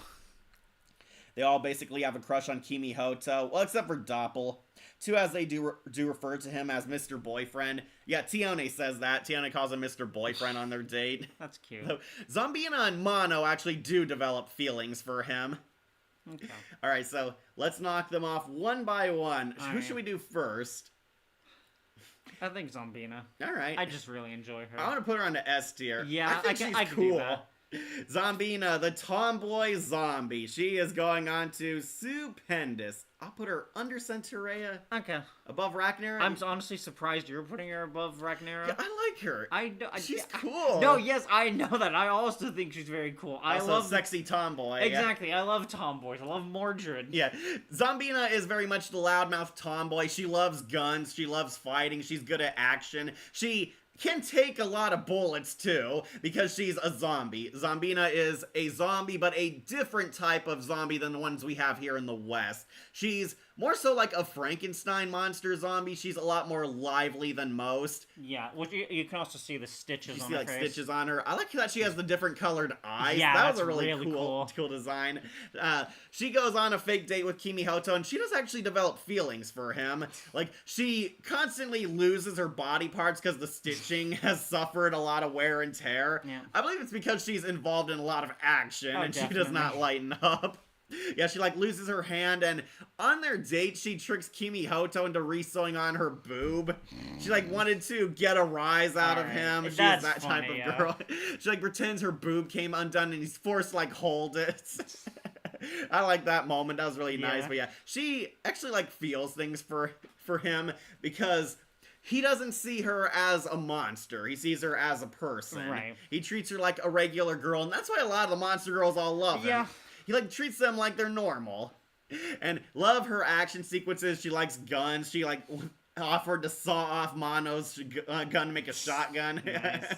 Speaker 2: They all basically have a crush on Kimihoto, well, except for Doppel. Too, as they do refer to him as Mr. Boyfriend. Yeah, Tione says that. Tione calls him Mr. Boyfriend on their date.
Speaker 1: That's cute.
Speaker 2: So, Zombina and Mono actually do develop feelings for him.
Speaker 1: Okay.
Speaker 2: Alright, so let's knock them off one by one. Who should we do first?
Speaker 1: I think Zombina.
Speaker 2: Alright.
Speaker 1: I just really enjoy her.
Speaker 2: I want to put her on the S tier.
Speaker 1: Yeah,
Speaker 2: I think she's
Speaker 1: cool.
Speaker 2: Do that. Zombina, the tomboy zombie. She is going on to Stupendous. I'll put her under Centaurea.
Speaker 1: Okay.
Speaker 2: Above Ragnar.
Speaker 1: I'm honestly surprised you're putting her above Ragnar.
Speaker 2: Yeah, I like her. She's cool.
Speaker 1: No, yes, I know that. I also think she's very cool. I love
Speaker 2: sexy tomboy.
Speaker 1: Exactly. Yeah. I love tomboys. I love Mordred.
Speaker 2: Yeah. Zombina is very much the loudmouth tomboy. She loves guns. She loves fighting. She's good at action. She can take a lot of bullets too, because she's a zombie. Zombina is a zombie, but a different type of zombie than the ones we have here in the West. She's more so like a Frankenstein monster zombie. She's a lot more lively than most.
Speaker 1: Yeah, well, you can also see the stitches on her face.
Speaker 2: Stitches on her. I like that she has the different colored eyes.
Speaker 1: Yeah,
Speaker 2: that was a
Speaker 1: really
Speaker 2: cool design. She goes on a fake date with Kimihoto, and she does actually develop feelings for him. Like, she constantly loses her body parts because the stitching has suffered a lot of wear and tear.
Speaker 1: Yeah.
Speaker 2: I believe it's because she's involved in a lot of action, and
Speaker 1: definitely.
Speaker 2: she does not lighten up. Yeah, she, like, loses her hand, and on their date, she tricks Kimihoto into re-sewing on her boob. She, like, wanted to get a rise out of him. She's that type of girl. She, like, pretends her boob came undone, and he's forced to, like, hold it. I like that moment. That was really nice. But, yeah, she actually, like, feels things for him, because he doesn't see her as a monster. He sees her as a person.
Speaker 1: Right.
Speaker 2: He treats her like a regular girl, and that's why a lot of the monster girls all love him.
Speaker 1: Yeah.
Speaker 2: He, like, treats them like they're normal. And love her action sequences. She likes guns. She, like, offered to saw off Mono's gun to make a shotgun.
Speaker 1: Nice.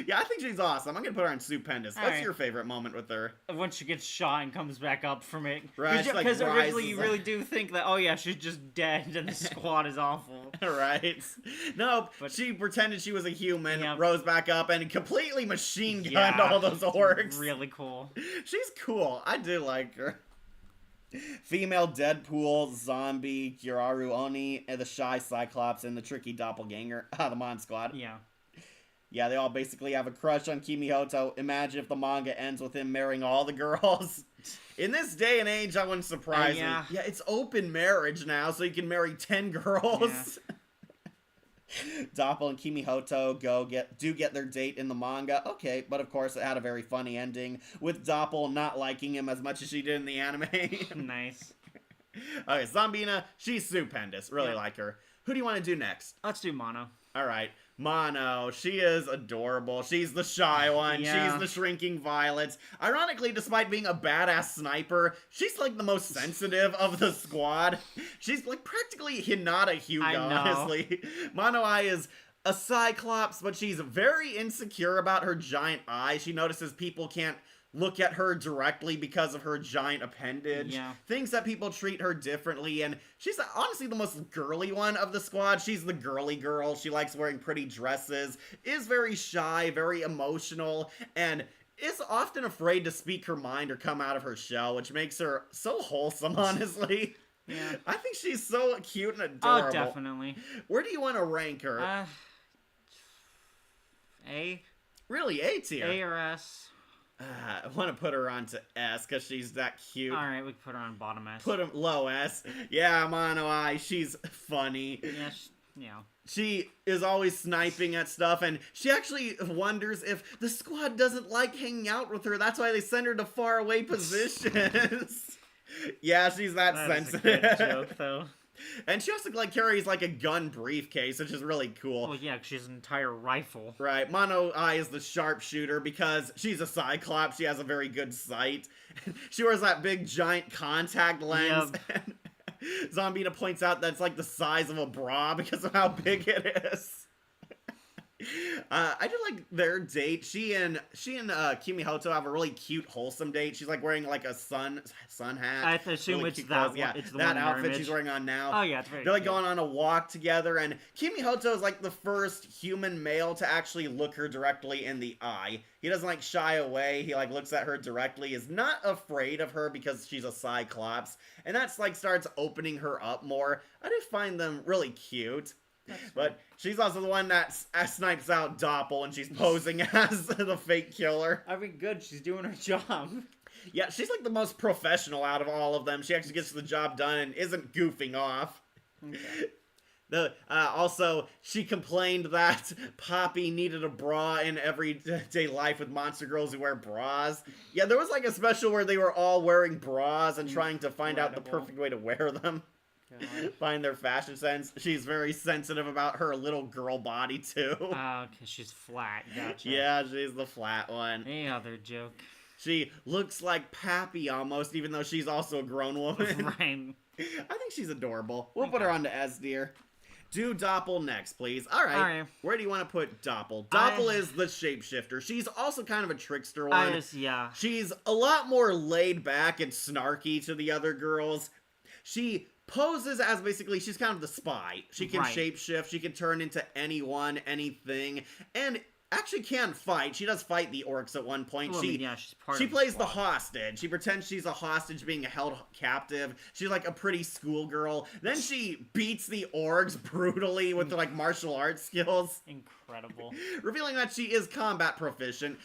Speaker 2: Yeah, I think she's awesome. I'm gonna put her on Stupendous. What's your favorite moment with her?
Speaker 1: When she gets shot and comes back up from it.
Speaker 2: Right.
Speaker 1: Because originally you really do think that, oh yeah, she's just dead and the squad is awful.
Speaker 2: Right. No, but she pretended she was a human, rose back up, and completely machine gunned all those orcs.
Speaker 1: Really cool.
Speaker 2: She's cool. I do like her. Female Deadpool, zombie, Giraru Oni, and the shy Cyclops, and the tricky doppelganger. The Mon Squad.
Speaker 1: Yeah.
Speaker 2: Yeah, they all basically have a crush on Kimihoto. Imagine if the manga ends with him marrying all the girls. In this day and age, that wouldn't surprise me. Yeah, it's open marriage now, so you can marry 10 girls. Yeah. Doppel and Kimihoto do get their date in the manga. Okay, but of course it had a very funny ending, with Doppel not liking him as much as she did in the anime.
Speaker 1: Nice.
Speaker 2: Okay, Zombina, she's stupendous. Really like her. Who do you want to do next?
Speaker 1: Let's do Mono.
Speaker 2: Alright. Mono, she is adorable. She's the shy one.
Speaker 1: Yeah.
Speaker 2: She's the shrinking violets. Ironically, despite being a badass sniper, she's like the most sensitive of the squad. She's like practically Hinata Hyuga, honestly. Mono Eye is a cyclops, but she's very insecure about her giant eye. She notices people can't look at her directly because of her giant appendage.
Speaker 1: Yeah.
Speaker 2: Thinks that people treat her differently, and she's honestly the most girly one of the squad. She's the girly girl. She likes wearing pretty dresses, is very shy, very emotional, and is often afraid to speak her mind or come out of her shell, which makes her so wholesome, honestly.
Speaker 1: Yeah.
Speaker 2: I think she's so cute and adorable.
Speaker 1: Oh, definitely.
Speaker 2: Where do you want to rank her?
Speaker 1: A.
Speaker 2: Really, A tier?
Speaker 1: A or S.
Speaker 2: I want to put her on to S because she's that cute.
Speaker 1: Alright, we can put her on bottom S.
Speaker 2: Put him low S. Yeah, Mono Eye, she's funny.
Speaker 1: Yeah,
Speaker 2: She is always sniping at stuff, and she actually wonders if the squad doesn't like hanging out with her. That's why they send her to faraway positions. Yeah, she's that sensitive.
Speaker 1: That's a good joke, though.
Speaker 2: And she also like carries like a gun briefcase, which is really cool.
Speaker 1: Well, yeah, 'cause she has an entire rifle.
Speaker 2: Right. Mono Eye is the sharpshooter because she's a cyclops. She has a very good sight. She wears that big giant contact lens.
Speaker 1: Yep.
Speaker 2: And Zombina points out that's like the size of a bra because of how big it is. I do like their date. She and Kimi Hoto have a really cute, wholesome date. She's like wearing like a sun hat.
Speaker 1: I assume
Speaker 2: really
Speaker 1: it's
Speaker 2: cute
Speaker 1: that
Speaker 2: clothes. Yeah,
Speaker 1: it's the
Speaker 2: that
Speaker 1: one in our
Speaker 2: outfit
Speaker 1: image.
Speaker 2: she's wearing on now.
Speaker 1: Oh yeah, it's very
Speaker 2: They're like
Speaker 1: cute.
Speaker 2: going on a walk together, and Kimi Hoto is like the first human male to actually look her directly in the eye. He doesn't like shy away. He like looks at her directly, is not afraid of her because she's a cyclops, and that's like starts opening her up more. I just find them really cute. But she's also the one that snipes out Doppel when she's posing as the fake killer.
Speaker 1: I mean, good. She's doing her job.
Speaker 2: Yeah, she's like the most professional out of all of them. She actually gets the job done and isn't goofing off.
Speaker 1: Okay.
Speaker 2: Also, she complained that Poppy needed a bra in everyday life with monster girls who wear bras. Yeah, there was like a special where they were all wearing bras and trying to find out the perfect way to wear them. Find their fashion sense. She's very sensitive about her little girl body too.
Speaker 1: Oh, because she's flat. Gotcha.
Speaker 2: Yeah, she's the flat one.
Speaker 1: Any other joke?
Speaker 2: She looks like Pappy almost, even though she's also a grown woman.
Speaker 1: Right.
Speaker 2: I think she's adorable. We'll put her on to S tier. Do Doppel next, please. All right. Where do you want to put Doppel? Doppel is the shapeshifter. She's also kind of a trickster one.
Speaker 1: Yeah.
Speaker 2: She's a lot more laid back and snarky to the other girls. She poses as basically, she's kind of the spy. She can shapeshift, she can turn into anyone, anything, and actually can fight. She does fight the orcs at one point.
Speaker 1: Well, yeah, she's part
Speaker 2: she
Speaker 1: of
Speaker 2: plays the hostage. She pretends she's a hostage being held captive. She's like a pretty schoolgirl. Then she beats the orcs brutally with like martial arts skills.
Speaker 1: Incredible.
Speaker 2: Revealing that she is combat proficient.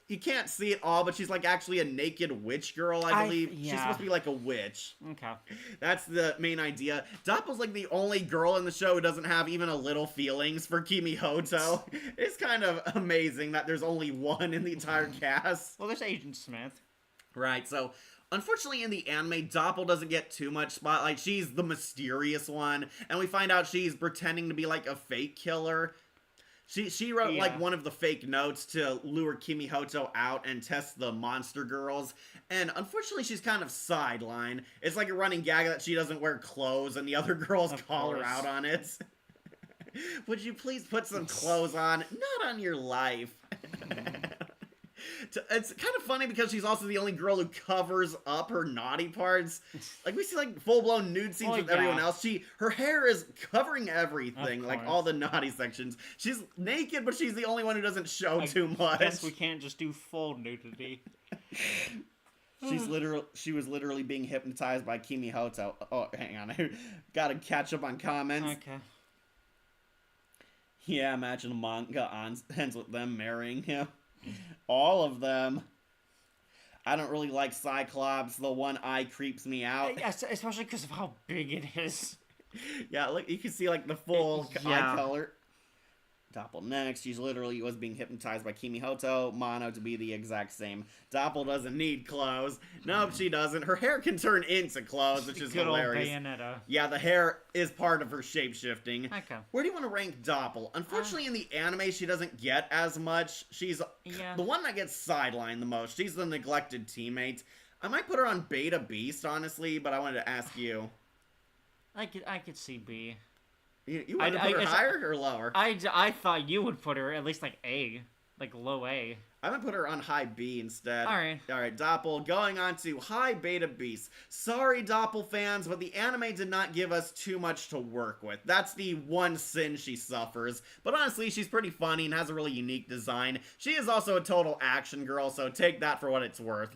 Speaker 2: You can't see it all, but she's like actually a naked witch girl, I believe.
Speaker 1: Yeah.
Speaker 2: She's supposed to be like a witch.
Speaker 1: Okay.
Speaker 2: That's the main idea. Doppel's like the only girl in the show who doesn't have even a little feelings for Kimi Hoto. It's kind of amazing that there's only one in the entire cast.
Speaker 1: Well, there's Agent Smith.
Speaker 2: Right, so unfortunately in the anime, Doppel doesn't get too much spotlight. She's the mysterious one, and we find out she's pretending to be like a fake killer. She wrote like one of the fake notes to lure Kimi Hoto out and test the monster girls, and unfortunately she's kind of sidelined. It's like a running gag that she doesn't wear clothes and the other girls call her out on it. Would you please put some clothes on? Not on your life. It's kind of funny because she's also the only girl who covers up her naughty parts. Like we see like full-blown nude scenes with everyone else. Her hair is covering everything, like all the naughty sections. She's naked, but she's the only one who doesn't show too much.
Speaker 1: I guess we can't just do full nudity.
Speaker 2: She was literally being hypnotized by Kimi Hoto. Oh, hang on. I gotta catch up on comments.
Speaker 1: Okay.
Speaker 2: Yeah, imagine a manga ends with them marrying him. All of them. I don't really like Cyclops. The one eye creeps me out.
Speaker 1: Yeah, especially because of how big it is.
Speaker 2: Yeah, look, you can see like the full eye color. Doppel next. She's literally was being hypnotized by Kimihoto. Mono to be the exact same. Doppel doesn't need clothes. Nope, she doesn't. Her hair can turn into clothes, which is
Speaker 1: Good
Speaker 2: hilarious.
Speaker 1: Old Bayonetta.
Speaker 2: Yeah, the hair is part of her shape-shifting.
Speaker 1: Okay.
Speaker 2: Where do you want to rank Doppel? Unfortunately, in the anime, she doesn't get as much. She's the one that gets sidelined the most. She's the neglected teammate. I might put her on Beta Beast, honestly, but I wanted to ask you.
Speaker 1: I could see B.
Speaker 2: You want to put her higher or lower?
Speaker 1: I thought you would put her at least like A, like low A.
Speaker 2: I'm gonna put her on high B instead.
Speaker 1: Alright,
Speaker 2: Doppel, going on to high Beta Beast. Sorry, Doppel fans, but the anime did not give us too much to work with. That's the one sin she suffers. But honestly, she's pretty funny and has a really unique design. She is also a total action girl, so take that for what it's worth.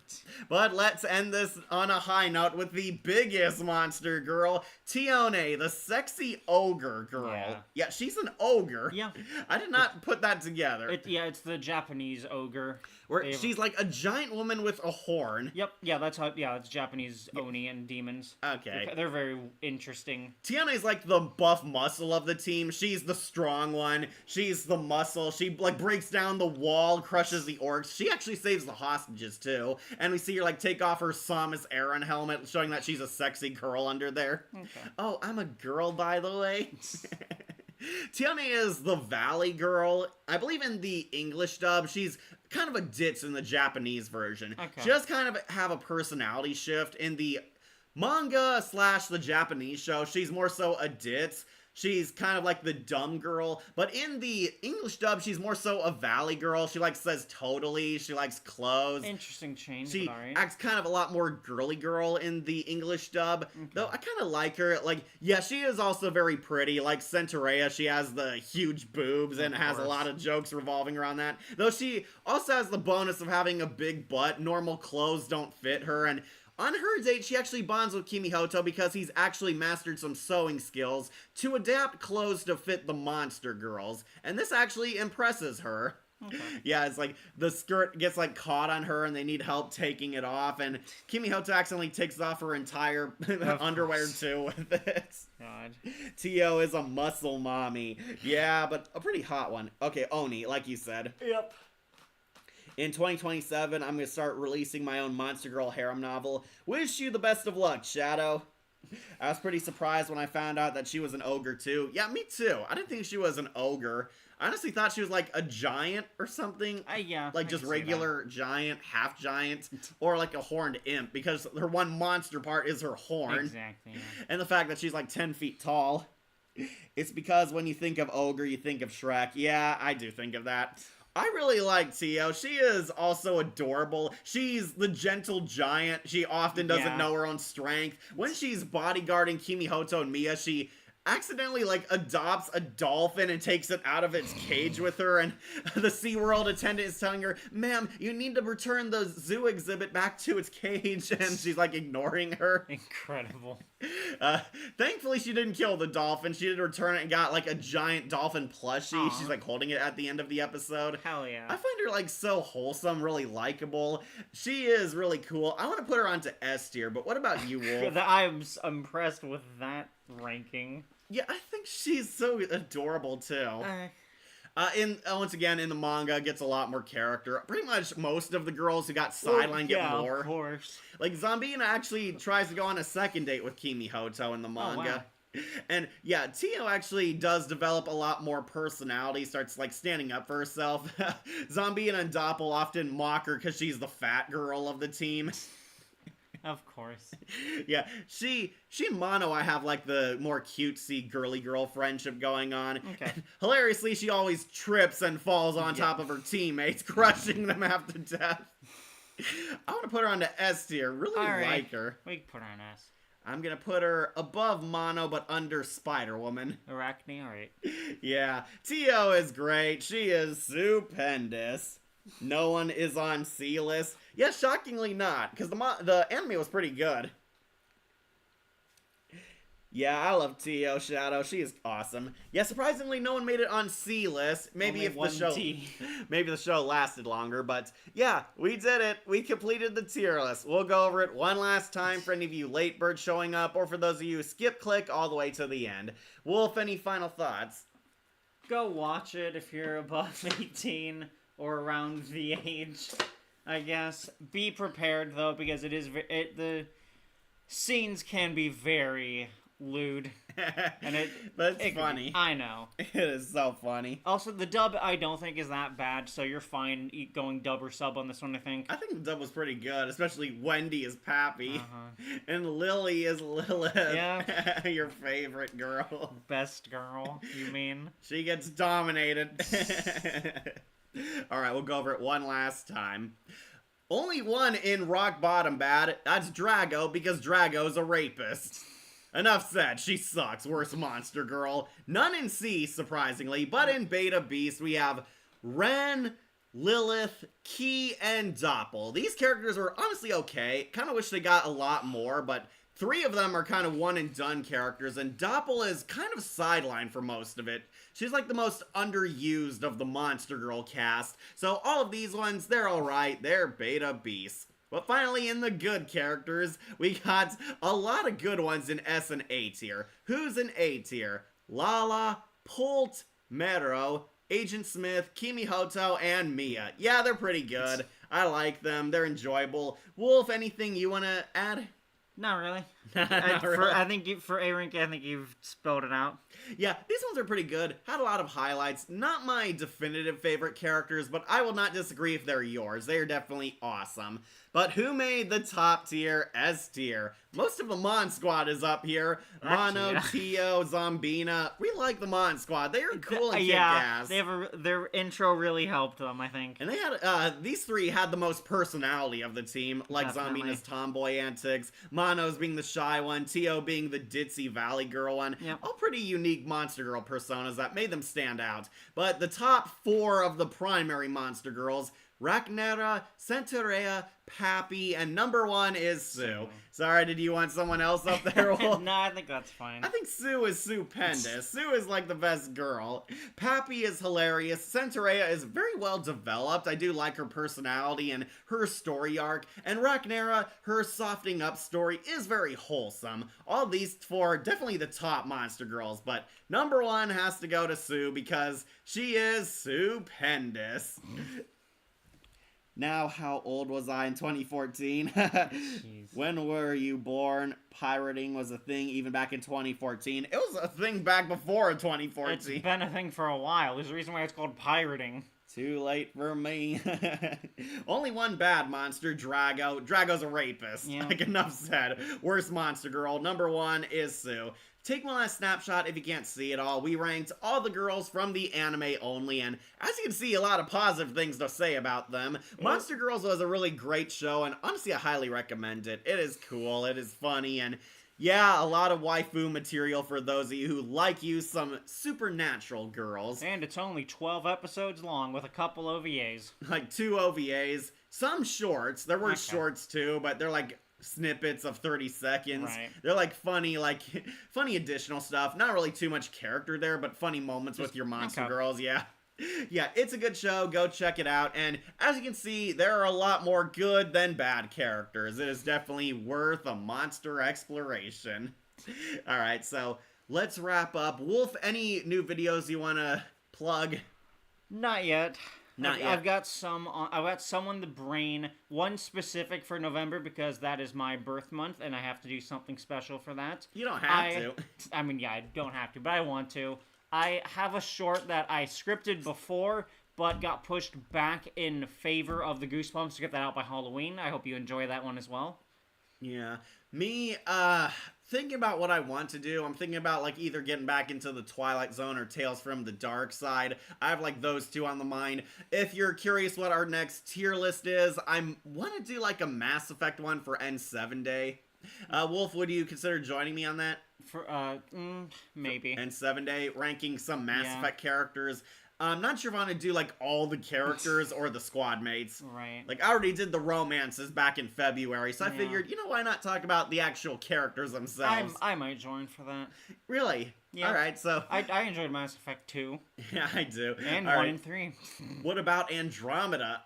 Speaker 2: But let's end this on a high note with the biggest monster girl, Tione, the sexy ogre girl. Yeah, she's an ogre.
Speaker 1: Yeah.
Speaker 2: I did not put that together.
Speaker 1: It's the Japanese ogre.
Speaker 2: Where she's like a giant woman with a horn.
Speaker 1: Yep, yeah, that's how, it's Japanese Oni and demons.
Speaker 2: Okay.
Speaker 1: They're very interesting.
Speaker 2: Tiana's like the buff muscle of the team. She's the strong one. She's the muscle. She like breaks down the wall, crushes the orcs. She actually saves the hostages too. And we see her like take off her Samus Aran helmet, showing that she's a sexy girl under there.
Speaker 1: Okay.
Speaker 2: Oh, I'm a girl, by the way. Tiana is the Valley girl. I believe in the English dub, she's kind of a ditz in the Japanese version.
Speaker 1: Okay.
Speaker 2: She does kind of have a personality shift. In the manga / the Japanese show, she's more so a ditz. She's kind of like the dumb girl, but in the English dub, she's more so a Valley girl. She like says totally. She likes clothes.
Speaker 1: Interesting change.
Speaker 2: She acts kind of a lot more girly girl in the English dub, though I kind of like her. Like, yeah, she is also very pretty. Like Centaurea, she has the huge boobs and has a lot of jokes revolving around that. Though she also has the bonus of having a big butt. Normal clothes don't fit her, and on her date, she actually bonds with Kimihoto because he's actually mastered some sewing skills to adapt clothes to fit the monster girls, and this actually impresses her. Okay. Yeah, it's like the skirt gets like caught on her and they need help taking it off, and Kimihoto accidentally takes off her entire underwear too with it.
Speaker 1: God.
Speaker 2: Tio is a muscle mommy. Yeah, but a pretty hot one. Okay, Oni, like you said.
Speaker 1: Yep.
Speaker 2: In 2027, I'm going to start releasing my own Monster Girl harem novel. Wish you the best of luck, Shadow. I was pretty surprised when I found out that she was an ogre, too. Yeah, me too. I didn't think she was an ogre. I honestly thought she was like a giant or something.
Speaker 1: Yeah.
Speaker 2: Like just regular giant, half giant, or like a horned imp, because her one monster part is her horn.
Speaker 1: Exactly. Yeah.
Speaker 2: And the fact that she's like 10 feet tall. It's because when you think of ogre, you think of Shrek. Yeah, I do think of that. I really like Tio. She is also adorable. She's the gentle giant. She often doesn't know her own strength. When she's bodyguarding Kimihoto and Mia, she accidentally like adopts a dolphin and takes it out of its cage with her, and the SeaWorld attendant is telling her, "Ma'am, you need to return the zoo exhibit back to its cage," and she's like ignoring her.
Speaker 1: Incredible.
Speaker 2: Thankfully she didn't kill the dolphin. She did return it and got like a giant dolphin plushie. Aww. She's like holding it at the end of the episode.
Speaker 1: Hell yeah.
Speaker 2: I find her like so wholesome, really likable. She is really cool. I want to put her onto S tier, but what about you, Wolf?
Speaker 1: I'm impressed with that ranking.
Speaker 2: Yeah, I think she's so adorable too. Once again, in the manga, gets a lot more character. Pretty much most of the girls who got sidelined get more.
Speaker 1: Of course.
Speaker 2: Like, Zombina actually tries to go on a second date with Kimihoto in the manga. Oh, wow. And, yeah, Tio actually does develop a lot more personality, starts, like, standing up for herself. Zombina and Doppel often mock her because she's the fat girl of the team.
Speaker 1: Of course.
Speaker 2: Yeah, she and Mono, I have like the more cutesy girly girl friendship going on.
Speaker 1: Okay.
Speaker 2: And hilariously, she always trips and falls on top of her teammates, crushing them half to death. I want to put her on to S tier. Really like her.
Speaker 1: We can put her on S.
Speaker 2: I'm gonna put her above Mono, but under Spider-Woman.
Speaker 1: Arachne, alright.
Speaker 2: Yeah, Tio is great. She is stupendous. No one is on C list. Yeah, shockingly not, because the anime was pretty good. Yeah, I love Tio Shadow. She is awesome. Yeah, surprisingly, no one made it on C list. Maybe if the show lasted longer, but yeah, we did it. We completed the tier list. We'll go over it one last time for any of you late birds showing up, or for those of you who skip click all the way to the end. Wolf, any final thoughts?
Speaker 1: go watch it if you're above 18 or around the age, I guess. Be prepared, though, because the scenes can be very lewd. And
Speaker 2: but it's funny.
Speaker 1: I know.
Speaker 2: It is so funny.
Speaker 1: Also, the dub I don't think is that bad, so you're fine going dub or sub on this one, I think.
Speaker 2: I think the dub was pretty good, especially Wendy is Pappy. And Lily is Lilith.
Speaker 1: Yeah.
Speaker 2: Your favorite girl.
Speaker 1: Best girl, you mean?
Speaker 2: She gets dominated. Alright, we'll go over it one last time. Only one in Rock Bottom bad. That's Drago, because Drago's a rapist. Enough said, she sucks, worst monster girl. None in C, surprisingly, but in Beta Beast we have Ren, Lilith, Key, and Doppel. These characters are honestly okay. Kinda wish they got a lot more, but 3 of them are kind of one and done characters, and Doppel is kind of sidelined for most of it. She's like the most underused of the Monster Girl cast, so all of these ones, they're alright, they're Beta Beasts. But finally, in the good characters, we got a lot of good ones in S and A tier. Who's in A tier? Lala, Pult, Mero, Agent Smith, Kimi Hoto, and Mia. Yeah, they're pretty good. I like them. They're enjoyable. Wolf, anything you want to add?
Speaker 1: Not really.
Speaker 2: Not really.
Speaker 1: I think for A-Rank, I think you've spelled it out.
Speaker 2: Yeah, these ones are pretty good. Had a lot of highlights. Not my definitive favorite characters, but I will not disagree if they're yours. They are definitely awesome. But who made the top tier, S tier? Most of the Mon Squad is up here. Mono, Tio, Zombina. We like the Mon Squad. They are cool and kick-ass.
Speaker 1: Their intro really helped them, I think.
Speaker 2: And they had, these 3 had the most personality of the team, like
Speaker 1: Definitely.
Speaker 2: Zombina's tomboy antics, Mono's being the shy one, Tio being the ditzy valley girl one.
Speaker 1: Yep.
Speaker 2: All pretty unique Monster Girl personas that made them stand out. But the top 4 of the primary Monster Girls, Ragnera, Centaurea, Pappy, and number 1 is Sue. Sorry, did you want someone else up there?
Speaker 1: No, I think that's fine.
Speaker 2: I think Sue is stupendous. Sue is like the best girl. Pappy is hilarious. Centaurea is very well developed. I do like her personality and her story arc. And Ragnera, her softening up story is very wholesome. All these 4 are definitely the top Monster Girls, but number 1 has to go to Sue because she is stupendous. Now, how old was I in 2014? When were you born? Pirating was a thing even back in 2014. It was a thing back before 2014.
Speaker 1: It's been a thing for a while. There's a reason why it's called pirating.
Speaker 2: Too late for me. Only one bad monster, Drago. Drago's a rapist.
Speaker 1: Yeah.
Speaker 2: Like enough said. Worst monster girl. Number 1 is Sue. Take one last snapshot if you can't see it all. We ranked all the girls from the anime only, and as you can see, a lot of positive things to say about them. Monster Girls was a really great show, and honestly, I highly recommend it. It is cool, it is funny, and yeah, a lot of waifu material for those of you who like some supernatural girls.
Speaker 1: And it's only 12 episodes long with a couple OVAs.
Speaker 2: Like 2 OVAs, some shorts. There were shorts too, but they're like snippets of 30 seconds.
Speaker 1: Right.
Speaker 2: They're like funny additional stuff. Not really too much character there, but funny moments with your monster girls. Yeah. Yeah, it's a good show. Go check it out. And as you can see, there are a lot more good than bad characters. It is definitely worth a monster exploration. Alright, so let's wrap up. Wolf, any new videos you want to plug?
Speaker 1: Not yet.
Speaker 2: Not yet.
Speaker 1: I've got some on the brain. One specific for November because that is my birth month and I have to do something special for that.
Speaker 2: You don't have to.
Speaker 1: I mean, yeah, I don't have to, but I want to. I have a short that I scripted before, but got pushed back in favor of the Goosebumps to get that out by Halloween. I hope you enjoy that one as well.
Speaker 2: Yeah. Me, thinking about what I want to do, I'm thinking about, like, either getting back into the Twilight Zone or Tales from the Dark Side. I have, like, those 2 on the mind. If you're curious what our next tier list is, I want to do, like, a Mass Effect one for N7 Day. Wolf, would you consider joining me on that?
Speaker 1: For, maybe.
Speaker 2: N7 Day, ranking some Mass Effect characters. I'm not sure if I want to do, like, all the characters or the squad mates.
Speaker 1: Right.
Speaker 2: Like, I already did the romances back in February, so I figured, you know, why not talk about the actual characters themselves?
Speaker 1: I might join for that.
Speaker 2: Really?
Speaker 1: Yeah.
Speaker 2: Alright, so...
Speaker 1: I enjoyed Mass Effect 2.
Speaker 2: Yeah, I do.
Speaker 1: And
Speaker 2: all
Speaker 1: 1 and 3.
Speaker 2: What about Andromeda?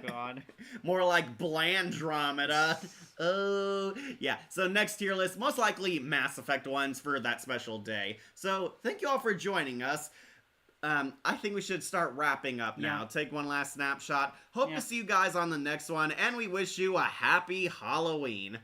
Speaker 1: God.
Speaker 2: More like Blandromeda. Oh, yeah. So next tier list, most likely Mass Effect ones for that special day. So thank you all for joining us. I think we should start wrapping up now.
Speaker 1: Yeah.
Speaker 2: Take one last snapshot. Hope to see you guys on the next one, and we wish you a happy Halloween.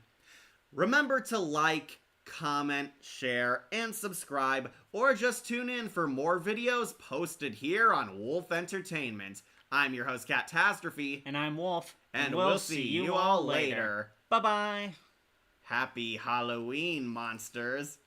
Speaker 2: Remember to like, comment, share, and subscribe, or just tune in for more videos posted here on Wolf Entertainment. I'm your host, Catastrophe.
Speaker 1: And I'm Wolf.
Speaker 2: And we'll see you all later.
Speaker 1: Bye-bye.
Speaker 2: Happy Halloween, monsters.